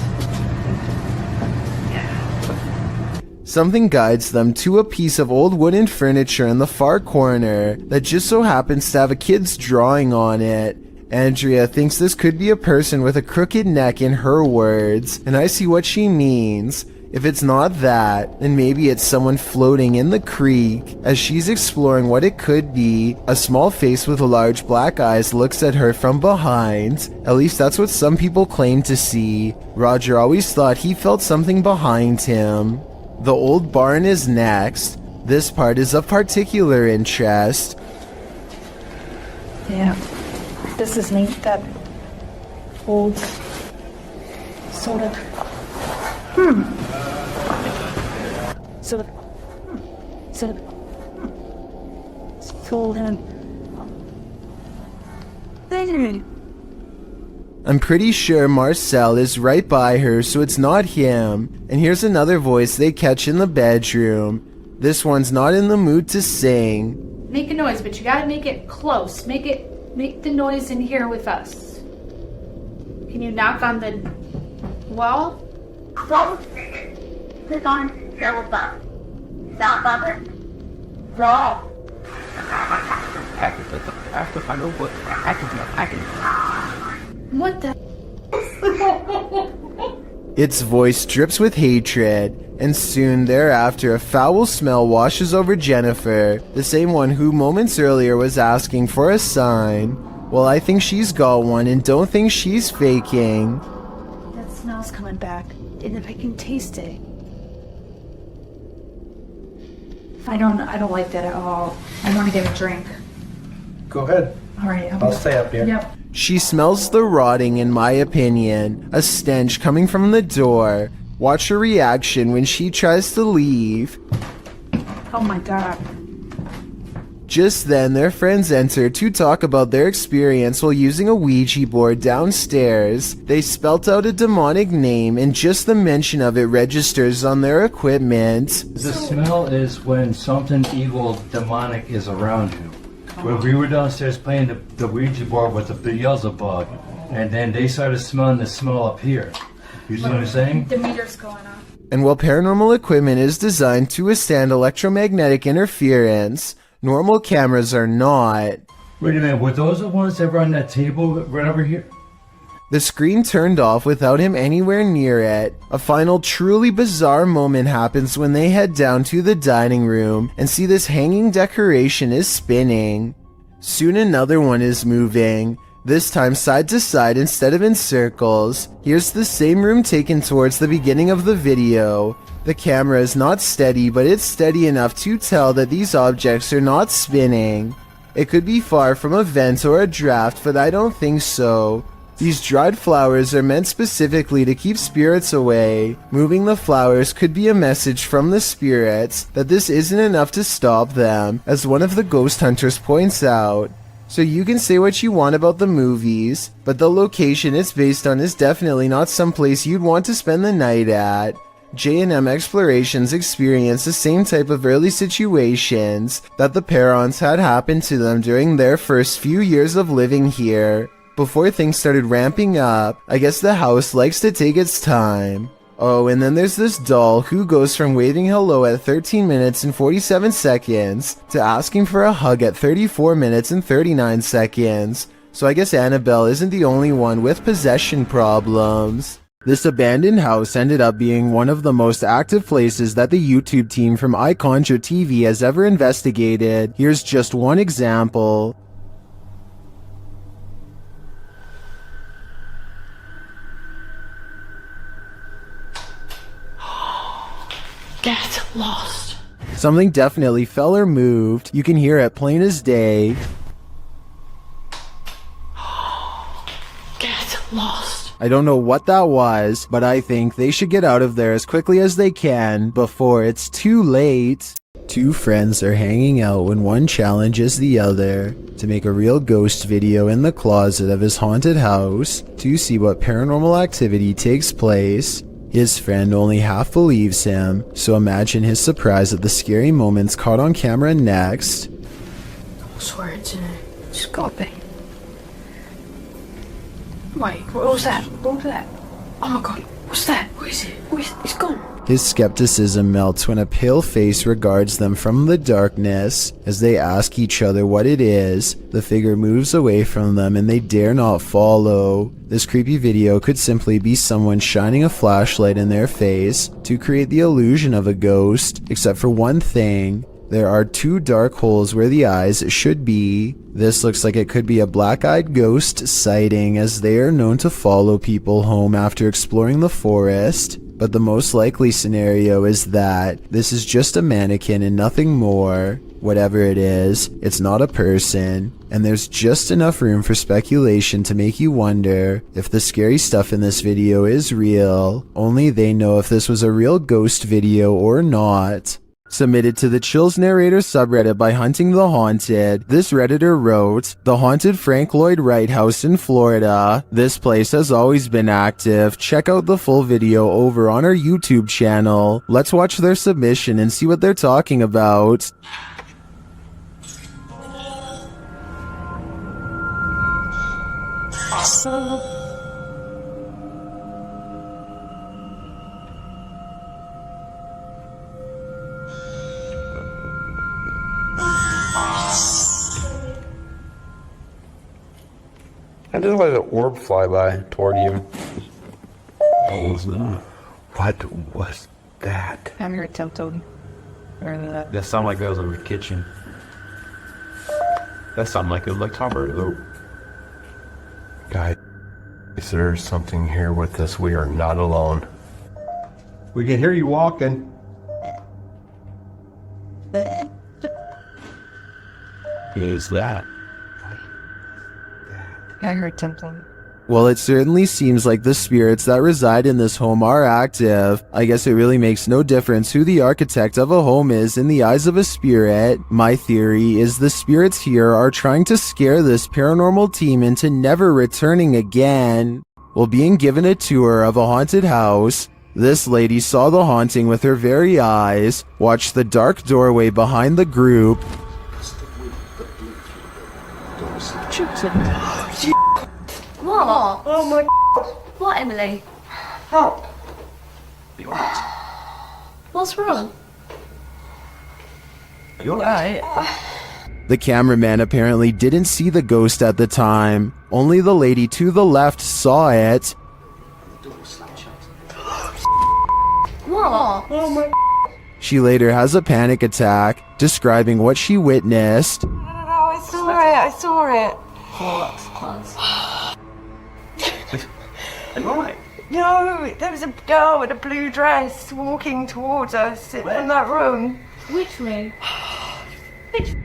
Something guides them to a piece of old wooden furniture in the far corner that just so happens to have a kid's drawing on it. Andrea thinks this could be a person with a crooked neck in her words, and I see what she means. If it's not that, then maybe it's someone floating in the creek. As she's exploring what it could be, a small face with large black eyes looks at her from behind. At least that's what some people claim to see. Roger always thought he felt something behind him. The old barn is next. This part is of particular interest. Yeah, this is neat, that old sort of, sold him. I'm pretty sure Marcel is right by her, so it's not him. And here's another voice they catch in the bedroom. This one's not in the mood to sing. Make a noise, but you gotta make it close. Make the noise in here with us. Can you knock on the wall? Close. Click on Philippa. Philippa. Roll. What the? Its voice drips with hatred, and soon thereafter a foul smell washes over Jennifer, the same one who moments earlier was asking for a sign. Well, I think she's got one and don't think she's faking. That smell's coming back, and if I can taste it. I don't like that at all. I want to get a drink. Go ahead. All right, I'll stay up here. Yep. She smells the rotting, in my opinion, a stench coming from the door. Watch her reaction when she tries to leave. Oh my god. Just then, their friends enter to talk about their experience while using a Ouija board downstairs. They spelt out a demonic name, and just the mention of it registers on their equipment. The smell is when something evil, demonic is around you. When we were downstairs playing the Ouija board with the Beelzebub, and then they started smelling the smell up here. You see what I'm saying? The meter's going off. And while paranormal equipment is designed to withstand electromagnetic interference, normal cameras are not. Wait a minute, were those the ones that were on that table right over here? The screen turned off without him anywhere near it. A final truly bizarre moment happens when they head down to the dining room and see this hanging decoration is spinning. Soon another one is moving, this time side to side instead of in circles. Here's the same room taken towards the beginning of the video. The camera is not steady, but it's steady enough to tell that these objects are not spinning. It could be far from a vent or a draft, but I don't think so. These dried flowers are meant specifically to keep spirits away. Moving the flowers could be a message from the spirits that this isn't enough to stop them, as one of the ghost hunters points out. So you can say what you want about the movies, but the location it's based on is definitely not someplace you'd want to spend the night at. J&M Explorations experienced the same type of early situations that the parents had happened to them during their first few years of living here. Before things started ramping up, I guess the house likes to take its time. Oh, and then there's this doll who goes from waving hello at 13 minutes and 47 seconds to asking for a hug at 34 minutes and 39 seconds. So I guess Annabelle isn't the only one with possession problems. This abandoned house ended up being one of the most active places that the YouTube team from iConjure TV has ever investigated. Here's just one example. Get lost. Something definitely fell or moved. You can hear it plain as day. Get lost. I don't know what that was, but I think they should get out of there as quickly as they can before it's too late. Two friends are hanging out when one challenges the other to make a real ghost video in the closet of his haunted house to see what paranormal activity takes place. His friend only half believes him, so imagine his surprise at the scary moments caught on camera next. I swear it's in it. It's got to be. Wait, what was that? What was that? Oh my god, what's that? What is it? It's gone. His skepticism melts when a pale face regards them from the darkness. As they ask each other what it is, the figure moves away from them and they dare not follow. This creepy video could simply be someone shining a flashlight in their face to create the illusion of a ghost, except for one thing. There are two dark holes where the eyes should be. This looks like it could be a black-eyed ghost sighting, as they are known to follow people home after exploring the forest. But the most likely scenario is that this is just a mannequin and nothing more. Whatever it is, it's not a person, and there's just enough room for speculation to make you wonder if the scary stuff in this video is real. Only they know if this was a real ghost video or not. Submitted to the Chills Narrator subreddit by Hunting the Haunted, this redditor wrote, "The haunted Frank Lloyd Wright house in Florida. This place has always been active. Check out the full video over on our YouTube channel. Let's watch their submission and see what they're talking about." I just let an orb fly by toward you. What was that? I'm here tempted. Or That sound like that was in the kitchen. That sound like it was like Tom Brady. Guys, there's something here with us. We are not alone. We can hear you walking. Who's that? I heard tempting. Well, it certainly seems like the spirits that reside in this home are active. I guess it really makes no difference who the architect of a home is in the eyes of a spirit. My theory is the spirits here are trying to scare this paranormal team into never returning again. While being given a tour of a haunted house, this lady saw the haunting with her very eyes, watched the dark doorway behind the group, What? Oh my God. What, Emily? Help. What's wrong? You're right. The cameraman apparently didn't see the ghost at the time. Only the lady to the left saw it. What? Oh my God. She later has a panic attack, describing what she witnessed. No, I saw it. I saw it. Right. No, there was a girl with a blue dress walking towards us from that room. Which way?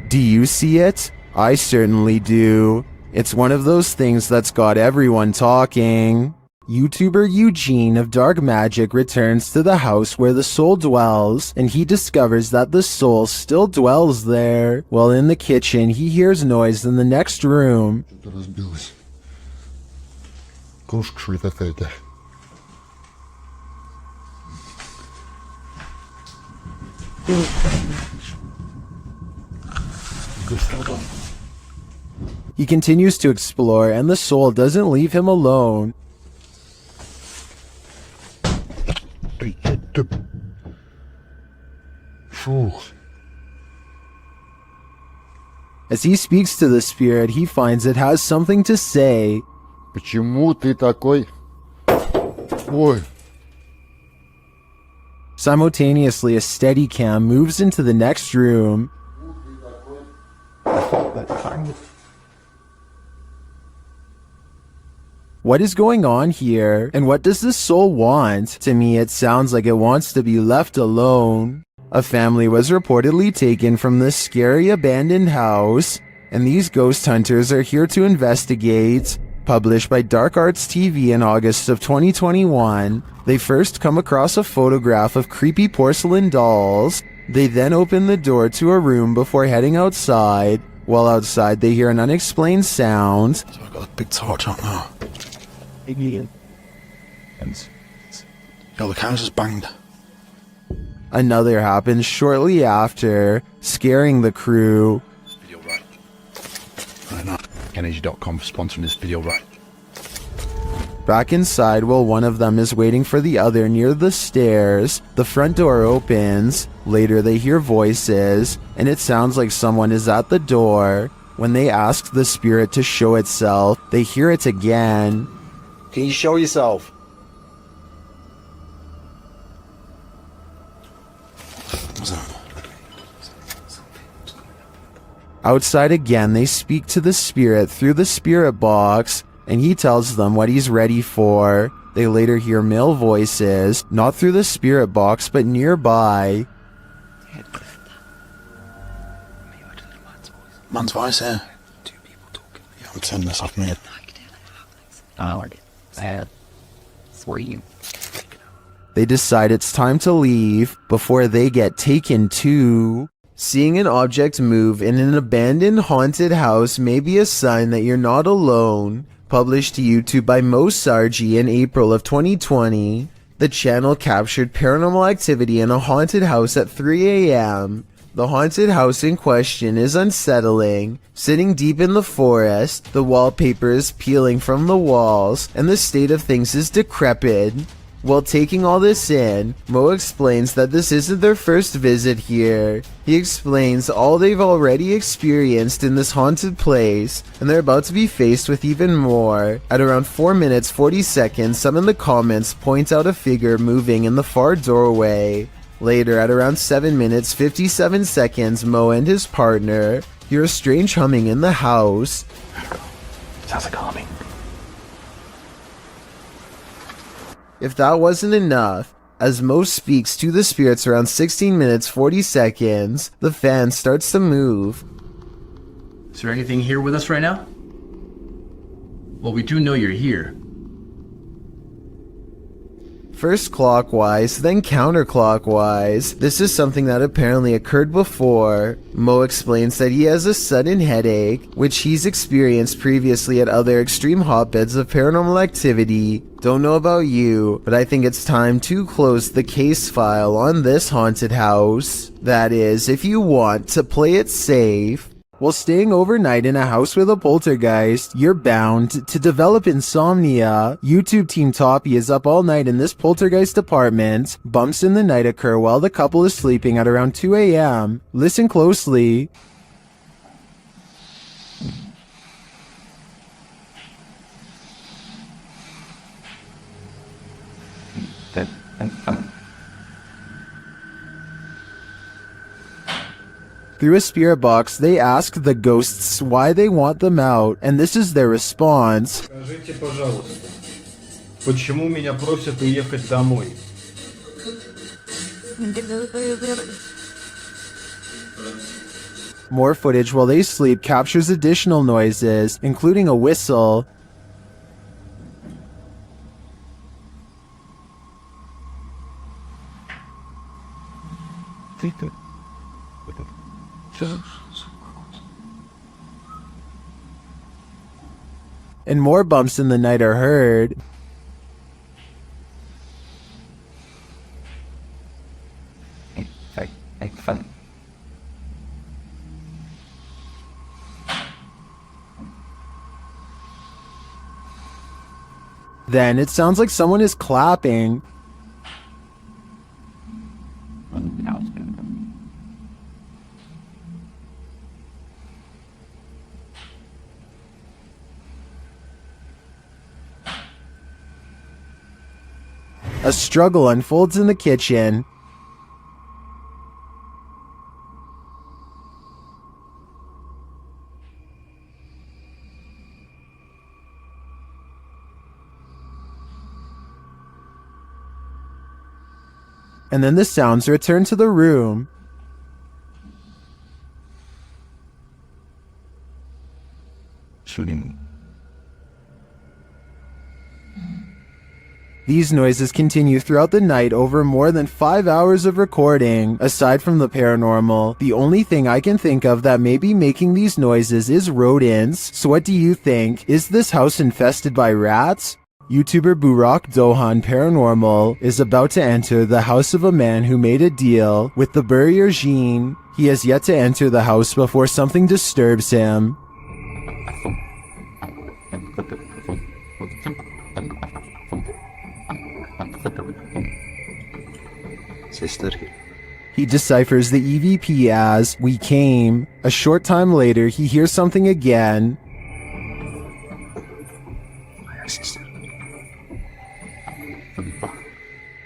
Do you see it? I certainly do. It's one of those things that's got everyone talking. YouTuber Eugene of Dark Magic returns to the house where the soul dwells, and he discovers that the soul still dwells there. While in the kitchen, he hears noise in the next room. He continues to explore, and the soul doesn't leave him alone. As he speaks to the spirit, he finds it has something to say. Почему ты такой? Ой. Simultaneously, a steady cam moves into the next room. What is going on here? And what does this soul want? To me, it sounds like it wants to be left alone. A family was reportedly taken from this scary abandoned house, and these ghost hunters are here to investigate. Published by Dark Arts TV in August of 2021, they first come across a photograph of creepy porcelain dolls. They then open the door to a room before heading outside. While outside, they hear an unexplained sound. So I've got a big torch out now. Yo, the camera's just banged. Another happens shortly after, scaring the crew. Video right. I know. Energy.com for sponsoring this video right. Back inside, while one of them is waiting for the other near the stairs, the front door opens. Later they hear voices, and it sounds like someone is at the door. When they ask the spirit to show itself, they hear it again. Can you show yourself? Outside again, they speak to the spirit through the spirit box, and he tells them what he's ready for. They later hear male voices, not through the spirit box, but nearby. Man's voice here. Yeah, I'm turning this off, mate. Bad for you. They decide it's time to leave before they get taken too. Seeing an object move in an abandoned haunted house may be a sign that you're not alone. Published to YouTube by Mo Sargi in April of 2020, the channel captured paranormal activity in a haunted house at 3 a.m. The haunted house in question is unsettling. Sitting deep in the forest, the wallpaper is peeling from the walls, and the state of things is decrepit. While taking all this in, Mo explains that this isn't their first visit here. He explains all they've already experienced in this haunted place, and they're about to be faced with even more. At around 4 minutes 40 seconds, some in the comments point out a figure moving in the far doorway. Later, at around 7 minutes 57 seconds, Mo and his partner hear a strange humming in the house. Sounds like humming. If that wasn't enough, as Mo speaks to the spirits around 16 minutes 40 seconds, the fan starts to move. Is there anything here with us right now? Well, we do know you're here. First clockwise, then counterclockwise. This is something that apparently occurred before. Mo explains that he has a sudden headache, which he's experienced previously at other extreme hotbeds of paranormal activity. Don't know about you, but I think it's time to close the case file on this haunted house. That is, if you want to play it safe. While staying overnight in a house with a poltergeist, you're bound to develop insomnia. YouTube Team Toppy is up all night in this poltergeist apartment. Bumps in the night occur while the couple is sleeping at around 2 a.m. Listen closely. Through a spirit box, they ask the ghosts why they want them out, and this is their response. Скажите, пожалуйста, почему меня просят уехать домой? More footage while they sleep captures additional noises, including a whistle. And more bumps in the night are heard. Then it sounds like someone is clapping. A struggle unfolds in the kitchen. And then the sounds return to the room. Shooting. These noises continue throughout the night over more than 5 hours of recording. Aside from the paranormal, the only thing I can think of that may be making these noises is rodents. So what do you think? Is this house infested by rats? YouTuber Burak Dohan Paranormal is about to enter the house of a man who made a deal with the Burrier Jean. He has yet to enter the house before something disturbs him. Sister. He deciphers the EVP as "we came." A short time later, he hears something again.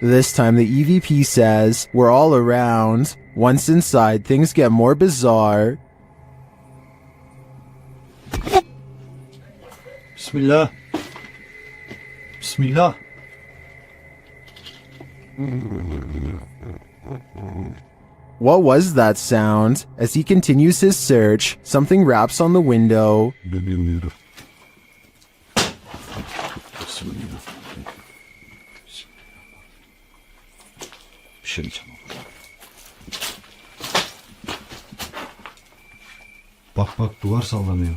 This time the EVP says, "we're all around." Once inside, things get more bizarre. Bismillah. Bismillah. What was that sound? As he continues his search, something raps on the window. Bak bak duvar sallanıyor.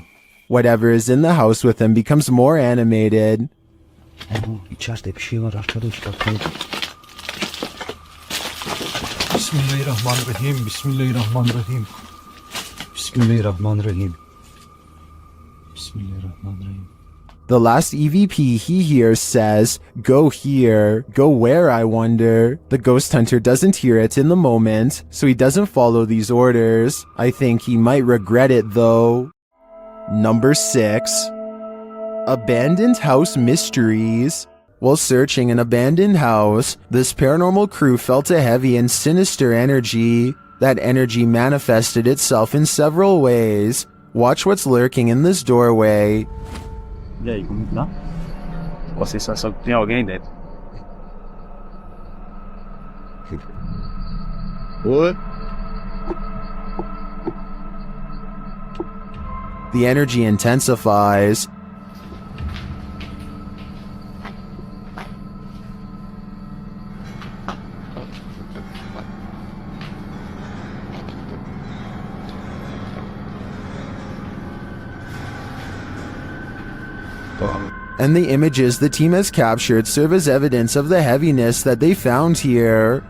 Whatever is in the house with him becomes more animated. İçeride bir şey var arkadaşlar. Bismillahirrahmanirrahim. Bismillahirrahmanirrahim. Bismillahirrahmanirrahim. Bismillahirrahmanirrahim. The last EVP he hears says, "Go here." Go where, I wonder? The ghost hunter doesn't hear it in the moment, so he doesn't follow these orders. I think he might regret it though. Number 6. Abandoned house mysteries. While searching an abandoned house, this paranormal crew felt a heavy and sinister energy. That energy manifested itself in several ways. Watch what's lurking in this doorway. E aí, como tá? Você só tem alguém dentro? What? The energy intensifies. And the images the team has captured serve as evidence of the heaviness that they found here.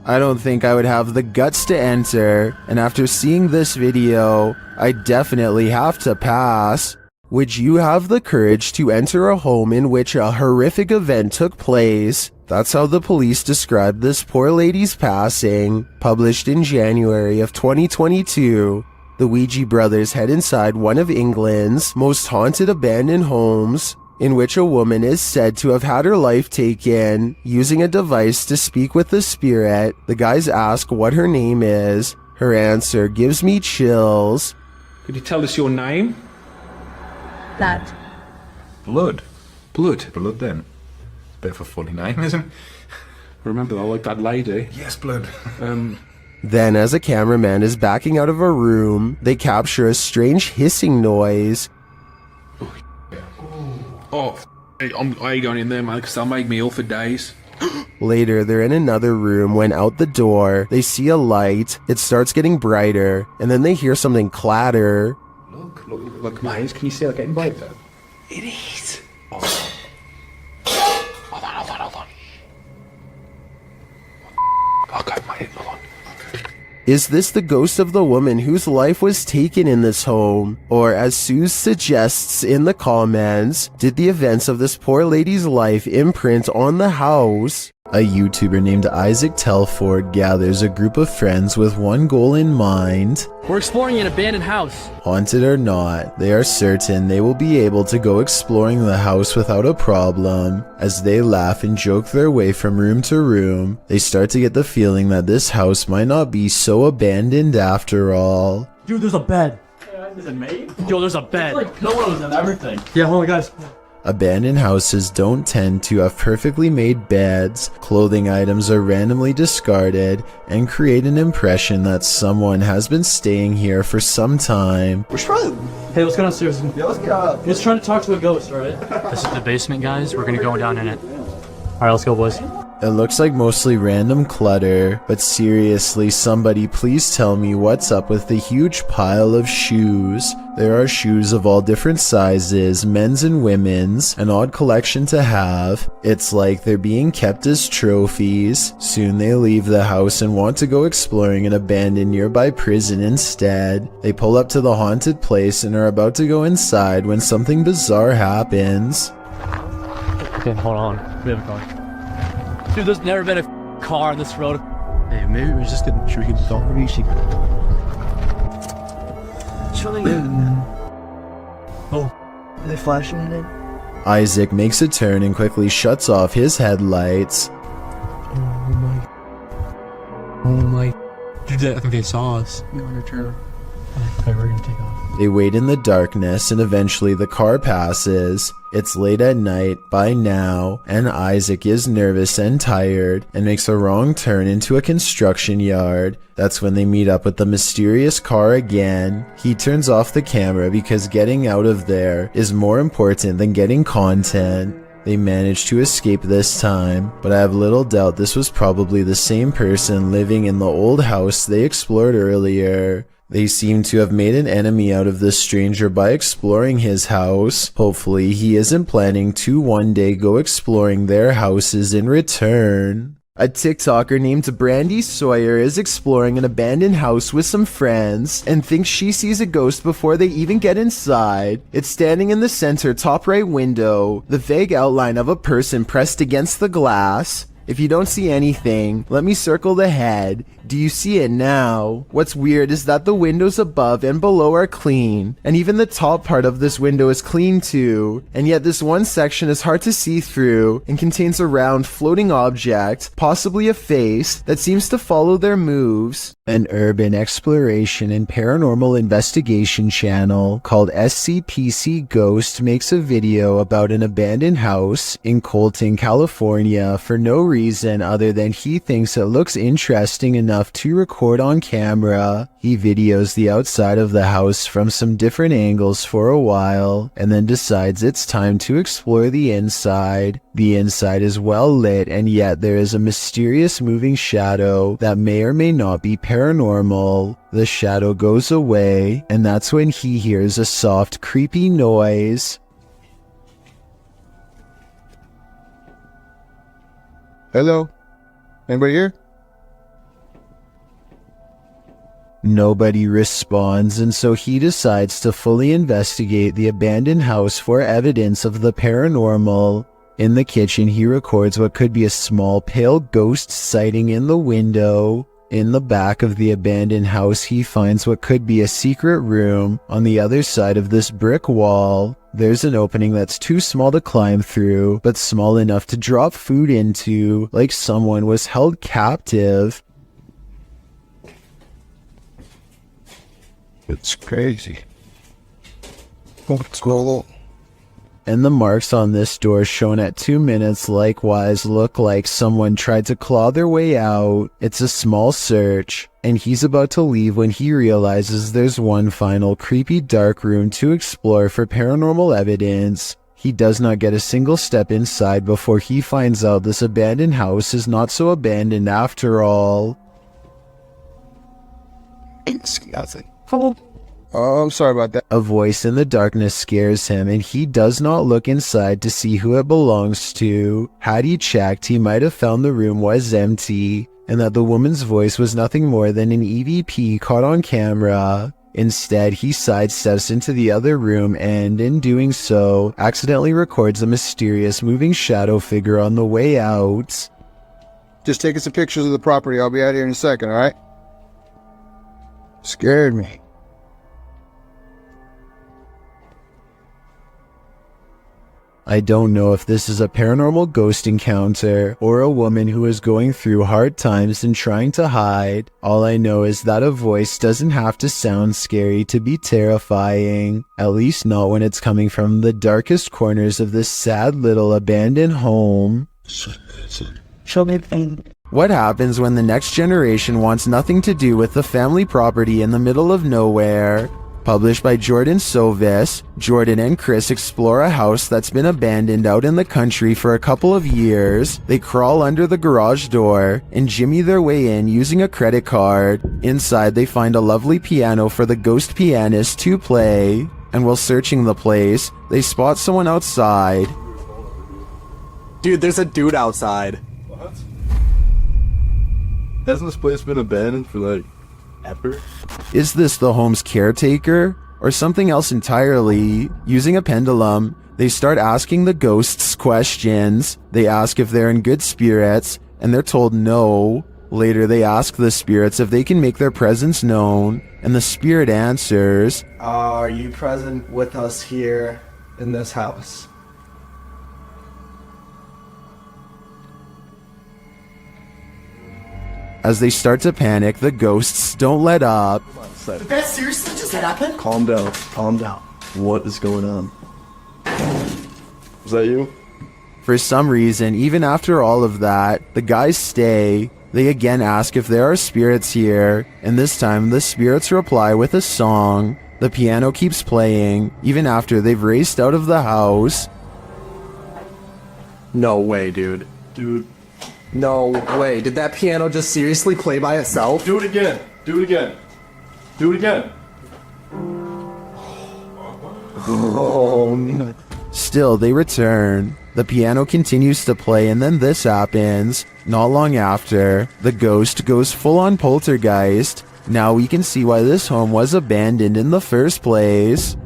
I don't think I would have the guts to enter, and after seeing this video, I definitely have to pass. Would you have the courage to enter a home in which a horrific event took place? That's how the police described this poor lady's passing, published in January of 2022. The Ouija brothers head inside one of England's most haunted abandoned homes, in which a woman is said to have had her life taken, using a device to speak with the spirit. The guys ask what her name is. Her answer gives me chills. Could you tell us your name? Blood. Blood? Blood? Blood then. Bit of a funny name, isn't it? Remember, I like that lady. Yes, Blood. Then, as a cameraman is backing out of a room, they capture a strange hissing noise. Oh, I ain't going in there, man, because they'll make me ill for days. Later, they're in another room when out the door, they see a light. It starts getting brighter, and then they hear something clatter. Look, mate, can you see it getting brighter? It is. Oh. Hold on. Okay, mate, hold on. Is this the ghost of the woman whose life was taken in this home? Or, as Suze suggests in the comments, did the events of this poor lady's life imprint on the house? A YouTuber named Isaac Telford gathers a group of friends with one goal in mind. We're exploring an abandoned house. Haunted or not, they are certain they will be able to go exploring the house without a problem. As they laugh and joke their way from room to room, they start to get the feeling that this house might not be so abandoned after all. Dude, there's a bed. Is it me? Yo, there's a bed. It's like pillows and everything. Yeah, hold on, guys. Abandoned houses don't tend to have perfectly made beds. Clothing items are randomly discarded and create an impression that someone has been staying here for some time. We're trying. Hey, let's go downstairs. Yeah, let's go. Let's try to talk to a ghost, alright? This is the basement, guys. We're gonna go down in it. Alright, let's go, boys. It looks like mostly random clutter, but seriously, somebody please tell me what's up with the huge pile of shoes. There are shoes of all different sizes, men's and women's, an odd collection to have. It's like they're being kept as trophies. Soon they leave the house and want to go exploring an abandoned nearby prison instead. They pull up to the haunted place and are about to go inside when something bizarre happens. Okay, hold on. We have a car. Dude, there's never been a car on this road. Hey, maybe we're just getting tricky to talk to each other. Oh, are they flashing it in? Isaac makes a turn and quickly shuts off his headlights. Oh my. Dude, I think they saw us. We're gonna turn. Okay, we're gonna take off. They wait in the darkness and eventually the car passes. It's late at night by now, and Isaac is nervous and tired and makes a wrong turn into a construction yard. That's when they meet up with the mysterious car again. He turns off the camera because getting out of there is more important than getting content. They manage to escape this time, but I have little doubt this was probably the same person living in the old house they explored earlier. They seem to have made an enemy out of this stranger by exploring his house. Hopefully he isn't planning to one day go exploring their houses in return. A TikToker named Brandy Sawyer is exploring an abandoned house with some friends and thinks she sees a ghost before they even get inside. It's standing in the center top right window, the vague outline of a person pressed against the glass. If you don't see anything, let me circle the head. Do you see it now? What's weird is that the windows above and below are clean, and even the top part of this window is clean too, and yet this one section is hard to see through and contains a round floating object, possibly a face, that seems to follow their moves. An urban exploration and paranormal investigation channel called SCPC Ghost makes a video about an abandoned house in Colton, California for no reason other than he thinks it looks interesting enough to record on camera. He videos the outside of the house from some different angles for a while and then decides it's time to explore the inside. The inside is well lit, and yet there is a mysterious moving shadow that may or may not be paranormal. The shadow goes away, and that's when he hears a soft, creepy noise. Hello? Anybody here? Nobody responds, and so he decides to fully investigate the abandoned house for evidence of the paranormal. In the kitchen, he records what could be a small pale ghost sighting in the window. In the back of the abandoned house, he finds what could be a secret room. On the other side of this brick wall, there's an opening that's too small to climb through, but small enough to drop food into, like someone was held captive. It's crazy. What's going on? And the marks on this door shown at 2 minutes likewise look like someone tried to claw their way out. It's a small search, and he's about to leave when he realizes there's one final creepy dark room to explore for paranormal evidence. He does not get a single step inside before he finds out this abandoned house is not so abandoned after all. It's nothing. Oh, I'm sorry about that. A voice in the darkness scares him, and he does not look inside to see who it belongs to. Had he checked, he might have found the room was empty, and that the woman's voice was nothing more than an EVP caught on camera. Instead, he sidesteps into the other room and, in doing so, accidentally records a mysterious moving shadow figure on the way out. Just taking some pictures of the property. I'll be out here in a second, alright? Scared me. I don't know if this is a paranormal ghost encounter or a woman who is going through hard times and trying to hide. All I know is that a voice doesn't have to sound scary to be terrifying, at least not when it's coming from the darkest corners of this sad little abandoned home. What happens when the next generation wants nothing to do with the family property in the middle of nowhere? Published by Jordan Sovis, Jordan and Chris explore a house that's been abandoned out in the country for a couple of years. They crawl under the garage door and jimmy their way in using a credit card. Inside, they find a lovely piano for the ghost pianist to play. And while searching the place, they spot someone outside. Dude, there's a dude outside. What? Hasn't this place been abandoned for like ever? Is this the home's caretaker or something else entirely? Using a pendulum, they start asking the ghosts questions. They ask if they're in good spirits, and they're told no. Later, they ask the spirits if they can make their presence known, and the spirit answers, Are you present with us here in this house? As they start to panic, the ghosts don't let up. Did that seriously just happen? Calm down. Calm down. What is going on? Was that you? For some reason, even after all of that, the guys stay. They again ask if there are spirits here, and this time the spirits reply with a song. The piano keeps playing, even after they've raced out of the house. No way, dude. Dude. No way. Did that piano just seriously play by itself? Do it again. Do it again. Do it again. Oh, no. Still, they return. The piano continues to play, and then this happens. Not long after, the ghost goes full-on poltergeist. Now we can see why this home was abandoned in the first place.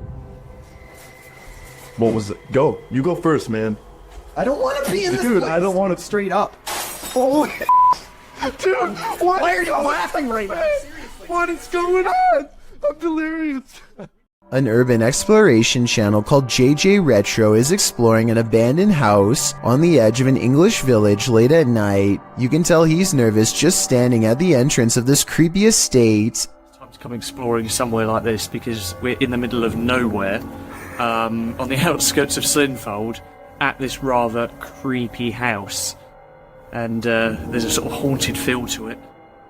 What was it? Go. You go first, man. I don't want to be in this Dude, place. I don't want it straight up. Holy dude, why are you laughing right now? What is going on? I'm delirious. An urban exploration channel called JJ Retro is exploring an abandoned house on the edge of an English village late at night. You can tell he's nervous just standing at the entrance of this creepy estate. Time to come exploring somewhere like this because we're in the middle of nowhere, on the outskirts of Slinfold, at this rather creepy house. And there's a sort of haunted feel to it.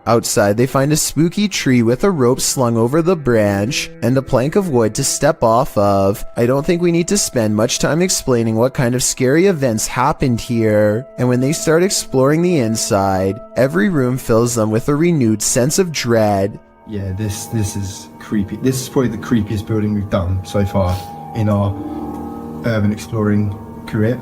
Outside, they find a spooky tree with a rope slung over the branch and a plank of wood to step off of. I don't think we need to spend much time explaining what kind of scary events happened here. And when they start exploring the inside, every room fills them with a renewed sense of dread. Yeah, this is creepy. This is probably the creepiest building we've done so far in our urban exploring career.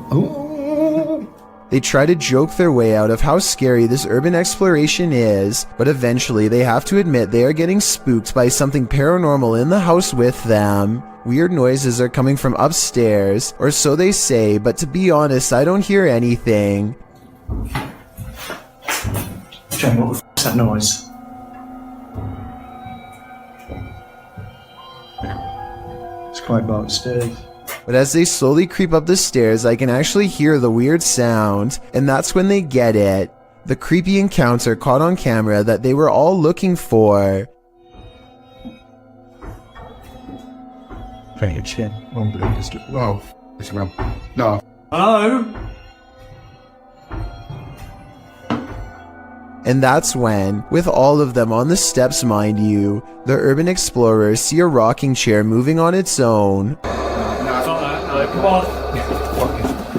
They try to joke their way out of how scary this urban exploration is, but eventually they have to admit they are getting spooked by something paranormal in the house with them. Weird noises are coming from upstairs, or so they say, but to be honest, I don't hear anything. Jane, what the f***'s that noise? It's quite dark upstairs. But as they slowly creep up the stairs, I can actually hear the weird sound, and that's when they get it. The creepy encounter caught on camera that they were all looking for. Bring your chin. Whoa. It's around. No. Hello? And that's when, with all of them on the steps mind you, the urban explorers see a rocking chair moving on its own. Come on.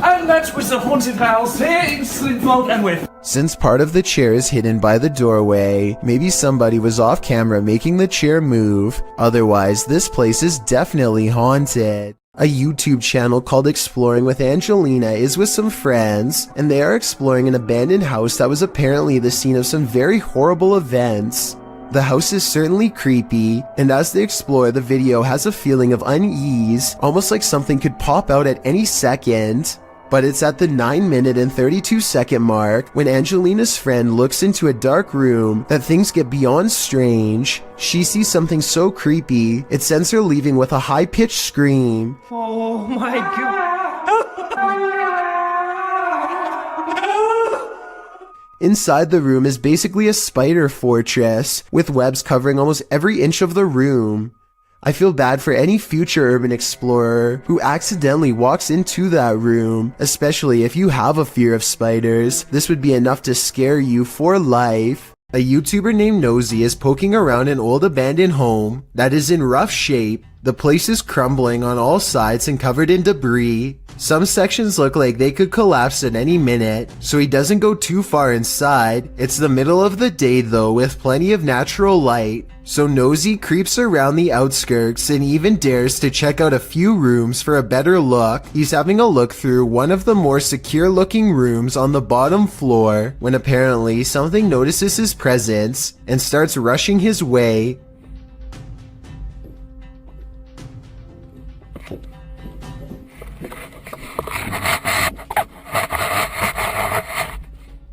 And that was the haunted house here in Slinfold, and we're... Since part of the chair is hidden by the doorway, maybe somebody was off camera making the chair move. Otherwise, this place is definitely haunted. A YouTube channel called Exploring with Angelina is with some friends, and they are exploring an abandoned house that was apparently the scene of some very horrible events. The house is certainly creepy, and as they explore, the video has a feeling of unease, almost like something could pop out at any second. But it's at the 9-minute and 32-second mark when Angelina's friend looks into a dark room that things get beyond strange. She sees something so creepy, it sends her leaving with a high-pitched scream. Oh my god. Inside the room is basically a spider fortress, with webs covering almost every inch of the room. I feel bad for any future urban explorer who accidentally walks into that room, especially if you have a fear of spiders. This would be enough to scare you for life. A YouTuber named Nosy is poking around an old abandoned home that is in rough shape. The place is crumbling on all sides and covered in debris. Some sections look like they could collapse at any minute, so he doesn't go too far inside. It's the middle of the day though, with plenty of natural light, so Nosy creeps around the outskirts and even dares to check out a few rooms for a better look. He's having a look through one of the more secure looking rooms on the bottom floor, when apparently something notices his presence and starts rushing his way.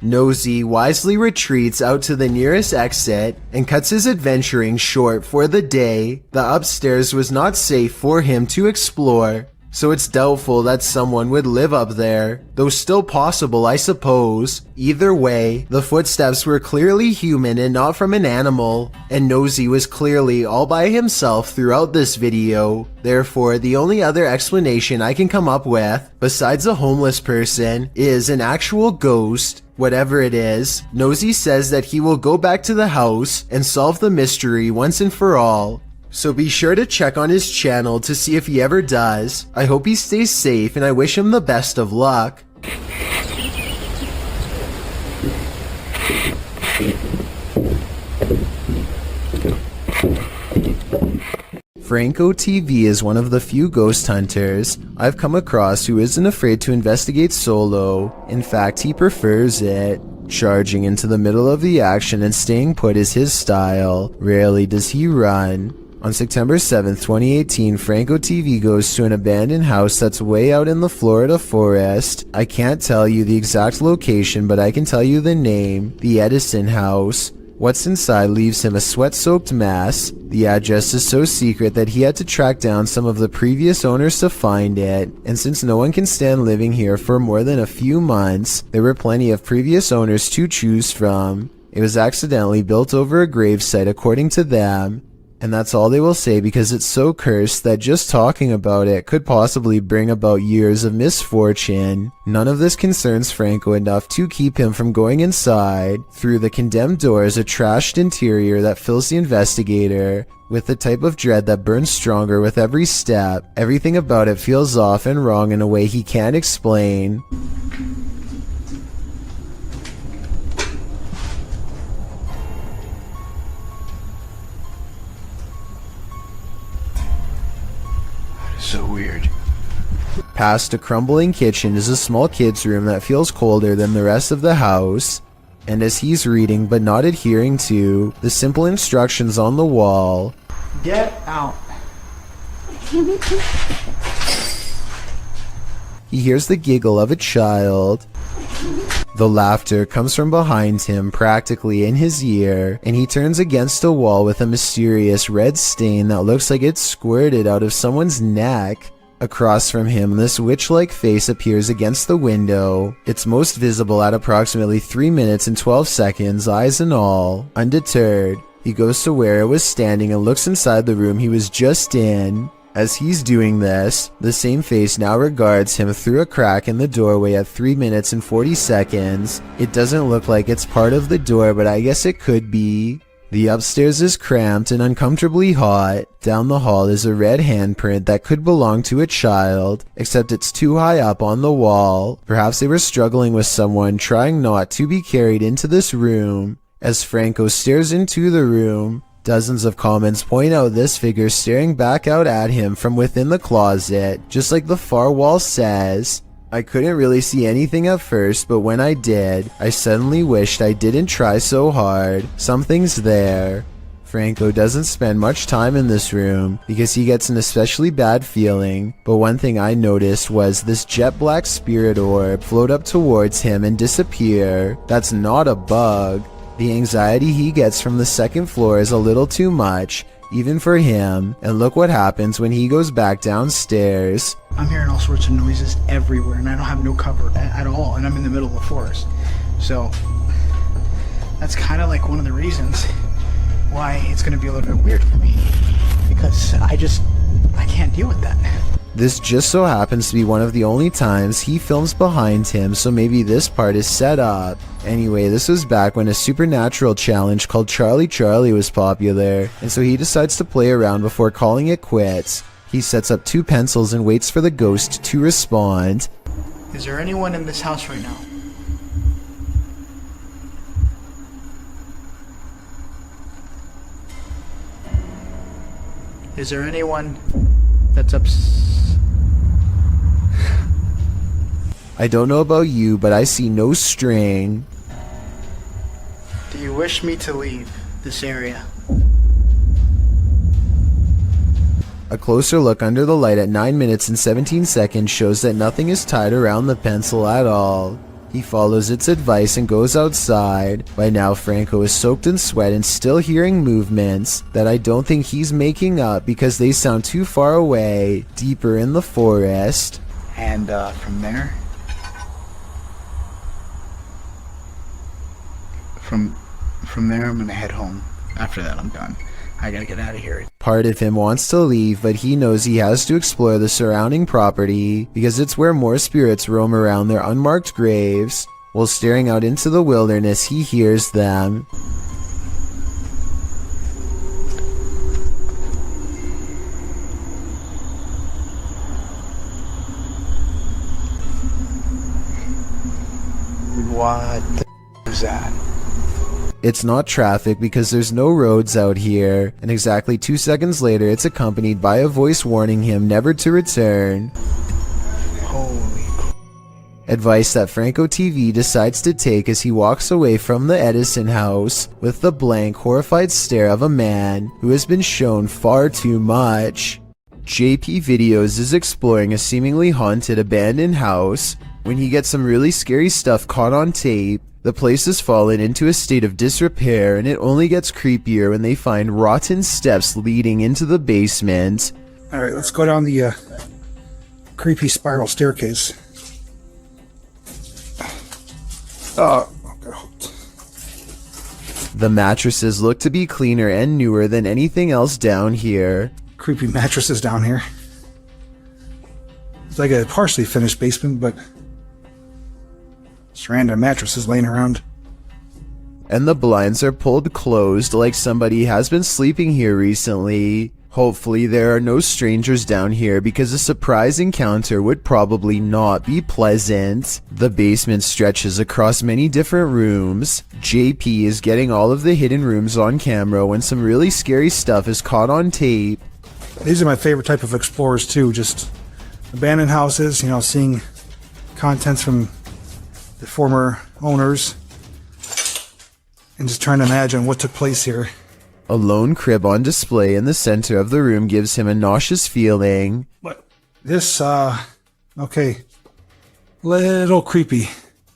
Nosy wisely retreats out to the nearest exit and cuts his adventuring short for the day. The upstairs was not safe for him to explore, so it's doubtful that someone would live up there, though still possible, I suppose. Either way, the footsteps were clearly human and not from an animal, and Nosy was clearly all by himself throughout this video. Therefore, the only other explanation I can come up with, besides a homeless person, is an actual ghost. Whatever it is, Nosy says that he will go back to the house and solve the mystery once and for all. So be sure to check on his channel to see if he ever does. I hope he stays safe and I wish him the best of luck. Franco TV is one of the few ghost hunters I've come across who isn't afraid to investigate solo. In fact, he prefers it. Charging into the middle of the action and staying put is his style. Rarely does he run. On September 7th, 2018, Franco TV goes to an abandoned house that's way out in the Florida forest. I can't tell you the exact location, but I can tell you the name, the Edison House. What's inside leaves him a sweat-soaked mess. The address is so secret that he had to track down some of the previous owners to find it, and since no one can stand living here for more than a few months, there were plenty of previous owners to choose from. It was accidentally built over a gravesite according to them, and that's all they will say because it's so cursed that just talking about it could possibly bring about years of misfortune. None of this concerns Franco enough to keep him from going inside. Through the condemned door is a trashed interior that fills the investigator with the type of dread that burns stronger with every step. Everything about it feels off and wrong in a way he can't explain. So weird. Past a crumbling kitchen is a small kid's room that feels colder than the rest of the house. And as he's reading but not adhering to the simple instructions on the wall, Get out. he hears the giggle of a child. The laughter comes from behind him, practically in his ear, and he turns against a wall with a mysterious red stain that looks like it squirted out of someone's neck. Across from him, this witch-like face appears against the window. It's most visible at approximately 3 minutes and 12 seconds, eyes and all. Undeterred, he goes to where it was standing and looks inside the room he was just in. As he's doing this, the same face now regards him through a crack in the doorway at 3 minutes and 40 seconds. It doesn't look like it's part of the door, but I guess it could be. The upstairs is cramped and uncomfortably hot. Down the hall is a red handprint that could belong to a child, except it's too high up on the wall. Perhaps they were struggling with someone, trying not to be carried into this room. As Franco stares into the room, dozens of comments point out this figure staring back out at him from within the closet, just like the far wall says. I couldn't really see anything at first, but when I did, I suddenly wished I didn't try so hard. Something's there. Franco doesn't spend much time in this room because he gets an especially bad feeling, but one thing I noticed was this jet black spirit orb float up towards him and disappear. That's not a bug. The anxiety he gets from the second floor is a little too much, even for him, and look what happens when he goes back downstairs. I'm hearing all sorts of noises everywhere, and I don't have no cover at all, and I'm in the middle of the forest. So, that's kind of like one of the reasons why it's going to be a little bit weird for me. Because I can't deal with that. This just so happens to be one of the only times he films behind him, so maybe this part is set up. Anyway, this was back when a supernatural challenge called Charlie Charlie was popular, and so he decides to play around before calling it quits. He sets up 2 pencils and waits for the ghost to respond. Is there anyone in this house right now? Is there anyone that's I don't know about you, but I see no string. Do you wish me to leave this area? A closer look under the light at 9 minutes and 17 seconds shows that nothing is tied around the pencil at all. He follows its advice and goes outside. By now, Franco is soaked in sweat and still hearing movements that I don't think he's making up because they sound too far away, deeper in the forest. And from there, from there, I'm gonna head home. After that, I'm done. I gotta get out of here. Part of him wants to leave, but he knows he has to explore the surrounding property because it's where more spirits roam around their unmarked graves. While staring out into the wilderness, he hears them. What the is that? It's not traffic because there's no roads out here, and exactly 2 seconds later it's accompanied by a voice warning him never to return. Advice that Franco TV decides to take as he walks away from the Edison house with the blank, horrified stare of a man who has been shown far too much. JP Videos is exploring a seemingly haunted abandoned house when he gets some really scary stuff caught on tape. The place has fallen into a state of disrepair, and it only gets creepier when they find rotten steps leading into the basement. Alright, let's go down the creepy spiral staircase. Oh, God. The mattresses look to be cleaner and newer than anything else down here. Creepy mattresses down here. It's like a partially finished basement, but just random mattresses laying around. And the blinds are pulled closed like somebody has been sleeping here recently. Hopefully there are no strangers down here because a surprise encounter would probably not be pleasant. The basement stretches across many different rooms. JP is getting all of the hidden rooms on camera when some really scary stuff is caught on tape. These are my favorite type of explorers too, just abandoned houses, you know, seeing contents from the former owners and just trying to imagine what took place here. A lone crib on display in the center of the room gives him a nauseous feeling. But this, okay, little creepy.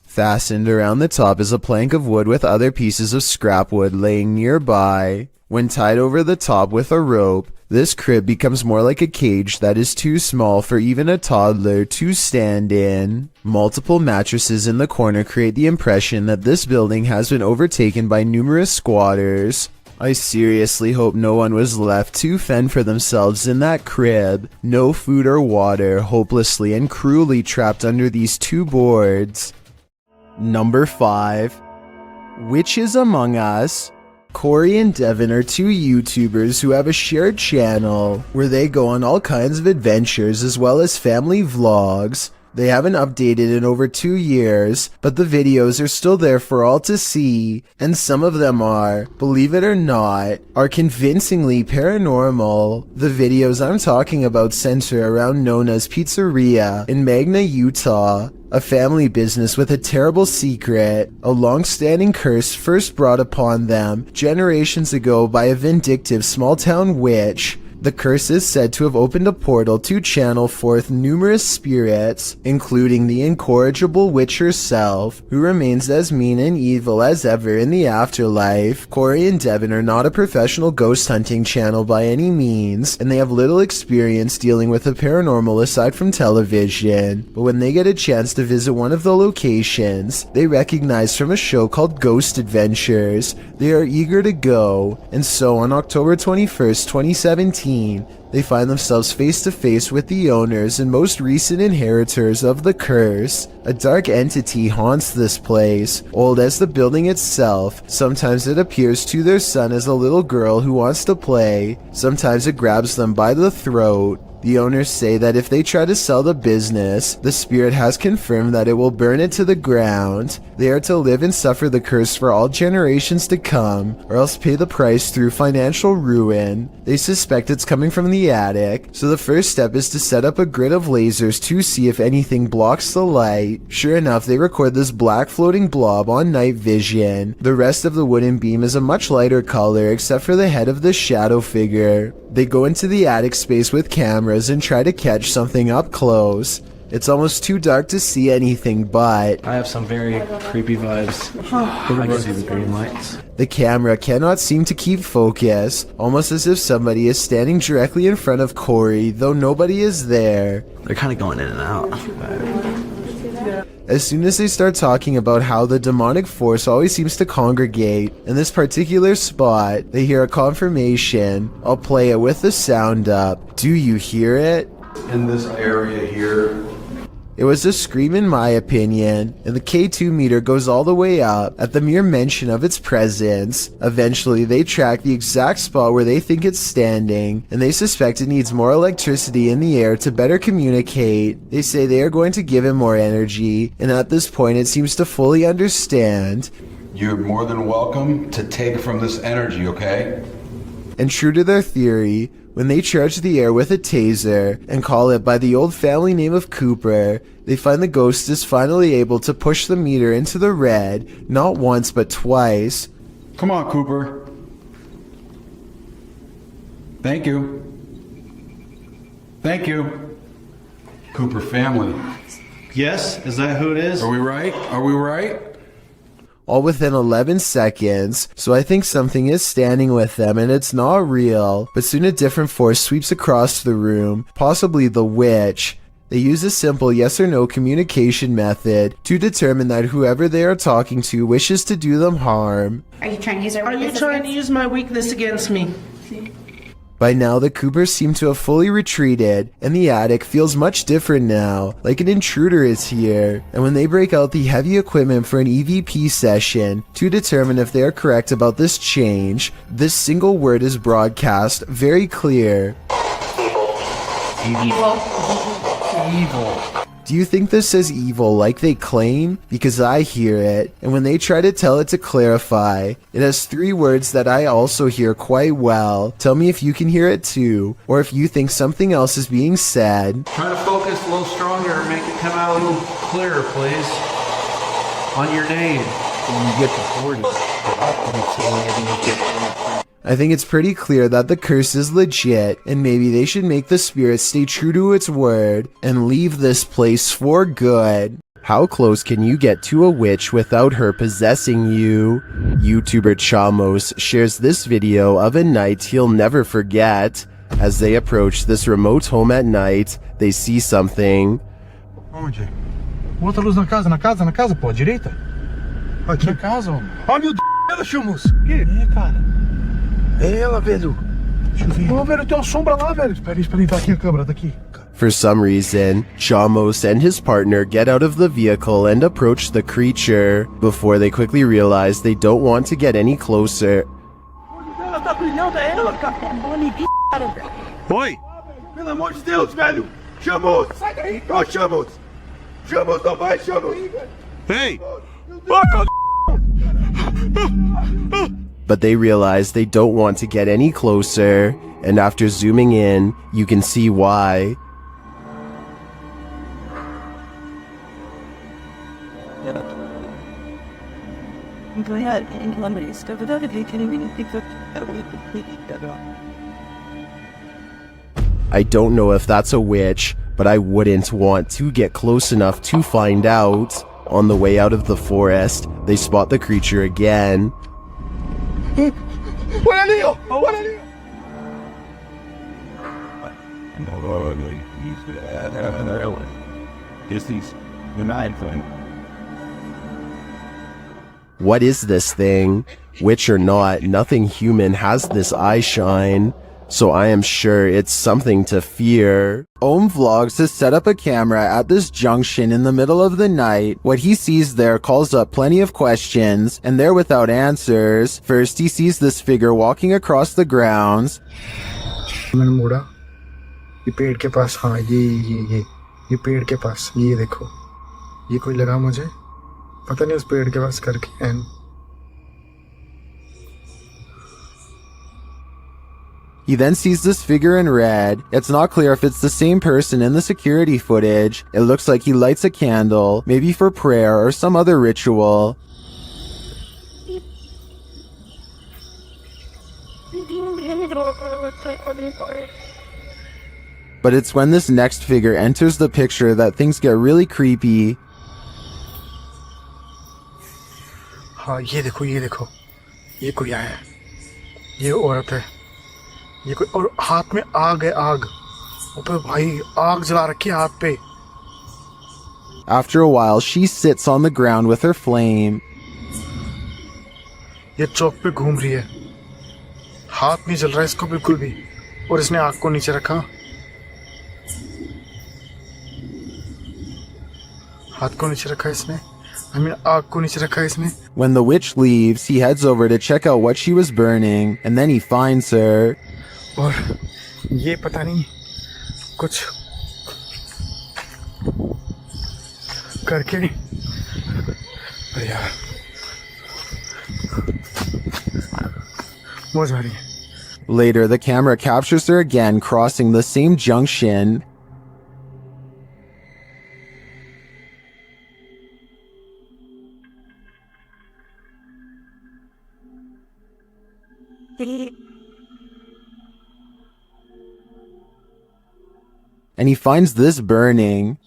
Fastened around the top is a plank of wood with other pieces of scrap wood laying nearby. When tied over the top with a rope, this crib becomes more like a cage that is too small for even a toddler to stand in. Multiple mattresses in the corner create the impression that this building has been overtaken by numerous squatters. I seriously hope no one was left to fend for themselves in that crib. No food or water, hopelessly and cruelly trapped under these two boards. Number 5. Witches Among Us. Corey and Devin are two YouTubers who have a shared channel where they go on all kinds of adventures as well as family vlogs. They haven't updated in over 2 years, but the videos are still there for all to see, and some of them are, believe it or not, are convincingly paranormal. The videos I'm talking about center around Nona's Pizzeria in Magna, Utah, a family business with a terrible secret, a long-standing curse first brought upon them generations ago by a vindictive small-town witch. The curse is said to have opened a portal to channel forth numerous spirits, including the incorrigible witch herself, who remains as mean and evil as ever in the afterlife. Corey and Devin are not a professional ghost hunting channel by any means, and they have little experience dealing with the paranormal aside from television, but when they get a chance to visit one of the locations they recognize from a show called Ghost Adventures, they are eager to go, and so on October 21st, 2017, they find themselves face to face with the owners and most recent inheritors of the curse. A dark entity haunts this place, old as the building itself. Sometimes it appears to their son as a little girl who wants to play. Sometimes it grabs them by the throat. The owners say that if they try to sell the business, the spirit has confirmed that it will burn it to the ground. They are to live and suffer the curse for all generations to come, or else pay the price through financial ruin. They suspect it's coming from the attic, so the first step is to set up a grid of lasers to see if anything blocks the light. Sure enough, they record this black floating blob on night vision. The rest of the wooden beam is a much lighter color except for the head of the shadow figure. They go into the attic space with cameras and try to catch something up close. It's almost too dark to see anything, but I have some very creepy vibes. I can see the green lights. The camera cannot seem to keep focus, almost as if somebody is standing directly in front of Corey, though nobody is there. They're kind of going in and out. As soon as they start talking about how the demonic force always seems to congregate in this particular spot, they hear a confirmation. I'll play it with the sound up. Do you hear it? In this area here. It was a scream in my opinion, and the K2 meter goes all the way up at the mere mention of its presence. Eventually they track the exact spot where they think it's standing, and they suspect it needs more electricity in the air to better communicate. They say they are going to give it more energy, and at this point it seems to fully understand. You're more than welcome to take from this energy, okay? And true to their theory, when they charge the air with a taser and call it by the old family name of Cooper, they find the ghost is finally able to push the meter into the red, not once but twice. Come on, Cooper. Thank you. Thank you. Cooper family. Yes? Is that who it is? Are we right? Are we right? All within 11 seconds, so I think something is standing with them and it's not real, but soon a different force sweeps across the room, possibly the witch. They use a simple yes or no communication method to determine that whoever they are talking to wishes to do them harm. Are you trying to use Are you trying to use my weakness against me? By now, the Coopers seem to have fully retreated, and the attic feels much different now, like an intruder is here. And when they break out the heavy equipment for an EVP session to determine if they are correct about this change, this single word is broadcast very clear. Evil. Evil. Do you think this says evil like they claim? Because I hear it, and when they try to tell it to clarify, it has 3 words that I also hear quite well. Tell me if you can hear it too, or if you think something else is being said. Try to focus a little stronger and make it come out a little clearer, please. On your name. When you get to 40, I think it's pretty clear that the curse is legit, and maybe they should make the spirit stay true to its word and leave this place for good. How close can you get to a witch without her possessing you? YouTuber Chamos shares this video of a night he'll never forget. As they approach this remote home at night, they see something. Onde? Bota a luz na casa, pô, direita? Aqui. Na casa, homem. Ó, meu Deus, ela, Chamos. O quê? Cara. É ela, velho. Deixa eu ver. Ô, velho, tem uma sombra lá, velho. Espera aí, tá aqui a câmera, daqui. For some reason, Chamos and his partner get out of the vehicle and approach the creature, before they quickly realize they don't want to get any closer. Ela tá brilhando, é ela, cara. Oi! Pelo amor de Deus, velho! Chamos! Sai daí! Ó, Chamos! Chamos, não vai, Chamos! Ei! But they realize they don't want to get any closer, and after zooming in, you can see why. I don't know if that's a witch, but I wouldn't want to get close enough to find out. On the way out of the forest, they spot the creature again. What is this thing? Witch or not, nothing human has this eye shine, so I am sure it's something to fear. Ohm Vlogs has set up a camera at this junction in the middle of the night. What he sees there calls up plenty of questions, and they're without answers. First, he sees this figure walking across the grounds. मैंने मुड़ा ये पेड़ के पास हाँ ये पेड़ के पास ये देखो ये कोई लगा मुझे पता नहीं उस पेड़ के पास करके and He then sees this figure in red. It's not clear if it's the same person in the security footage. It looks like he lights a candle, maybe for prayer or some other ritual. But it's when this next figure enters the picture that things get really creepy. हाँ ये देखो ये कोई आया है ये औरत है ये कोई और हाथ में आग है आग ऊपर भाई आग जला रखी है हाथ पे After a while, she sits on the ground with her flame. ये चौक पे घूम रही है हाथ नहीं जल रहा है इसको बिल्कुल भी और इसने आग को नीचे रखा हाथ को नीचे रखा इसने आग को नीचे रखा इसने When the witch leaves, he heads over to check out what she was burning, and then he finds her. और ये पता नहीं कुछ करके अरे यार Was ready. Later, the camera captures her again crossing the same junction. And he finds this burning.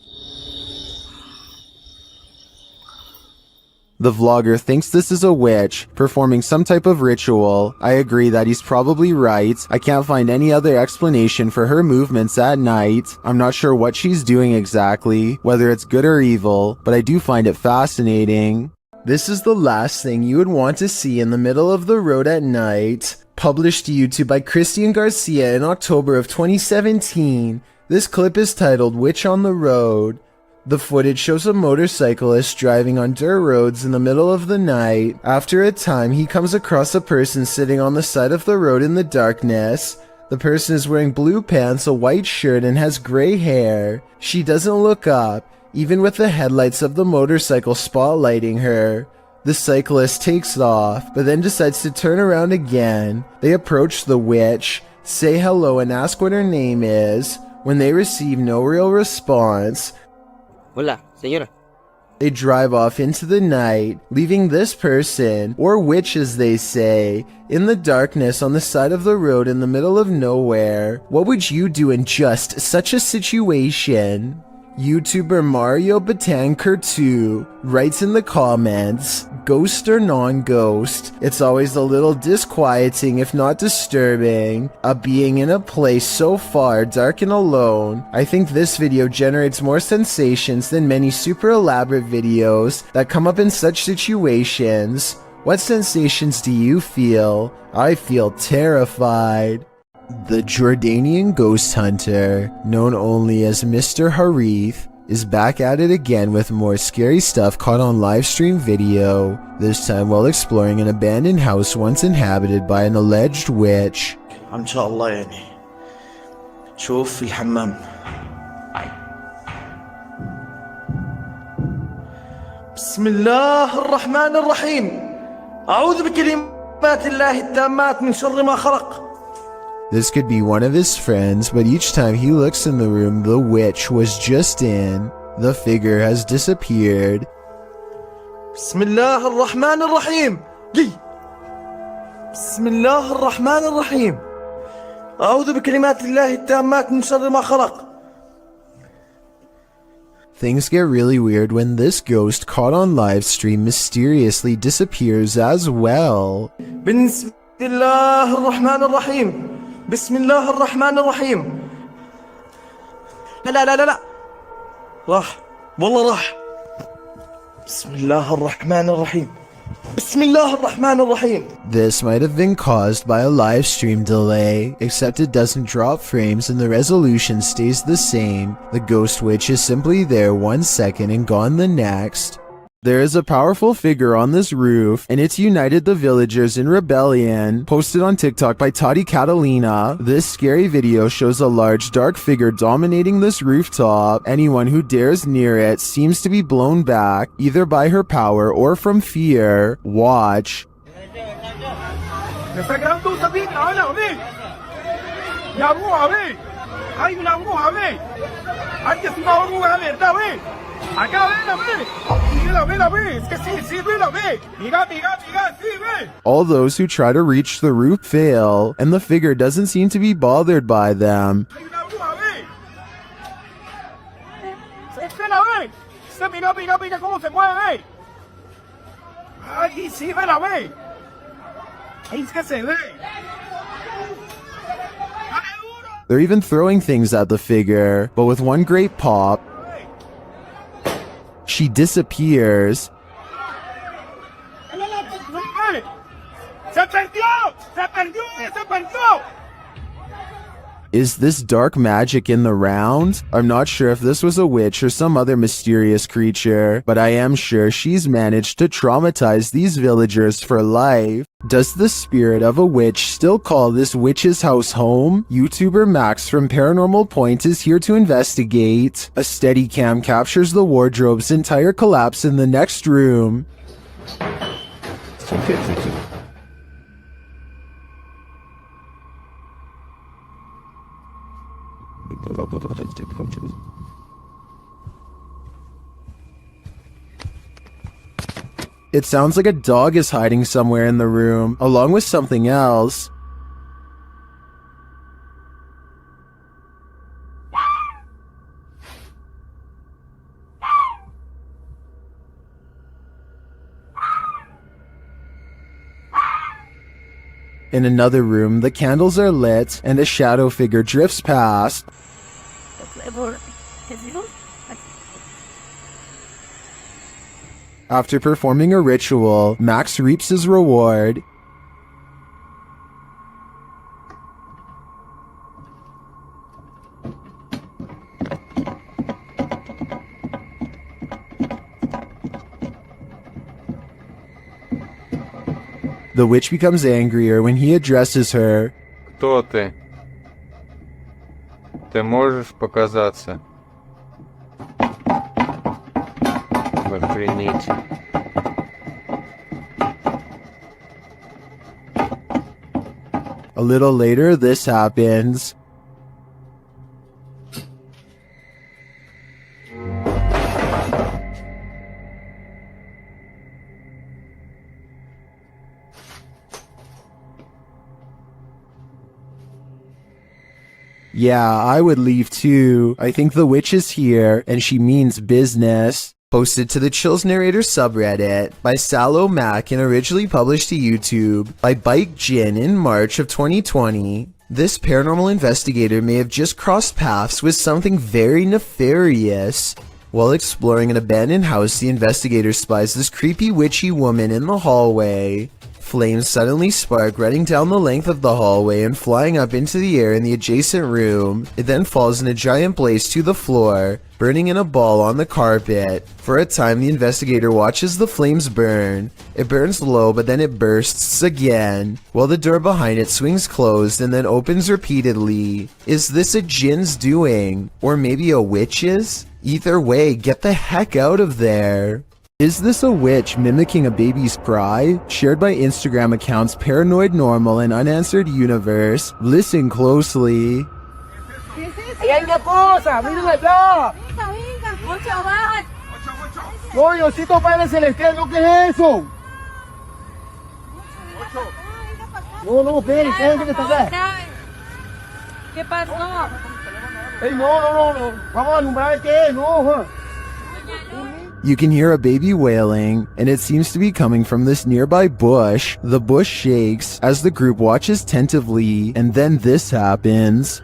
The vlogger thinks this is a witch, performing some type of ritual. I agree that he's probably right. I can't find any other explanation for her movements at night. I'm not sure what she's doing exactly, whether it's good or evil, but I do find it fascinating. This is the last thing you would want to see in the middle of the road at night. Published to YouTube by Christian Garcia in October of 2017. This clip is titled Witch on the Road. The footage shows a motorcyclist driving on dirt roads in the middle of the night. After a time, he comes across a person sitting on the side of the road in the darkness. The person is wearing blue pants, a white shirt, and has gray hair. She doesn't look up, even with the headlights of the motorcycle spotlighting her. The cyclist takes off, but then decides to turn around again. They approach the witch, say hello, and ask what her name is. When they receive no real response, Hola, señora. They drive off into the night, leaving this person, or witch as they say, in the darkness on the side of the road in the middle of nowhere. What would you do in just such a situation? YouTuber Mario Batanker2 writes in the comments, ghost or non-ghost, it's always a little disquieting if not disturbing, a being in a place so far dark and alone. I think this video generates more sensations than many super elaborate videos that come up in such situations. What sensations do you feel? I feel terrified. The Jordanian ghost hunter, known only as Mr. Harith, is back at it again with more scary stuff caught on livestream video, this time while exploring an abandoned house once inhabited by an alleged witch. إن شاء الله يعني شوف في الحمام. بسم الله الرحمن الرحيم. أعوذ بكلمات الله التامات من شر ما خلق. This could be one of his friends, but each time he looks in the room the witch was just in, the figure has disappeared. بسم الله الرحمن الرحيم. بسم الله الرحمن الرحيم. أعوذ بكلمات الله التامات من شر ما خلق. Things get really weird when this ghost caught on live stream mysteriously disappears as well. بسم الله الرحمن الرحيم. بسم الله الرحمن الرحيم. لا راح والله راح. بسم الله الرحمن الرحيم. بسم الله الرحمن الرحيم. This might have been caused by a live stream delay, except it doesn't drop frames and the resolution stays the same. The ghost witch is simply there 1 second and gone the next. There is a powerful figure on this roof, and it's united the villagers in rebellion. Posted on TikTok by Tati Catalina, this scary video shows a large dark figure dominating this rooftop. Anyone who dares near it seems to be blown back, either by her power or from fear. Watch. All those who try to reach the roof fail, and the figure doesn't seem to be bothered by them. They're even throwing things at the figure, but with one great pop, she disappears. Is this dark magic in the round? I'm not sure if this was a witch or some other mysterious creature, but I am sure she's managed to traumatize these villagers for life. Does the spirit of a witch still call this witch's house home? YouTuber Max from Paranormal Point is here to investigate. A steady cam captures the wardrobe's entire collapse in the next room. It sounds like a dog is hiding somewhere in the room, along with something else. In another room, the candles are lit and a shadow figure drifts past. After performing a ritual, Max reaps his reward. The witch becomes angrier when he addresses her. Кто ты? Ты можешь показаться? Охренеть. A little later, this happens. Yeah, I would leave too. I think the witch is here, and she means business. Posted to the Chills Narrator subreddit by Sallow Mac and originally published to YouTube by Bike Jin in March of 2020. This paranormal investigator may have just crossed paths with something very nefarious. While exploring an abandoned house, the investigator spies this creepy witchy woman in the hallway. Flames suddenly spark, running down the length of the hallway and flying up into the air in the adjacent room. It then falls in a giant blaze to the floor, burning in a ball on the carpet. For a time, the investigator watches the flames burn. It burns low, but then it bursts again, while the door behind it swings closed and then opens repeatedly. Is this a Jin's doing? Or maybe a witch's? Either way, get the heck out of there. Is this a witch mimicking a baby's cry? Shared by Instagram accounts Paranoid Normal and Unanswered Universe. Listen closely. ¡Hay una cosa! ¡Miren allá! ¡No, Diosito Padre Celestial! ¿No qué es eso? No, esperen, que está acá. ¿Qué pasó? ¡Ey, no! Vamos a alumbrar qué es, no. You can hear a baby wailing, and it seems to be coming from this nearby bush. The bush shakes as the group watches tentatively, and then this happens.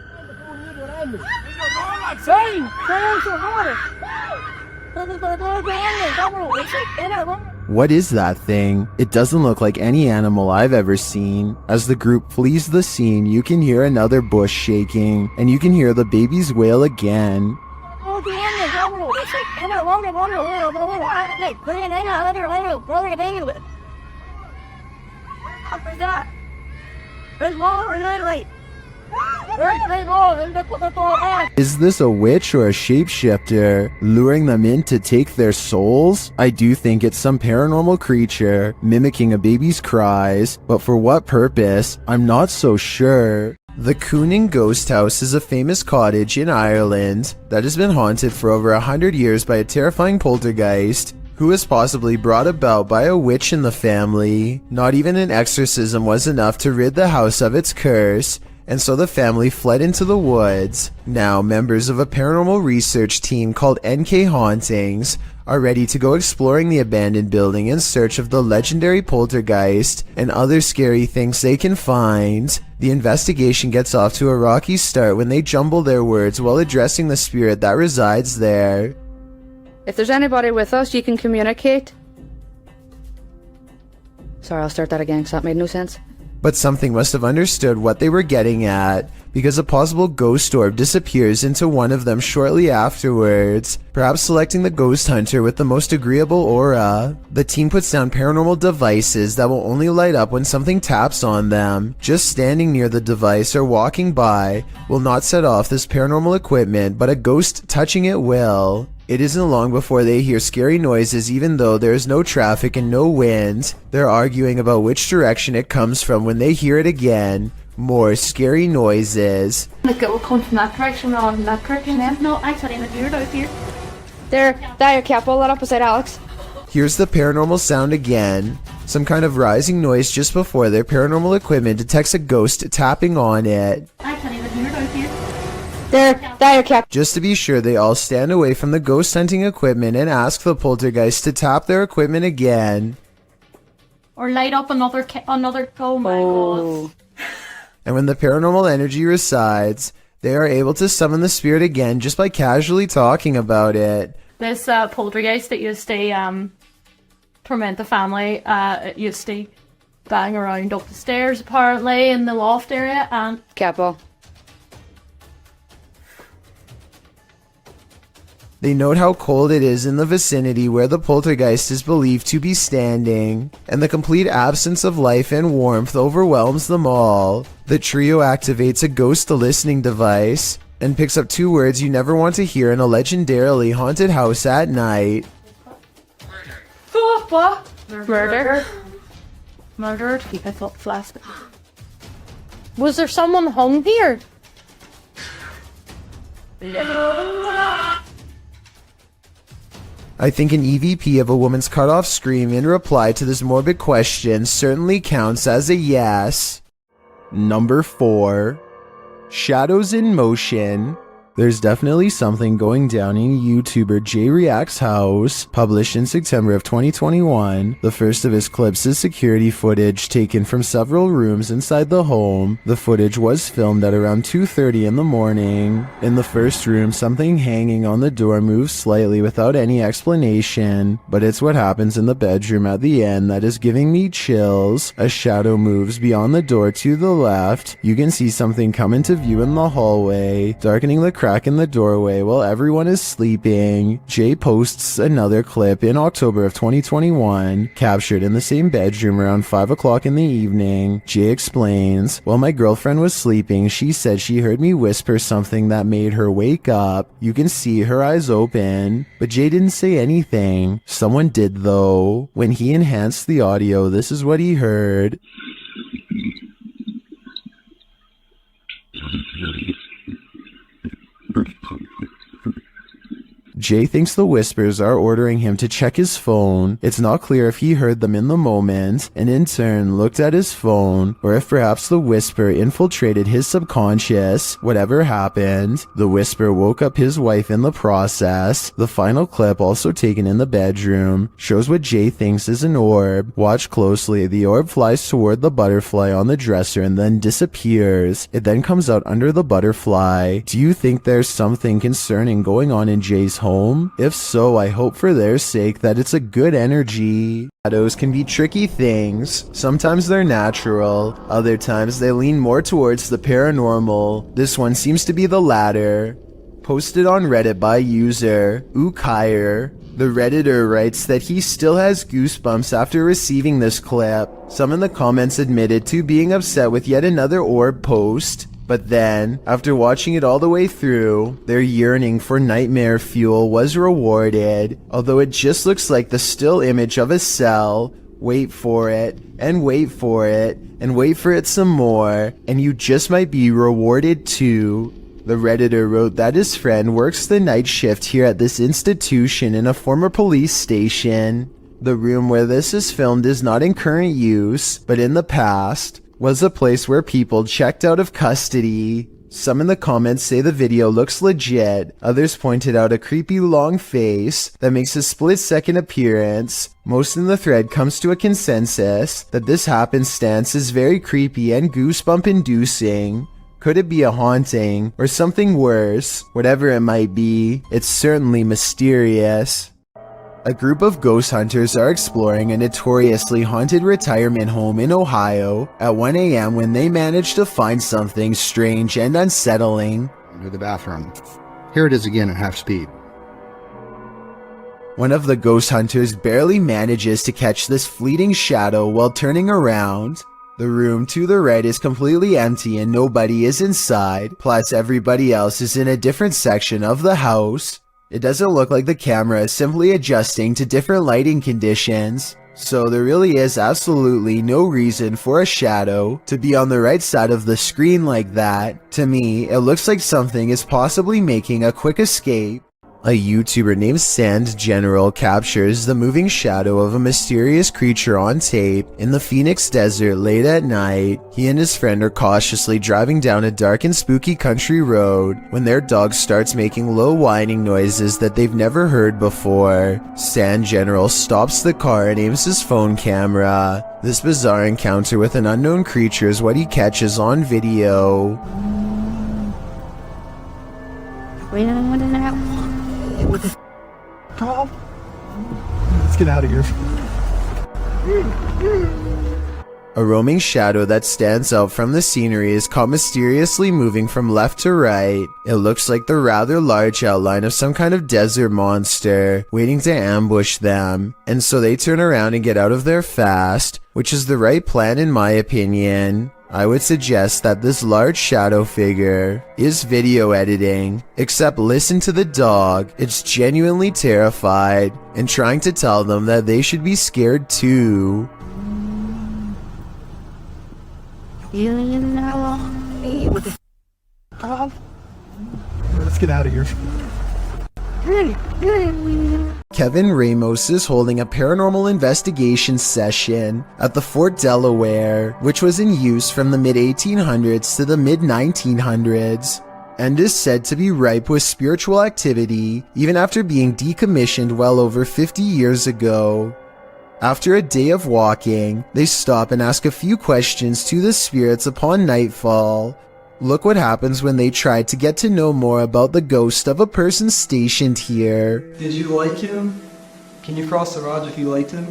What is that thing? It doesn't look like any animal I've ever seen. As the group flees the scene, you can hear another bush shaking, and you can hear the baby's wail again. Is this a witch or a shapeshifter, luring them in to take their souls? I do think it's some paranormal creature, mimicking a baby's cries, but for what purpose? I'm not so sure. The Cooning Ghost House is a famous cottage in Ireland that has been haunted for over 100 years by a terrifying poltergeist who was possibly brought about by a witch in the family. Not even an exorcism was enough to rid the house of its curse, and so the family fled into the woods. Now, members of a paranormal research team called NK Hauntings are ready to go exploring the abandoned building in search of the legendary poltergeist and other scary things they can find. The investigation gets off to a rocky start when they jumble their words while addressing the spirit that resides there. If there's anybody with us, you can communicate. Sorry, I'll start that again because that made no sense. But something must have understood what they were getting at, because a possible ghost orb disappears into one of them shortly afterwards, perhaps selecting the ghost hunter with the most agreeable aura. The team puts down paranormal devices that will only light up when something taps on them. Just standing near the device or walking by will not set off this paranormal equipment, but a ghost touching it will. It isn't long before they hear scary noises even though there is no traffic and no wind. They're arguing about which direction it comes from when they hear it again, More scary noises. Like it will come from that direction rather than that direction then. No, I can't even hear it out here. There you kept all that up beside Alex. Here's the paranormal sound again. Some kind of rising noise just before their paranormal equipment detects a ghost tapping on it. I can't even hear it out here. There you kept. Just to be sure, they all stand away from the ghost hunting equipment and ask the poltergeist to tap their equipment again. Or light up another oh my god. And when the paranormal energy resides, they are able to summon the spirit again just by casually talking about it. This poltergeist that used to torment the family, it used to bang around up the stairs apparently in the loft area and Capo. They note how cold it is in the vicinity where the poltergeist is believed to be standing, and the complete absence of life and warmth overwhelms them all. The trio activates a ghost listening device and picks up 2 words you never want to hear in a legendarily haunted house at night. what? Murder. Murdered. Keep it up flask. Was there someone hung here? I think an EVP of a woman's cut-off scream in reply to this morbid question certainly counts as a yes. Number 4. Shadows in motion. There's definitely something going down in YouTuber J React's house. Published in September of 2021, the first of his clips is security footage taken from several rooms inside the home. The footage was filmed at around 2:30 in the morning. In the first room, something hanging on the door moves slightly without any explanation, but it's what happens in the bedroom at the end that is giving me chills. A shadow moves beyond the door to the left. You can see something come into view in the hallway, darkening the crack in the doorway while everyone is sleeping. Jay posts another clip in October of 2021, captured in the same bedroom around 5 o'clock in the evening. Jay explains, "While my girlfriend was sleeping, she said she heard me whisper something that made her wake up. You can see her eyes open, but Jay didn't say anything. Someone did though. When he enhanced the audio, this is what he heard." Jay thinks the whispers are ordering him to check his phone. It's not clear if he heard them in the moment and in turn looked at his phone, or if perhaps the whisper infiltrated his subconscious. Whatever happened, the whisper woke up his wife in the process. The final clip, also taken in the bedroom, shows what Jay thinks is an orb. Watch closely. The orb flies toward the butterfly on the dresser and then disappears. It then comes out under the butterfly. Do you think there's something concerning going on in Jay's home? If so, I hope for their sake that it's a good energy. Shadows can be tricky things. Sometimes they're natural, other times they lean more towards the paranormal. This one seems to be the latter. Posted on Reddit by user Ukire. The Redditor writes that he still has goosebumps after receiving this clip. Some in the comments admitted to being upset with yet another orb post. But then, after watching it all the way through, their yearning for nightmare fuel was rewarded. Although it just looks like the still image of a cell. Wait for it, and wait for it, and wait for it some more, and you just might be rewarded too. The Redditor wrote that his friend works the night shift here at this institution in a former police station. The room where this is filmed is not in current use, but in the past was a place where people checked out of custody. Some in the comments say the video looks legit. Others pointed out a creepy long face that makes a split-second appearance. Most in the thread comes to a consensus that this happenstance is very creepy and goosebump-inducing. Could it be a haunting or something worse? Whatever it might be, it's certainly mysterious. A group of ghost hunters are exploring a notoriously haunted retirement home in Ohio at 1 a.m. when they manage to find something strange and unsettling. Into the bathroom. Here it is again at half speed. One of the ghost hunters barely manages to catch this fleeting shadow while turning around. The room to the right is completely empty and nobody is inside, plus everybody else is in a different section of the house. It doesn't look like the camera is simply adjusting to different lighting conditions. So there really is absolutely no reason for a shadow to be on the right side of the screen like that. To me, it looks like something is possibly making a quick escape. A YouTuber named Sand General captures the moving shadow of a mysterious creature on tape in the Phoenix desert late at night. He and his friend are cautiously driving down a dark and spooky country road when their dog starts making low whining noises that they've never heard before. Sand General stops the car and aims his phone camera. This bizarre encounter with an unknown creature is what he catches on video. What the Carl? Let's get out of here. A roaming shadow that stands out from the scenery is caught mysteriously moving from left to right. It looks like the rather large outline of some kind of desert monster waiting to ambush them, and so they turn around and get out of there fast, which is the right plan in my opinion. I would suggest that this large shadow figure is video editing, except listen to the dog. It's genuinely terrified and trying to tell them that they should be scared too. What the Carl? Let's get out of here. Kevin Ramos is holding a paranormal investigation session at the Fort Delaware, which was in use from the mid-1800s to the mid-1900s, and is said to be ripe with spiritual activity even after being decommissioned well over 50 years ago. After a day of walking, they stop and ask a few questions to the spirits upon nightfall. Look what happens when they try to get to know more about the ghost of a person stationed here. Did you like him? Can you cross the rods if you liked him?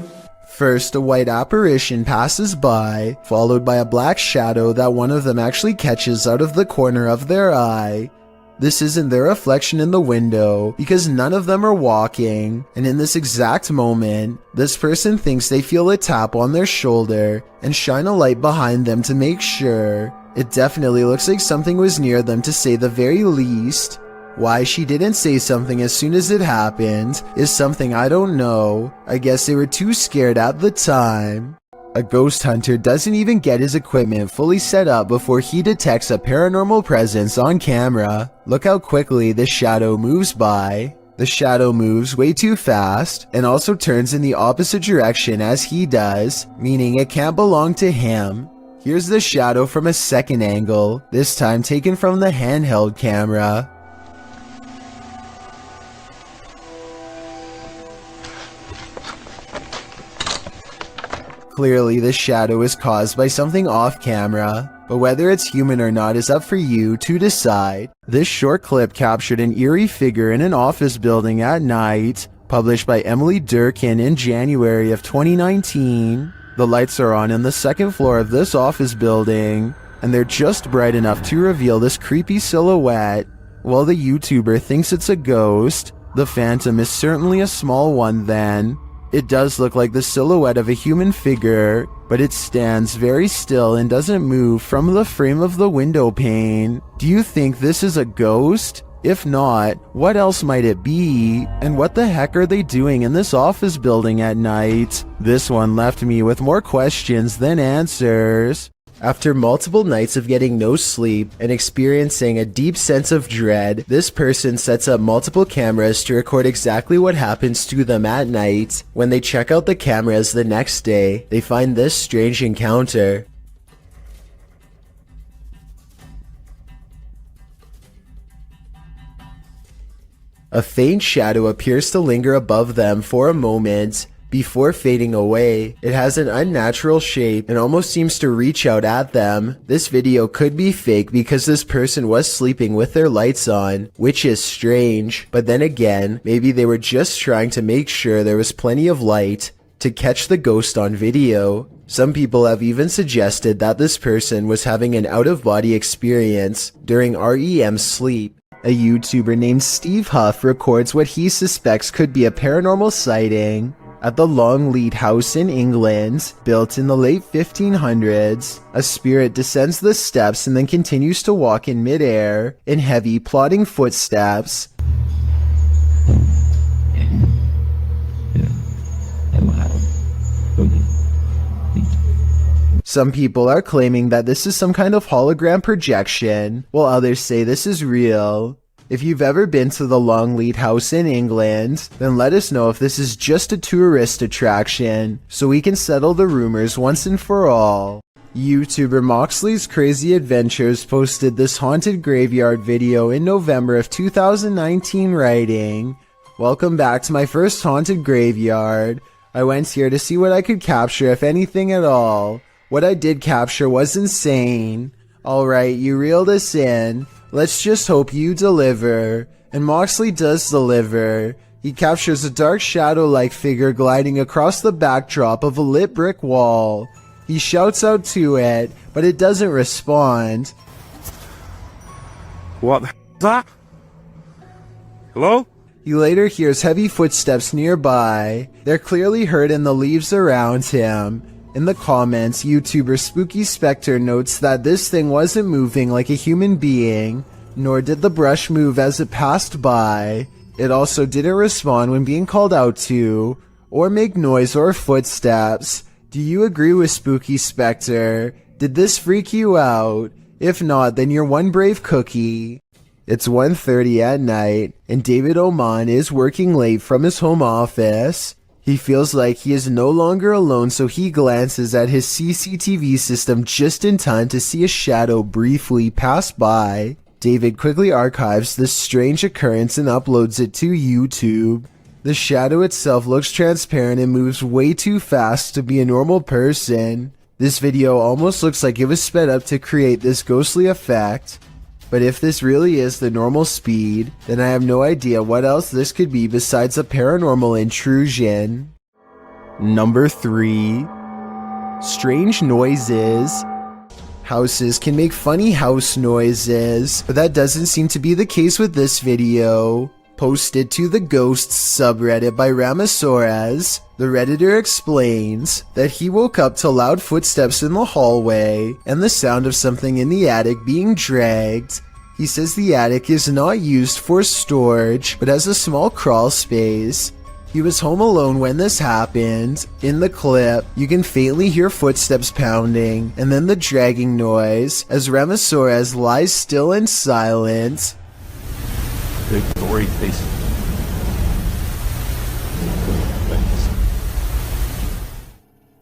First, a white apparition passes by, followed by a black shadow that one of them actually catches out of the corner of their eye. This isn't their reflection in the window, because none of them are walking, and in this exact moment, this person thinks they feel a tap on their shoulder and shine a light behind them to make sure. It definitely looks like something was near them to say the very least. Why she didn't say something as soon as it happened is something I don't know. I guess they were too scared at the time. A ghost hunter doesn't even get his equipment fully set up before he detects a paranormal presence on camera. Look how quickly the shadow moves by. The shadow moves way too fast and also turns in the opposite direction as he does, meaning it can't belong to him. Here's the shadow from a second angle, this time taken from the handheld camera. Clearly, the shadow is caused by something off camera, but whether it's human or not is up for you to decide. This short clip captured an eerie figure in an office building at night, published by Emily Durkin in January of 2019. The lights are on the second floor of this office building, and they're just bright enough to reveal this creepy silhouette. While the YouTuber thinks it's a ghost, the phantom is certainly a small one then. It does look like the silhouette of a human figure, but it stands very still and doesn't move from the frame of the window pane. Do you think this is a ghost? If not, what else might it be? And what the heck are they doing in this office building at night? This one left me with more questions than answers. After multiple nights of getting no sleep and experiencing a deep sense of dread, this person sets up multiple cameras to record exactly what happens to them at night. When they check out the cameras the next day, they find this strange encounter. A faint shadow appears to linger above them for a moment before fading away. It has an unnatural shape and almost seems to reach out at them. This video could be fake because this person was sleeping with their lights on, which is strange. But then again, maybe they were just trying to make sure there was plenty of light to catch the ghost on video. Some people have even suggested that this person was having an out-of-body experience during REM sleep. A YouTuber named Steve Huff records what he suspects could be a paranormal sighting at the Longleat House in England, built in the late 1500s. A spirit descends the steps and then continues to walk in midair in heavy, plodding footsteps. Some people are claiming that this is some kind of hologram projection, while others say this is real. If you've ever been to the Longleat House in England, then let us know if this is just a tourist attraction, so we can settle the rumors once and for all. YouTuber Moxley's Crazy Adventures posted this haunted graveyard video in November of 2019 writing, "Welcome back to my first haunted graveyard. I went here to see what I could capture, if anything at all. What I did capture was insane. Alright, you reeled us in. Let's just hope you deliver." And Moxley does deliver. He captures a dark shadow-like figure gliding across the backdrop of a lit brick wall. He shouts out to it, but it doesn't respond. What the is that? Hello? He later hears heavy footsteps nearby. They're clearly heard in the leaves around him. In the comments, YouTuber Spooky Spectre notes that this thing wasn't moving like a human being, nor did the brush move as it passed by. It also didn't respond when being called out to, or make noise or footsteps. Do you agree with Spooky Spectre? Did this freak you out? If not, then you're one brave cookie. It's 1:30 at night, and David Oman is working late from his home office. He feels like he is no longer alone, so he glances at his CCTV system just in time to see a shadow briefly pass by. David quickly archives this strange occurrence and uploads it to YouTube. The shadow itself looks transparent and moves way too fast to be a normal person. This video almost looks like it was sped up to create this ghostly effect. But if this really is the normal speed, then I have no idea what else this could be besides a paranormal intrusion. Number 3. Strange noises. Houses can make funny house noises, but that doesn't seem to be the case with this video. Posted to the Ghosts subreddit by Ramasaurez, the Redditor explains that he woke up to loud footsteps in the hallway and the sound of something in the attic being dragged. He says the attic is not used for storage, but as a small crawl space. He was home alone when this happened. In the clip, you can faintly hear footsteps pounding, and then the dragging noise as Ramasaurez lies still and silent. Big gory face.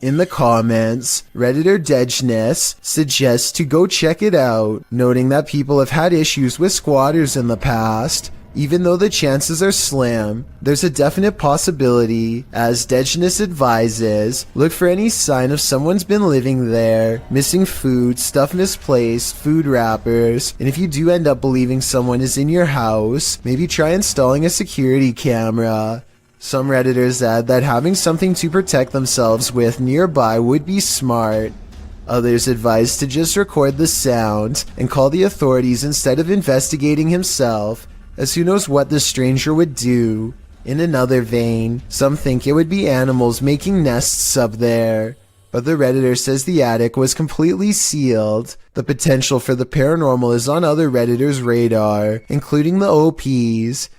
In the comments, Redditor Dejness suggests to go check it out, noting that people have had issues with squatters in the past. Even though the chances are slim, there's a definite possibility, as Dejness advises, look for any sign of someone's been living there, missing food, stuff misplaced, food wrappers, and if you do end up believing someone is in your house, maybe try installing a security camera. Some Redditors add that having something to protect themselves with nearby would be smart. Others advise to just record the sound and call the authorities instead of investigating himself, as who knows what the stranger would do. In another vein, some think it would be animals making nests up there, but the Redditor says the attic was completely sealed. The potential for the paranormal is on other Redditors' radar, including the OPs.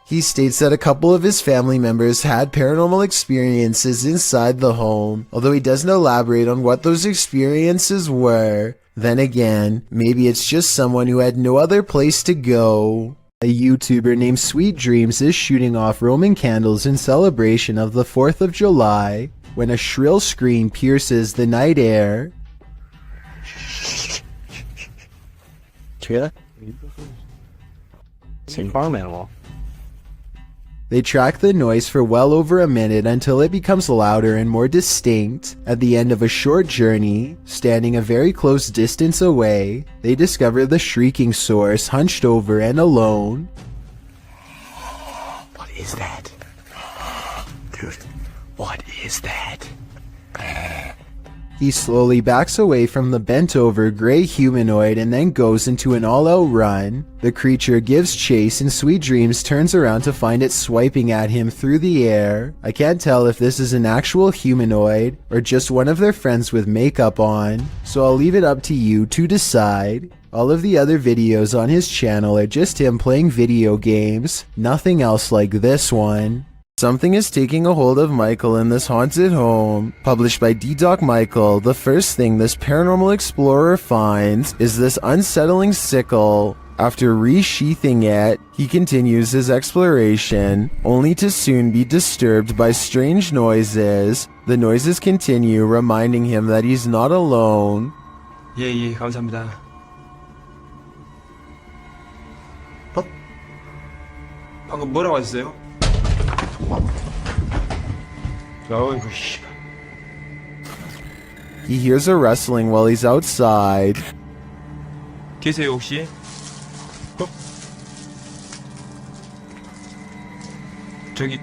He states that a couple of his family members had paranormal experiences inside the home, although he doesn't elaborate on what those experiences were. Then again, maybe it's just someone who had no other place to go. A YouTuber named Sweet Dreams is shooting off Roman candles in celebration of the 4th of July, when a shrill scream pierces the night air. Did you hear that? Same farm animal. They track the noise for well over a minute until it becomes louder and more distinct. At the end of a short journey, standing a very close distance away, they discover the shrieking source hunched over and alone. What is that? Dude, what is that? He slowly backs away from the bent-over gray humanoid and then goes into an all-out run. The creature gives chase and Sweet Dreams turns around to find it swiping at him through the air. I can't tell if this is an actual humanoid or just one of their friends with makeup on, so I'll leave it up to you to decide. All of the other videos on his channel are just him playing video games, nothing else like this one. Something is taking a hold of Michael in this haunted home. Published by D-Doc Michael, the first thing this paranormal explorer finds is this unsettling sickle. After resheathing it, he continues his exploration, only to soon be disturbed by strange noises. The noises continue, reminding him that he's not alone. 예, 감사합니다. 방금 뭐라고 하셨어요? 어이구, 씨. He hears a rustling while he's outside. 계세요, 혹시? 저기.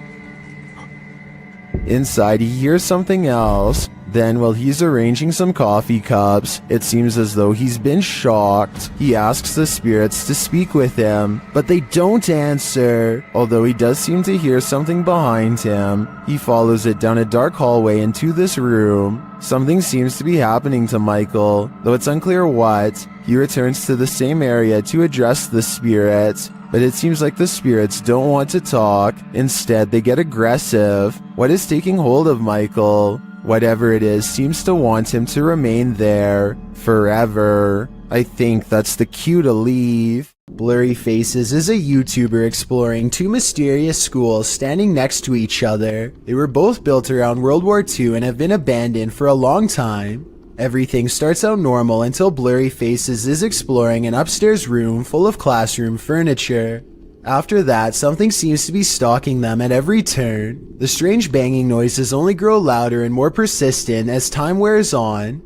Inside, he hears something else. Then, while he's arranging some coffee cups, it seems as though he's been shocked. He asks the spirits to speak with him, but they don't answer. Although he does seem to hear something behind him, he follows it down a dark hallway into this room. Something seems to be happening to Michael, though it's unclear what. He returns to the same area to address the spirits, but it seems like the spirits don't want to talk. Instead, they get aggressive. What is taking hold of Michael? Whatever it is seems to want him to remain there forever. I think that's the cue to leave. Blurry Faces is a YouTuber exploring two mysterious schools standing next to each other. They were both built around World War II and have been abandoned for a long time. Everything starts out normal until Blurry Faces is exploring an upstairs room full of classroom furniture. After that, something seems to be stalking them at every turn. The strange banging noises only grow louder and more persistent as time wears on.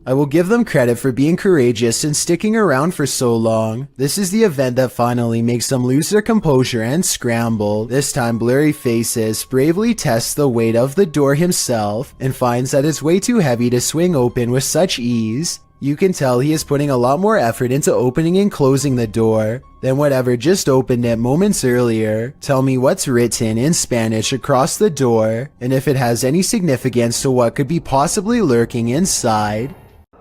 I will give them credit for being courageous and sticking around for so long. This is the event that finally makes them lose their composure and scramble. This time, Blurry Faces bravely tests the weight of the door himself and finds that it's way too heavy to swing open with such ease. You can tell he is putting a lot more effort into opening and closing the door than whatever just opened it moments earlier. Tell me what's written in Spanish across the door and if it has any significance to what could be possibly lurking inside.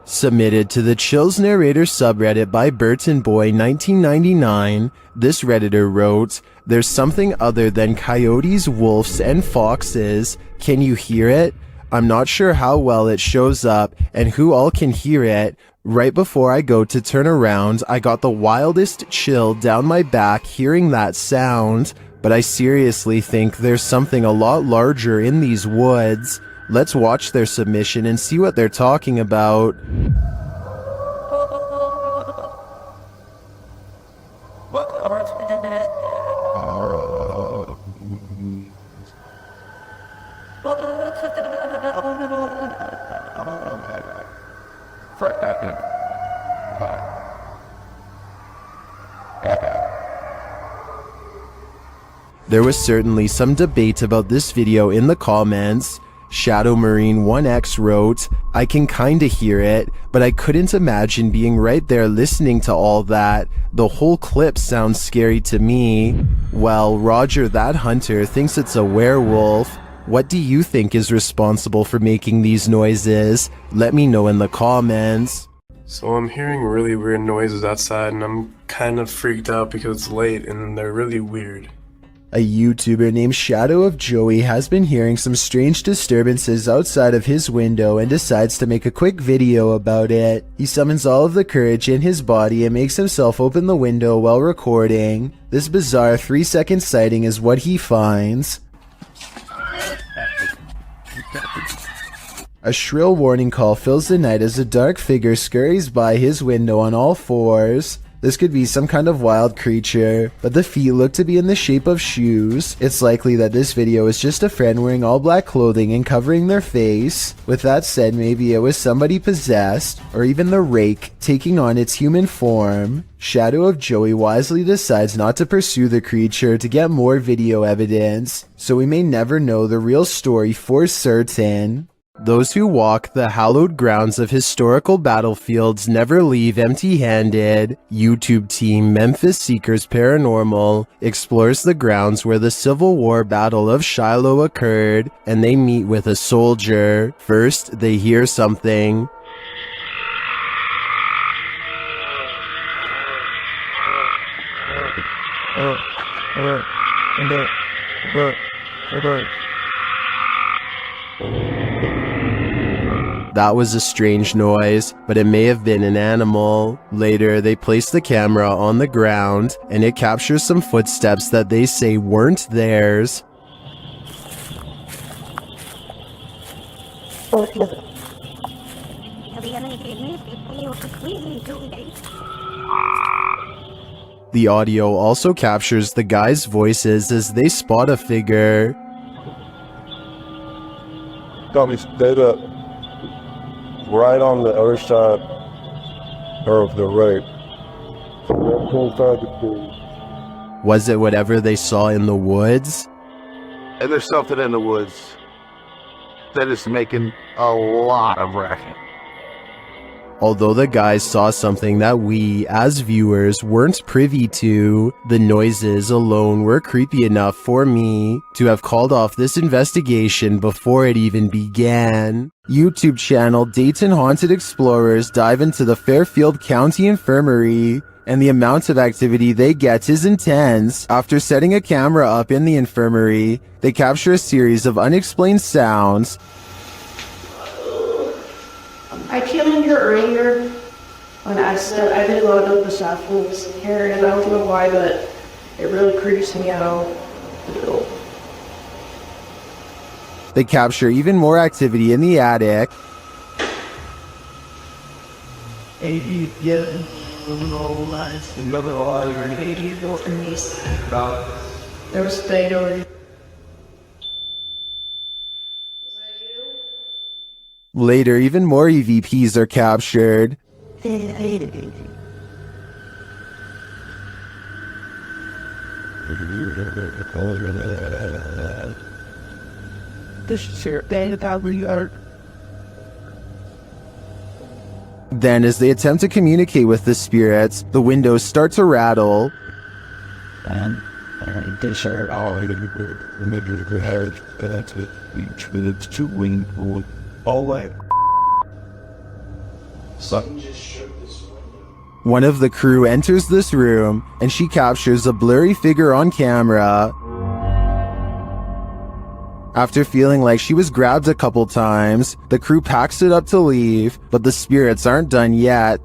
Submitted to the Chills Narrator subreddit by Burton Boy 1999, this redditor wrote, "There's something other than coyotes, wolves, and foxes. Can you hear it? I'm not sure how well it shows up and who all can hear it. Right before I go to turn around, I got the wildest chill down my back hearing that sound, but I seriously think there's something a lot larger in these woods." Let's watch their submission and see what they're talking about. There was certainly some debate about this video in the comments. Shadow Marine 1X wrote, "I can kinda hear it, but I couldn't imagine being right there listening to all that. The whole clip sounds scary to me." Well, Roger That Hunter thinks it's a werewolf. What do you think is responsible for making these noises? Let me know in the comments. So I'm hearing really weird noises outside and I'm kind of freaked out because it's late and they're really weird. A YouTuber named Shadow of Joey has been hearing some strange disturbances outside of his window and decides to make a quick video about it. He summons all of the courage in his body and makes himself open the window while recording. This bizarre 3-second sighting is what he finds. A shrill warning call fills the night as a dark figure scurries by his window on all fours. This could be some kind of wild creature, but the feet look to be in the shape of shoes. It's likely that this video is just a friend wearing all black clothing and covering their face. With that said, maybe it was somebody possessed, or even the rake taking on its human form. Shadow of Joey wisely decides not to pursue the creature to get more video evidence, so we may never know the real story for certain. Those who walk the hallowed grounds of historical battlefields never leave empty-handed. YouTube team Memphis Seekers Paranormal explores the grounds where the Civil War Battle of Shiloh occurred, and they meet with a soldier. First, they hear something. That was a strange noise, but it may have been an animal. Later, they place the camera on the ground, and it captures some footsteps that they say weren't theirs. The audio also captures the guys' voices as they spot a figure. Got me stayed up. Right on the other side of the right. Was it whatever they saw in the woods? And there's something in the woods that is making a lot of racket. Although the guys saw something that we, as viewers, weren't privy to, the noises alone were creepy enough for me to have called off this investigation before it even began. YouTube channel Dayton Haunted Explorers dive into the Fairfield County Infirmary, and the amount of activity they get is intense. After setting a camera up in the infirmary, they capture a series of unexplained sounds. I came in here earlier on accident. I didn't load up the samples here, and I don't know why, but it really creeps me out. They capture even more activity in the attic. There was a thing over. Later, even more EVPs are captured. Then, as they attempt to communicate with the spirits, the windows start to rattle. One of the crew enters this room, and she captures a blurry figure on camera. After feeling like she was grabbed a couple times, the crew packs it up to leave, but the spirits aren't done yet.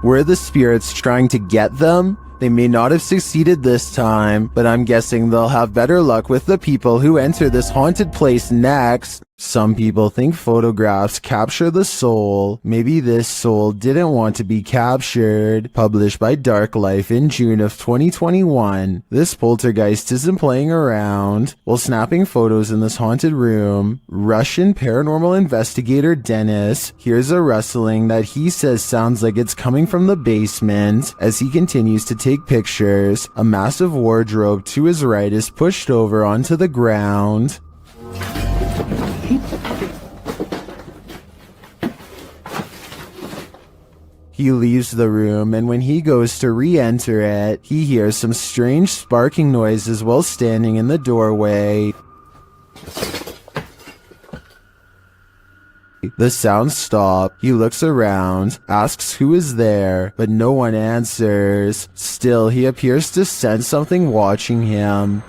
Were the spirits trying to get them? They may not have succeeded this time, but I'm guessing they'll have better luck with the people who enter this haunted place next. Some people think photographs capture the soul. Maybe this soul didn't want to be captured. Published by Dark Life in June of 2021. This poltergeist isn't playing around. While snapping photos in this haunted room, Russian paranormal investigator Dennis hears a rustling that he says sounds like it's coming from the basement. As he continues to take pictures, a massive wardrobe to his right is pushed over onto the ground. He leaves the room, and when he goes to re-enter it, he hears some strange sparking noises while standing in the doorway. The sounds stop. He looks around, asks who is there, but no one answers. Still, he appears to sense something watching him.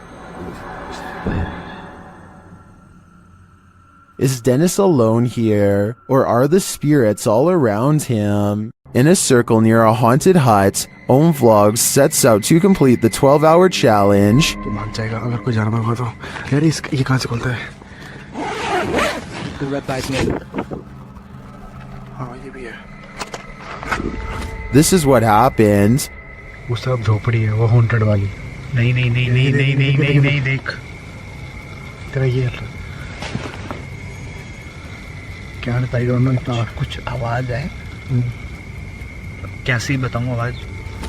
Is Dennis alone here, or are the spirits all around him? In a circle near a haunted hut, Vlogs sets out to complete the 12-hour challenge. This is what happened. वो सब झोपड़ी है, वो haunted वाली. नहीं नहीं नहीं नहीं नहीं नहीं नहीं नहीं देख. तेरा ये can't, I don't know कुछ आवाज है कैसी बताऊं आवाज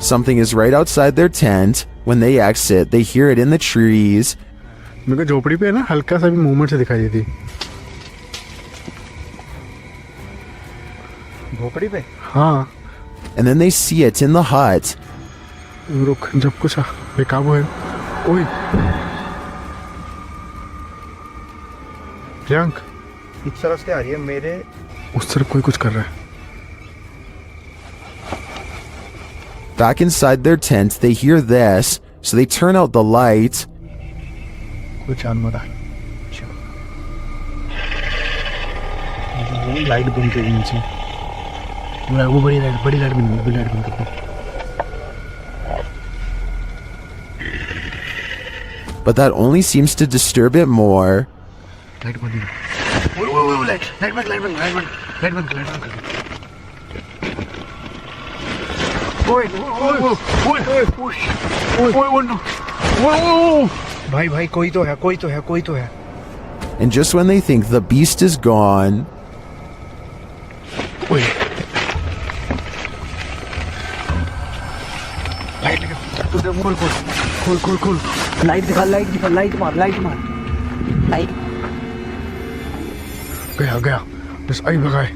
Something is right outside their tent. When they exit, they hear it in the trees. मेरे को झोपड़ी पे ना हल्का सा भी मूवमेंट से दिखाई देती झोपड़ी पे हाँ And then they see it in the hut. रुक जब कुछ बेकाबू है ओए प्रियंक इस तरफ से आ रही है मेरे उस तरफ कोई कुछ कर रहा है Back inside their tent, they hear this, so they turn out the light. कुछ जानवर है लाइट बंद कर नीचे वो बड़ी लाइट बंद कर But that only seems to disturb it more. Light बंद वो लाइट बंद भाई कोई तो है And just when they think the beast is gone, खोल लाइट दिखा लाइट मार गया बस आई भगाए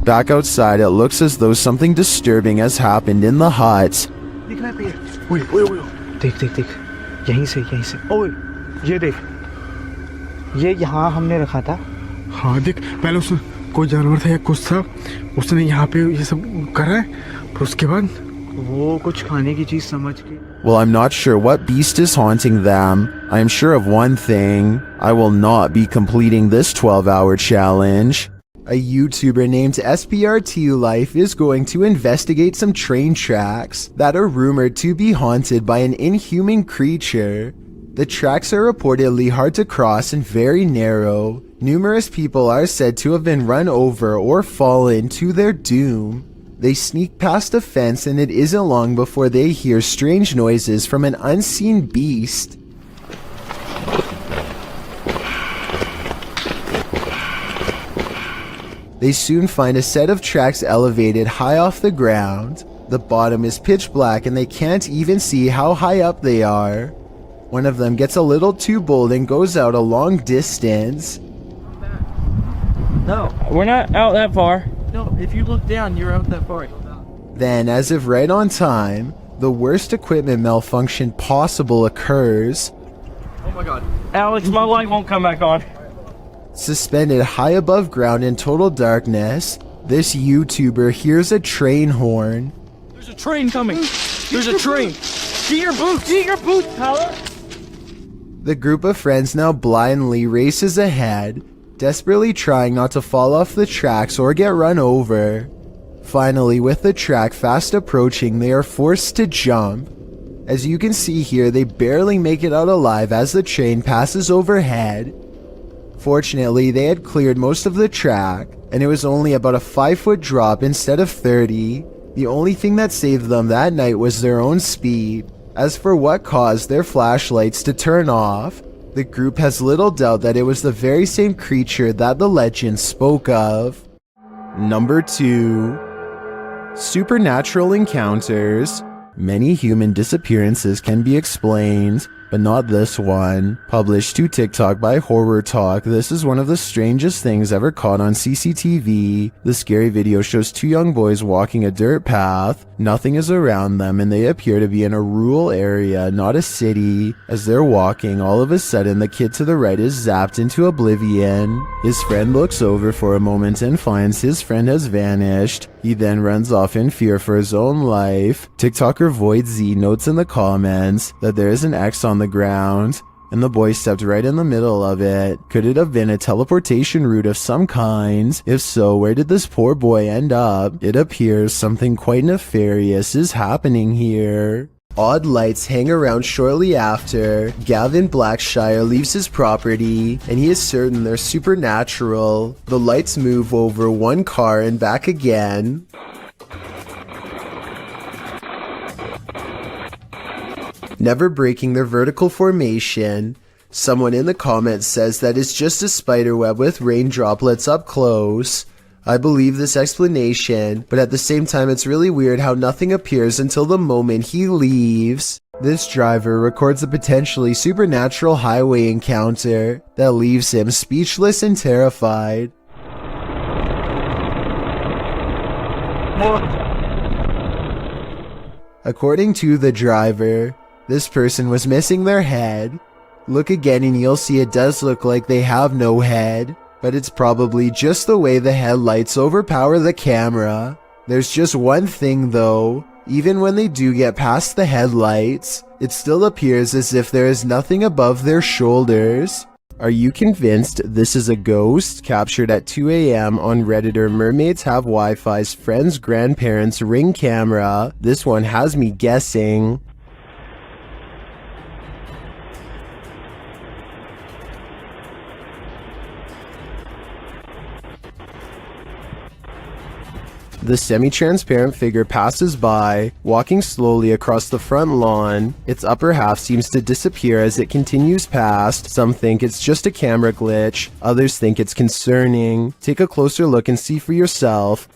back outside, it looks as though something disturbing has happened in the hut. दिख रहा है पेड़ देख यहीं से ओए ये देख ये यहाँ हमने रखा था हाँ देख पहले उसने कोई जानवर था या कुछ था उसने यहाँ पे ये सब करा है फिर उसके बाद वो कुछ खाने की चीज समझ के Well, I'm not sure what beast is haunting them. I am sure of one thing. I will not be completing this 12-hour challenge. A YouTuber named SPRT Life is going to investigate some train tracks that are rumored to be haunted by an inhuman creature. The tracks are reportedly hard to cross and very narrow. Numerous people are said to have been run over or fallen to their doom. They sneak past a fence and it isn't long before they hear strange noises from an unseen beast. They soon find a set of tracks elevated high off the ground. The bottom is pitch black and they can't even see how high up they are. One of them gets a little too bold and goes out a long distance. No. We're not out that far. No, if you look down, you're out that far. Then, as if right on time, the worst equipment malfunction possible occurs. Oh my god. Alex, my light won't come back on. Suspended high above ground in total darkness, this YouTuber hears a train horn. There's a train coming. There's a train. Get your boots, Tyler. The group of friends now blindly races ahead, desperately trying not to fall off the tracks or get run over. Finally, with the track fast approaching, they are forced to jump. As you can see here, they barely make it out alive as the train passes overhead. Fortunately, they had cleared most of the track, and it was only about a 5-foot drop instead of 30. The only thing that saved them that night was their own speed. As for what caused their flashlights to turn off, the group has little doubt that it was the very same creature that the legend spoke of. Number 2. Supernatural encounters. Many human disappearances can be explained, but not this one. Published to TikTok by Horror Talk, this is one of the strangest things ever caught on CCTV. The scary video shows 2 young boys walking a dirt path. Nothing is around them and they appear to be in a rural area, not a city. As they're walking, all of a sudden the kid to the right is zapped into oblivion. His friend looks over for a moment and finds his friend has vanished. He then runs off in fear for his own life. TikToker Void Z notes in the comments that there is an X on the ground, and the boy stepped right in the middle of it. Could it have been a teleportation route of some kind? If so, where did this poor boy end up? It appears something quite nefarious is happening here. Odd lights hang around shortly after. Gavin Blackshire leaves his property, and he is certain they're supernatural. The lights move over one car and back again. Never breaking their vertical formation. Someone in the comments says that it's just a spider web with rain droplets up close. I believe this explanation, but at the same time it's really weird how nothing appears until the moment he leaves. This driver records a potentially supernatural highway encounter that leaves him speechless and terrified. According to the driver, this person was missing their head. Look again and you'll see it does look like they have no head, but it's probably just the way the headlights overpower the camera. There's just one thing though, even when they do get past the headlights, it still appears as if there is nothing above their shoulders. Are you convinced this is a ghost? Captured at 2 a.m. on Redditor Mermaids Have Wi-Fi's friend's grandparents' Ring camera. This one has me guessing. The semi-transparent figure passes by, walking slowly across the front lawn. Its upper half seems to disappear as it continues past. Some think it's just a camera glitch, others think it's concerning. Take a closer look and see for yourself.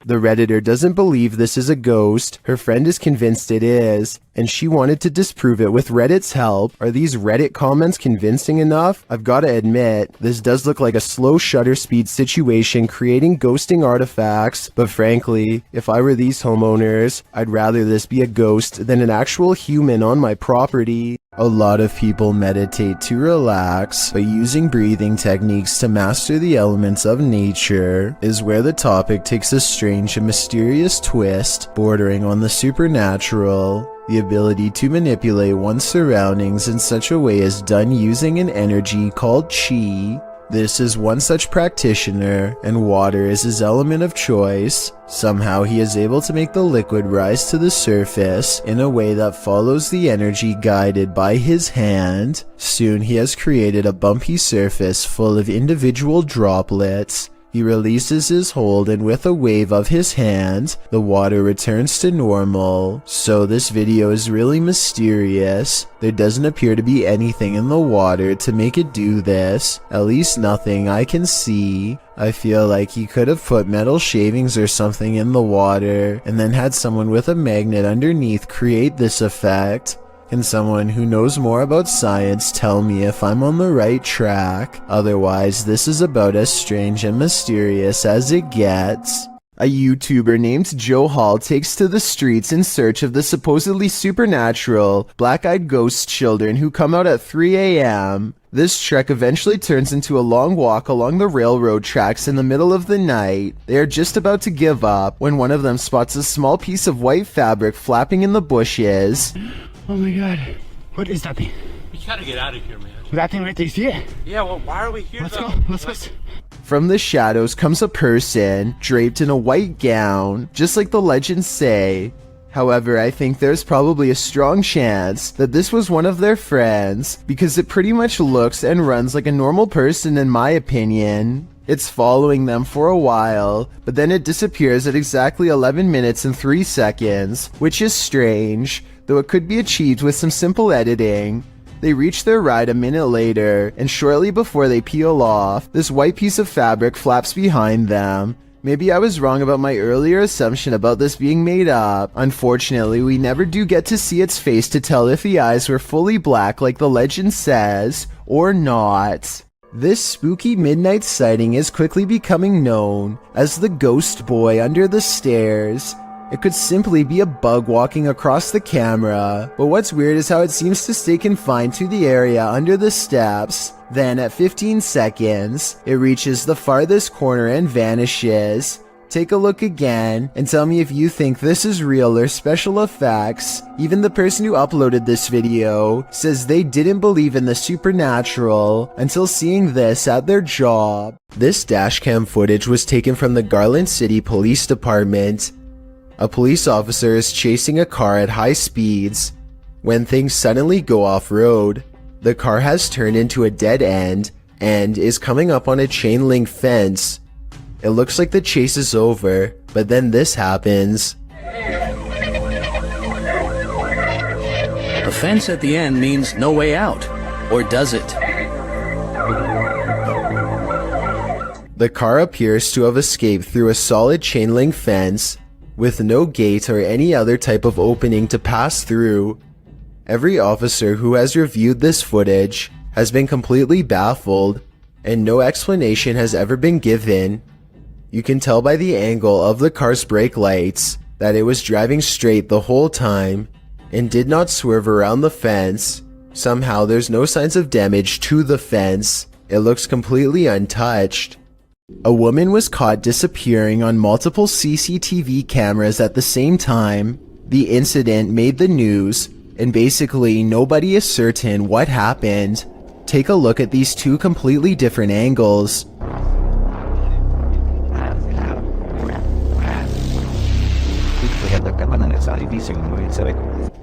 The Redditor doesn't believe this is a ghost. Her friend is convinced it is, and she wanted to disprove it with Reddit's help. Are these Reddit comments convincing enough? I've gotta admit, this does look like a slow shutter speed situation creating ghosting artifacts, but frankly, if I were these homeowners, I'd rather this be a ghost than an actual human on my property. A lot of people meditate to relax, but using breathing techniques to master the elements of nature is where the topic takes a strange and mysterious twist, bordering on the supernatural. The ability to manipulate one's surroundings in such a way is done using an energy called chi. This is one such practitioner, and water is his element of choice. Somehow he is able to make the liquid rise to the surface in a way that follows the energy guided by his hand. Soon he has created a bumpy surface full of individual droplets. He releases his hold, and with a wave of his hand, the water returns to normal. So this video is really mysterious. There doesn't appear to be anything in the water to make it do this. At least nothing I can see. I feel like he could have put metal shavings or something in the water, and then had someone with a magnet underneath create this effect. Can someone who knows more about science tell me if I'm on the right track? Otherwise, this is about as strange and mysterious as it gets. A YouTuber named Joe Hall takes to the streets in search of the supposedly supernatural, black-eyed ghost children who come out at 3 a.m. This trek eventually turns into a long walk along the railroad tracks in the middle of the night. They are just about to give up when one of them spots a small piece of white fabric flapping in the bushes. Oh my god. What is that thing? We gotta get out of here, man. That thing right there, you see it? Yeah, well, why are we here? Let's go, let's go. From the shadows comes a person, draped in a white gown, just like the legends say. However, I think there's probably a strong chance that this was one of their friends, because it pretty much looks and runs like a normal person in my opinion. It's following them for a while, but then it disappears at exactly 11 minutes and 3 seconds, which is strange, though it could be achieved with some simple editing. They reach their ride a minute later, and shortly before they peel off, this white piece of fabric flaps behind them. Maybe I was wrong about my earlier assumption about this being made up. Unfortunately, we never do get to see its face to tell if the eyes were fully black like the legend says, or not. This spooky midnight sighting is quickly becoming known as the Ghost Boy under the stairs. It could simply be a bug walking across the camera, but what's weird is how it seems to stay confined to the area under the steps. Then at 15 seconds, it reaches the farthest corner and vanishes. Take a look again and tell me if you think this is real or special effects. Even the person who uploaded this video says they didn't believe in the supernatural until seeing this at their job. This dashcam footage was taken from the Garland City Police Department. A police officer is chasing a car at high speeds when things suddenly go off-road. The car has turned into a dead end, and is coming up on a chain link fence. It looks like the chase is over, but then this happens. The fence at the end means no way out, or does it? The car appears to have escaped through a solid chain link fence, with no gate or any other type of opening to pass through. Every officer who has reviewed this footage has been completely baffled, and no explanation has ever been given. You can tell by the angle of the car's brake lights that it was driving straight the whole time and did not swerve around the fence. Somehow there's no signs of damage to the fence. It looks completely untouched. A woman was caught disappearing on multiple CCTV cameras at the same time. The incident made the news, and basically nobody is certain what happened. Take a look at these two completely different angles.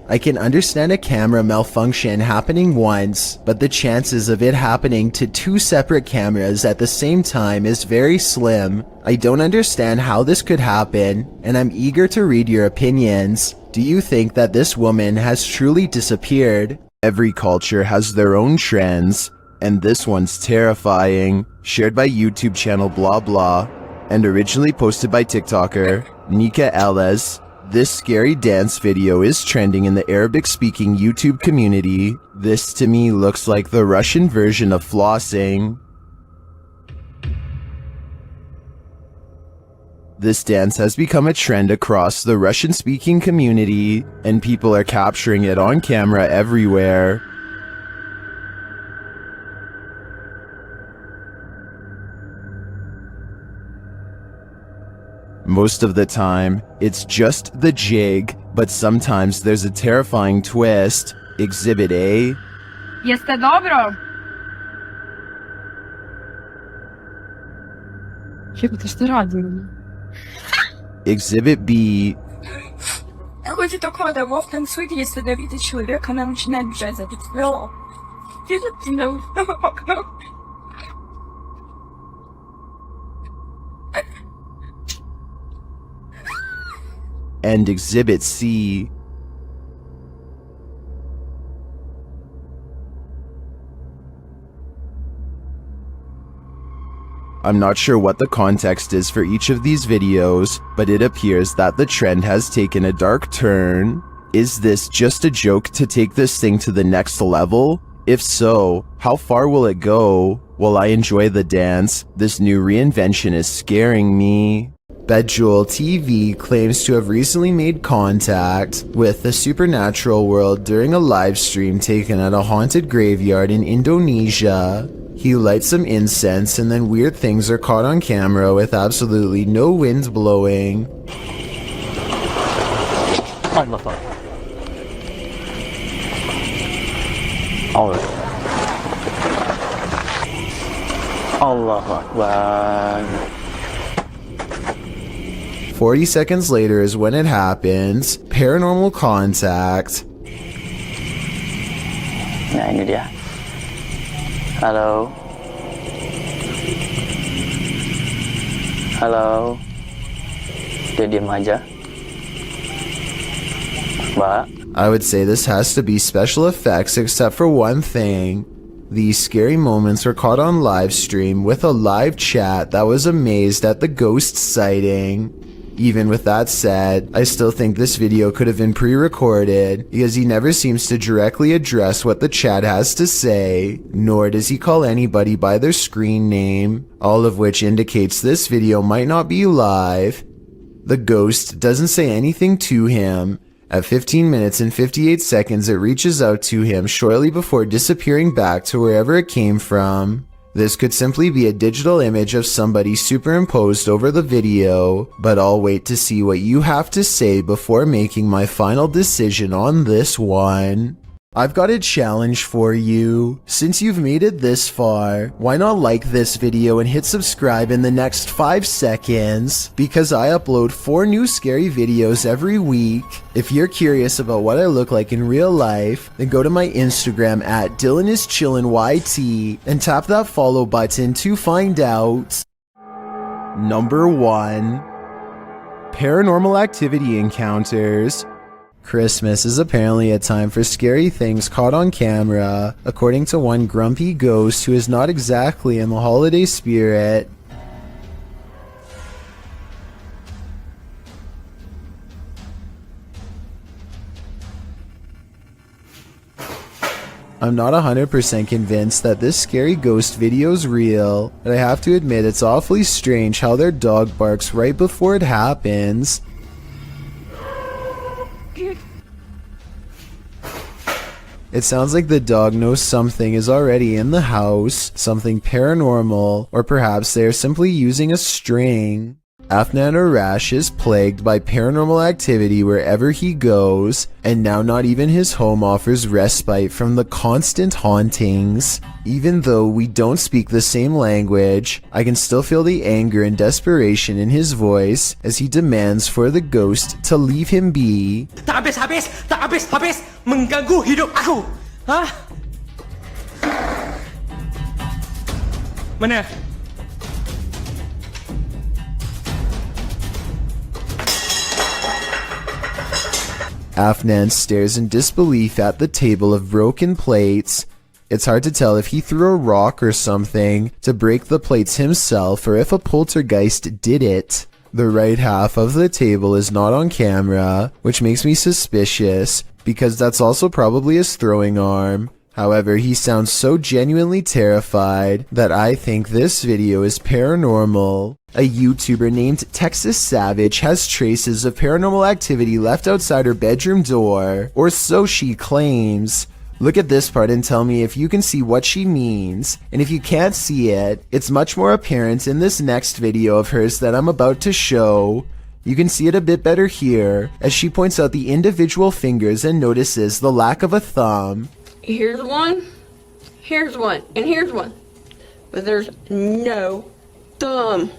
I can understand a camera malfunction happening once, but the chances of it happening to two separate cameras at the same time is very slim. I don't understand how this could happen, and I'm eager to read your opinions. Do you think that this woman has truly disappeared? Every culture has their own trends, and this one's terrifying. Shared by YouTube channel blah blah, and originally posted by TikToker Nika Ellis. This scary dance video is trending in the Arabic-speaking YouTube community. This to me looks like the Russian version of flossing. This dance has become a trend across the Russian-speaking community, and people are capturing it on camera everywhere. Most of the time, it's just the jig, but sometimes there's a terrifying twist. Exhibit A. Jeste dobro? Jebote, što radim? Exhibit B. Люди такое да в танцует, если да видит человека, она начинает бежать за лицо. Видите, на окно. And Exhibit C. I'm not sure what the context is for each of these videos, but it appears that the trend has taken a dark turn. Is this just a joke to take this thing to the next level? If so, how far will it go? Will I enjoy the dance? This new reinvention is scaring me. Bejewel TV claims to have recently made contact with the supernatural world during a live stream taken at a haunted graveyard in Indonesia. He lights some incense and then weird things are caught on camera with absolutely no wind blowing. Allah Akbar. 40 seconds later is when it happens. Paranormal contact. Nah, ini dia. Halo. Halo. Dia diam aja. Mbak. I would say this has to be special effects except for one thing. These scary moments were caught on live stream with a live chat that was amazed at the ghost sighting. Even with that said, I still think this video could have been pre-recorded because he never seems to directly address what the chat has to say, nor does he call anybody by their screen name, all of which indicates this video might not be live. The ghost doesn't say anything to him. At 15 minutes and 58 seconds, it reaches out to him shortly before disappearing back to wherever it came from. This could simply be a digital image of somebody superimposed over the video, but I'll wait to see what you have to say before making my final decision on this one. I've got a challenge for you. Since you've made it this far, why not like this video and hit subscribe in the next 5 seconds? Because I upload 4 new scary videos every week. If you're curious about what I look like in real life, then go to my Instagram at DylanIsChillinYT and tap that follow button to find out. Number 1. Paranormal activity encounters. Christmas is apparently a time for scary things caught on camera, according to one grumpy ghost who is not exactly in the holiday spirit. I'm not 100% convinced that this scary ghost video's real, but I have to admit it's awfully strange how their dog barks right before it happens. It sounds like the dog knows something is already in the house, something paranormal, or perhaps they are simply using a string. Afnan Arash is plagued by paranormal activity wherever he goes, and now not even his home offers respite from the constant hauntings. Even though we don't speak the same language, I can still feel the anger and desperation in his voice as he demands for the ghost to leave him be. Tak habis, mengganggu hidup aku. Hah? Mana? Afnan stares in disbelief at the table of broken plates. It's hard to tell if he threw a rock or something to break the plates himself or if a poltergeist did it. The right half of the table is not on camera, which makes me suspicious because that's also probably his throwing arm. However, he sounds so genuinely terrified that I think this video is paranormal. A YouTuber named Texas Savage has traces of paranormal activity left outside her bedroom door, or so she claims. Look at this part and tell me if you can see what she means, and if you can't see it, it's much more apparent in this next video of hers that I'm about to show. You can see it a bit better here, as she points out the individual fingers and notices the lack of a thumb. Here's one, and here's one, but there's no thumb.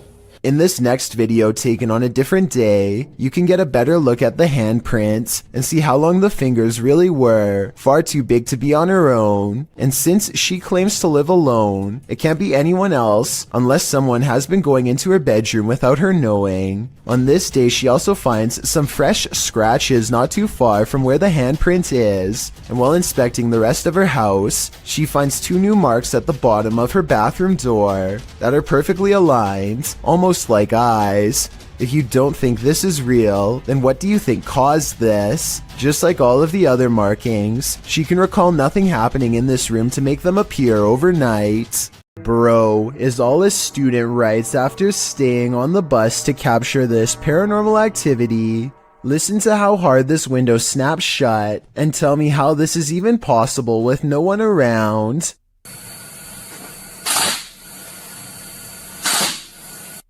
In this next video taken on a different day, you can get a better look at the handprints and see how long the fingers really were, far too big to be on her own. And since she claims to live alone, it can't be anyone else unless someone has been going into her bedroom without her knowing. On this day, she also finds some fresh scratches not too far from where the handprint is, and while inspecting the rest of her house, she finds 2 new marks at the bottom of her bathroom door that are perfectly aligned, almost like eyes. If you don't think this is real, then what do you think caused this? Just like all of the other markings, she can recall nothing happening in this room to make them appear overnight. Bro, is all a student writes after staying on the bus to capture this paranormal activity. Listen to how hard this window snaps shut, and tell me how this is even possible with no one around.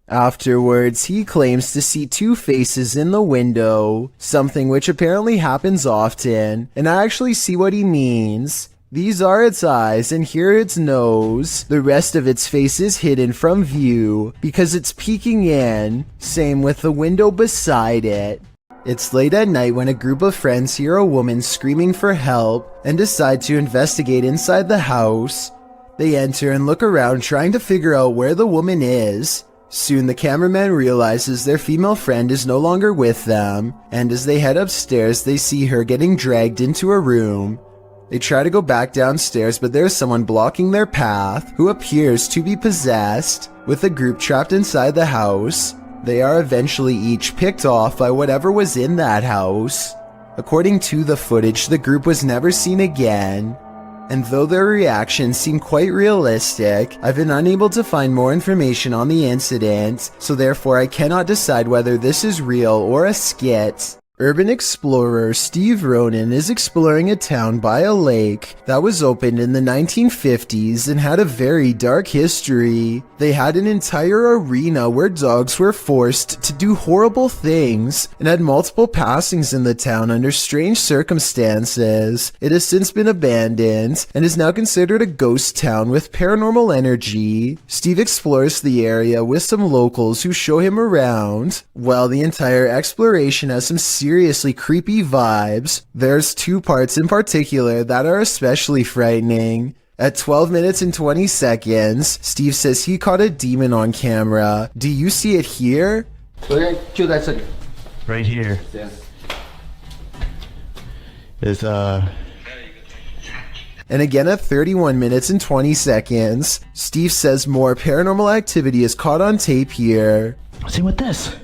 Afterwards, he claims to see 2 faces in the window, something which apparently happens often, and I actually see what he means. These are its eyes, and here its nose. The rest of its face is hidden from view because it's peeking in. Same with the window beside it. It's late at night when a group of friends hear a woman screaming for help and decide to investigate inside the house. They enter and look around trying to figure out where the woman is. Soon the cameraman realizes their female friend is no longer with them, and as they head upstairs they see her getting dragged into a room. They try to go back downstairs, but there's someone blocking their path who appears to be possessed. With the group trapped inside the house, they are eventually each picked off by whatever was in that house. According to the footage, the group was never seen again. And though their reactions seem quite realistic, I've been unable to find more information on the incident, so therefore I cannot decide whether this is real or a skit. Urban explorer Steve Ronan is exploring a town by a lake that was opened in the 1950s and had a very dark history. They had an entire arena where dogs were forced to do horrible things and had multiple passings in the town under strange circumstances. It has since been abandoned and is now considered a ghost town with paranormal energy. Steve explores the area with some locals who show him around. While the entire exploration has some seriously creepy vibes, there's two parts in particular that are especially frightening. At 12 minutes and 20 seconds, Steve says he caught a demon on camera. Do you see it here? Okay, cue that second. Right here. Yeah. Is And again at 31 minutes and 20 seconds, Steve says more paranormal activity is caught on tape here. See with this?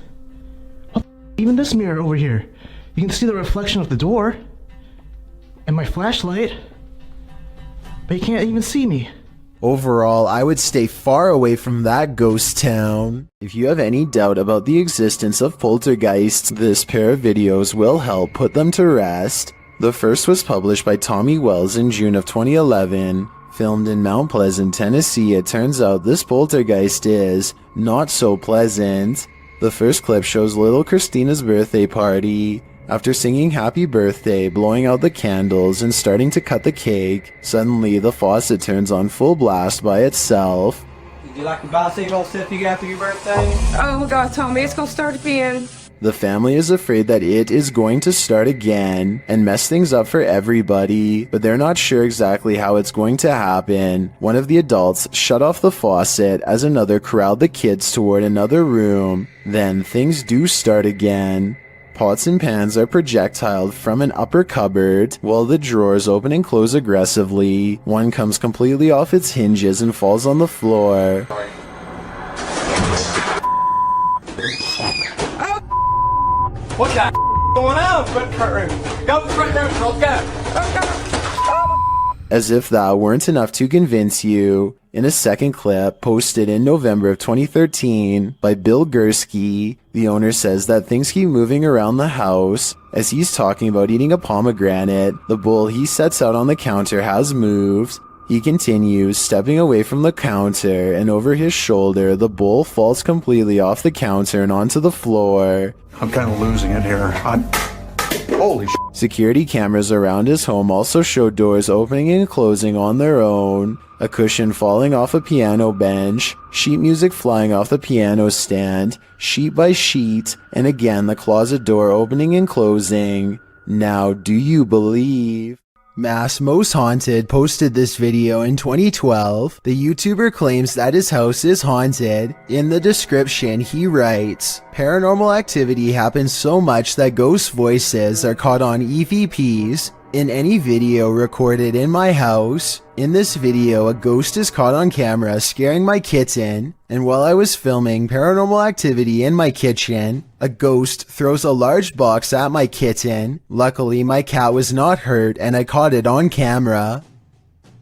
Even this mirror over here, you can see the reflection of the door and my flashlight, but you can't even see me. Overall, I would stay far away from that ghost town. If you have any doubt about the existence of poltergeists, this pair of videos will help put them to rest. The first was published by Tommy Wells in June of 2011. Filmed in Mount Pleasant, Tennessee, it turns out this poltergeist is not so pleasant. The first clip shows little Christina's birthday party. After singing happy birthday, blowing out the candles, and starting to cut the cake, suddenly the faucet turns on full blast by itself. Would you like to buy all stuff you got after your birthday? Oh my god, Tommy, it's gonna start again. The family is afraid that it is going to start again and mess things up for everybody, but they're not sure exactly how it's going to happen. One of the adults shut off the faucet as another corralled the kids toward another room. Then things do start again. Pots and pans are projectiled from an upper cupboard, while the drawers open and close aggressively. One comes completely off its hinges and falls on the floor. What the going on? Front room. Go front room, let's go. As if that weren't enough to convince you, in a second clip posted in November of 2013 by Bill Gursky, the owner says that things keep moving around the house. As he's talking about eating a pomegranate, the bowl he sets out on the counter has moved. He continues, stepping away from the counter, and over his shoulder, the bowl falls completely off the counter and onto the floor. I'm kind of losing it here. Holy shit. Security cameras around his home also show doors opening and closing on their own, a cushion falling off a piano bench, sheet music flying off the piano stand, sheet by sheet, and again the closet door opening and closing. Now, do you believe? Mass Most Haunted posted this video in 2012. The YouTuber claims that his house is haunted. In the description, he writes, "Paranormal activity happens so much that ghost voices are caught on EVPs in any video recorded in my house. In this video, a ghost is caught on camera scaring my kitten, and while I was filming paranormal activity in my kitchen, a ghost throws a large box at my kitten. Luckily, my cat was not hurt and I caught it on camera."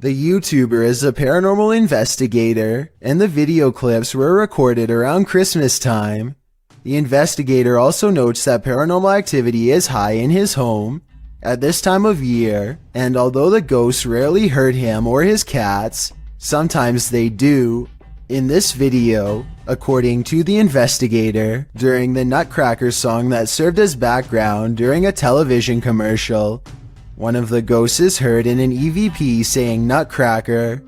The YouTuber is a paranormal investigator, and the video clips were recorded around Christmas time. The investigator also notes that paranormal activity is high in his home at this time of year, and although the ghosts rarely hurt him or his cats, sometimes they do. In this video, according to the investigator, during the Nutcracker song that served as background during a television commercial, one of the ghosts is heard in an EVP saying Nutcracker.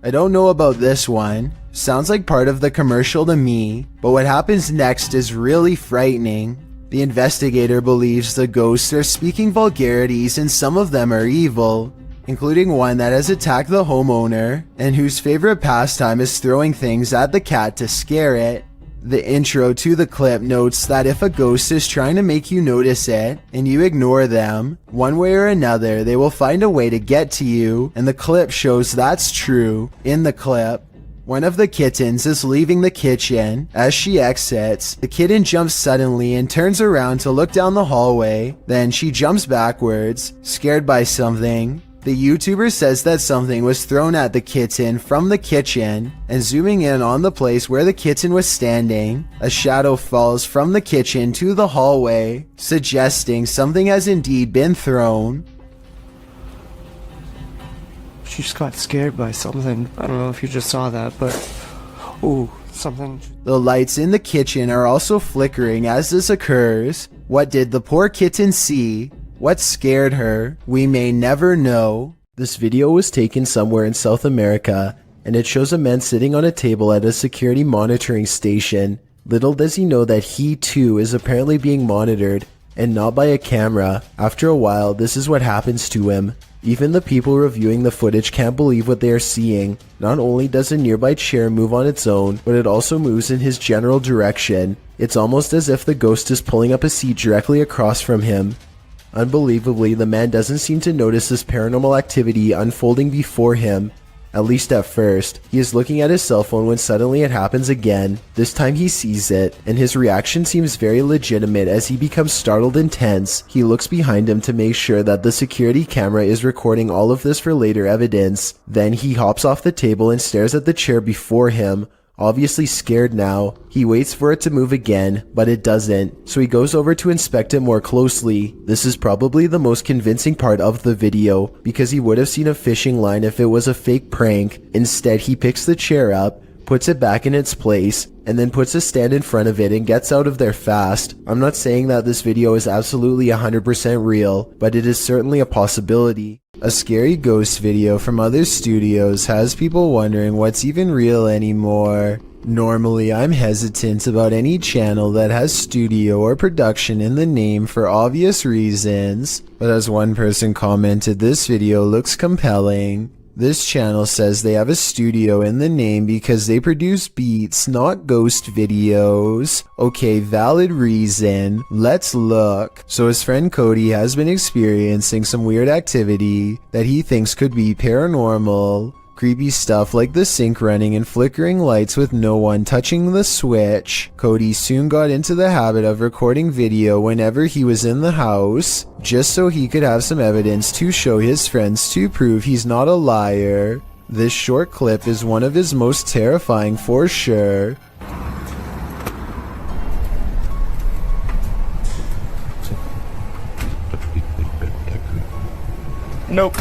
I don't know about this one. Sounds like part of the commercial to me, but what happens next is really frightening. The investigator believes the ghosts are speaking vulgarities and some of them are evil, including one that has attacked the homeowner and whose favorite pastime is throwing things at the cat to scare it. The intro to the clip notes that if a ghost is trying to make you notice it and you ignore them, one way or another they will find a way to get to you, and the clip shows that's true. In the clip, one of the kittens is leaving the kitchen. As she exits, the kitten jumps suddenly and turns around to look down the hallway. Then she jumps backwards, scared by something. The YouTuber says that something was thrown at the kitten from the kitchen, and zooming in on the place where the kitten was standing, a shadow falls from the kitchen to the hallway, suggesting something has indeed been thrown. She just got scared by something. I don't know if you just saw that, but... Ooh, something... The lights in the kitchen are also flickering as this occurs. What did the poor kitten see? What scared her? We may never know. This video was taken somewhere in South America, and it shows a man sitting on a table at a security monitoring station. Little does he know that he too is apparently being monitored, and not by a camera. After a while, this is what happens to him. Even the people reviewing the footage can't believe what they are seeing. Not only does a nearby chair move on its own, but it also moves in his general direction. It's almost as if the ghost is pulling up a seat directly across from him. Unbelievably, the man doesn't seem to notice this paranormal activity unfolding before him. At least at first. He is looking at his cell phone when suddenly it happens again. This time he sees it, and his reaction seems very legitimate as he becomes startled and tense. He looks behind him to make sure that the security camera is recording all of this for later evidence. Then he hops off the table and stares at the chair before him. Obviously scared now, he waits for it to move again, but it doesn't, so he goes over to inspect it more closely. This is probably the most convincing part of the video, because he would have seen a fishing line if it was a fake prank. Instead, he picks the chair up, puts it back in its place, and then puts a stand in front of it and gets out of there fast. I'm not saying that this video is absolutely 100% real, but it is certainly a possibility. A scary ghost video from other studios has people wondering what's even real anymore. Normally, I'm hesitant about any channel that has studio or production in the name for obvious reasons, but as one person commented, this video looks compelling. This channel says they have a studio in the name because they produce beats, not ghost videos. Okay, valid reason. Let's look. So his friend Cody has been experiencing some weird activity that he thinks could be paranormal. Creepy stuff like the sink running and flickering lights with no one touching the switch. Cody soon got into the habit of recording video whenever he was in the house, just so he could have some evidence to show his friends to prove he's not a liar. This short clip is one of his most terrifying for sure. Nope.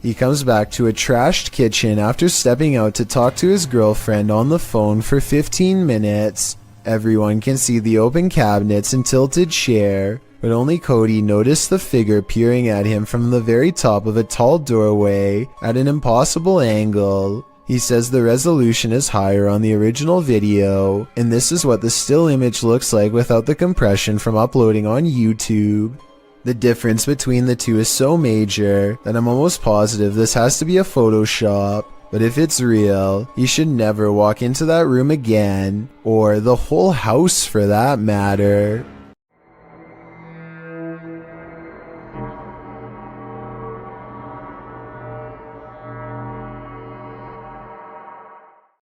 He comes back to a trashed kitchen after stepping out to talk to his girlfriend on the phone for 15 minutes. Everyone can see the open cabinets and tilted chair, but only Cody noticed the figure peering at him from the very top of a tall doorway at an impossible angle. He says the resolution is higher on the original video, and this is what the still image looks like without the compression from uploading on YouTube. The difference between the two is so major that I'm almost positive this has to be a Photoshop. But if it's real, you should never walk into that room again, or the whole house for that matter.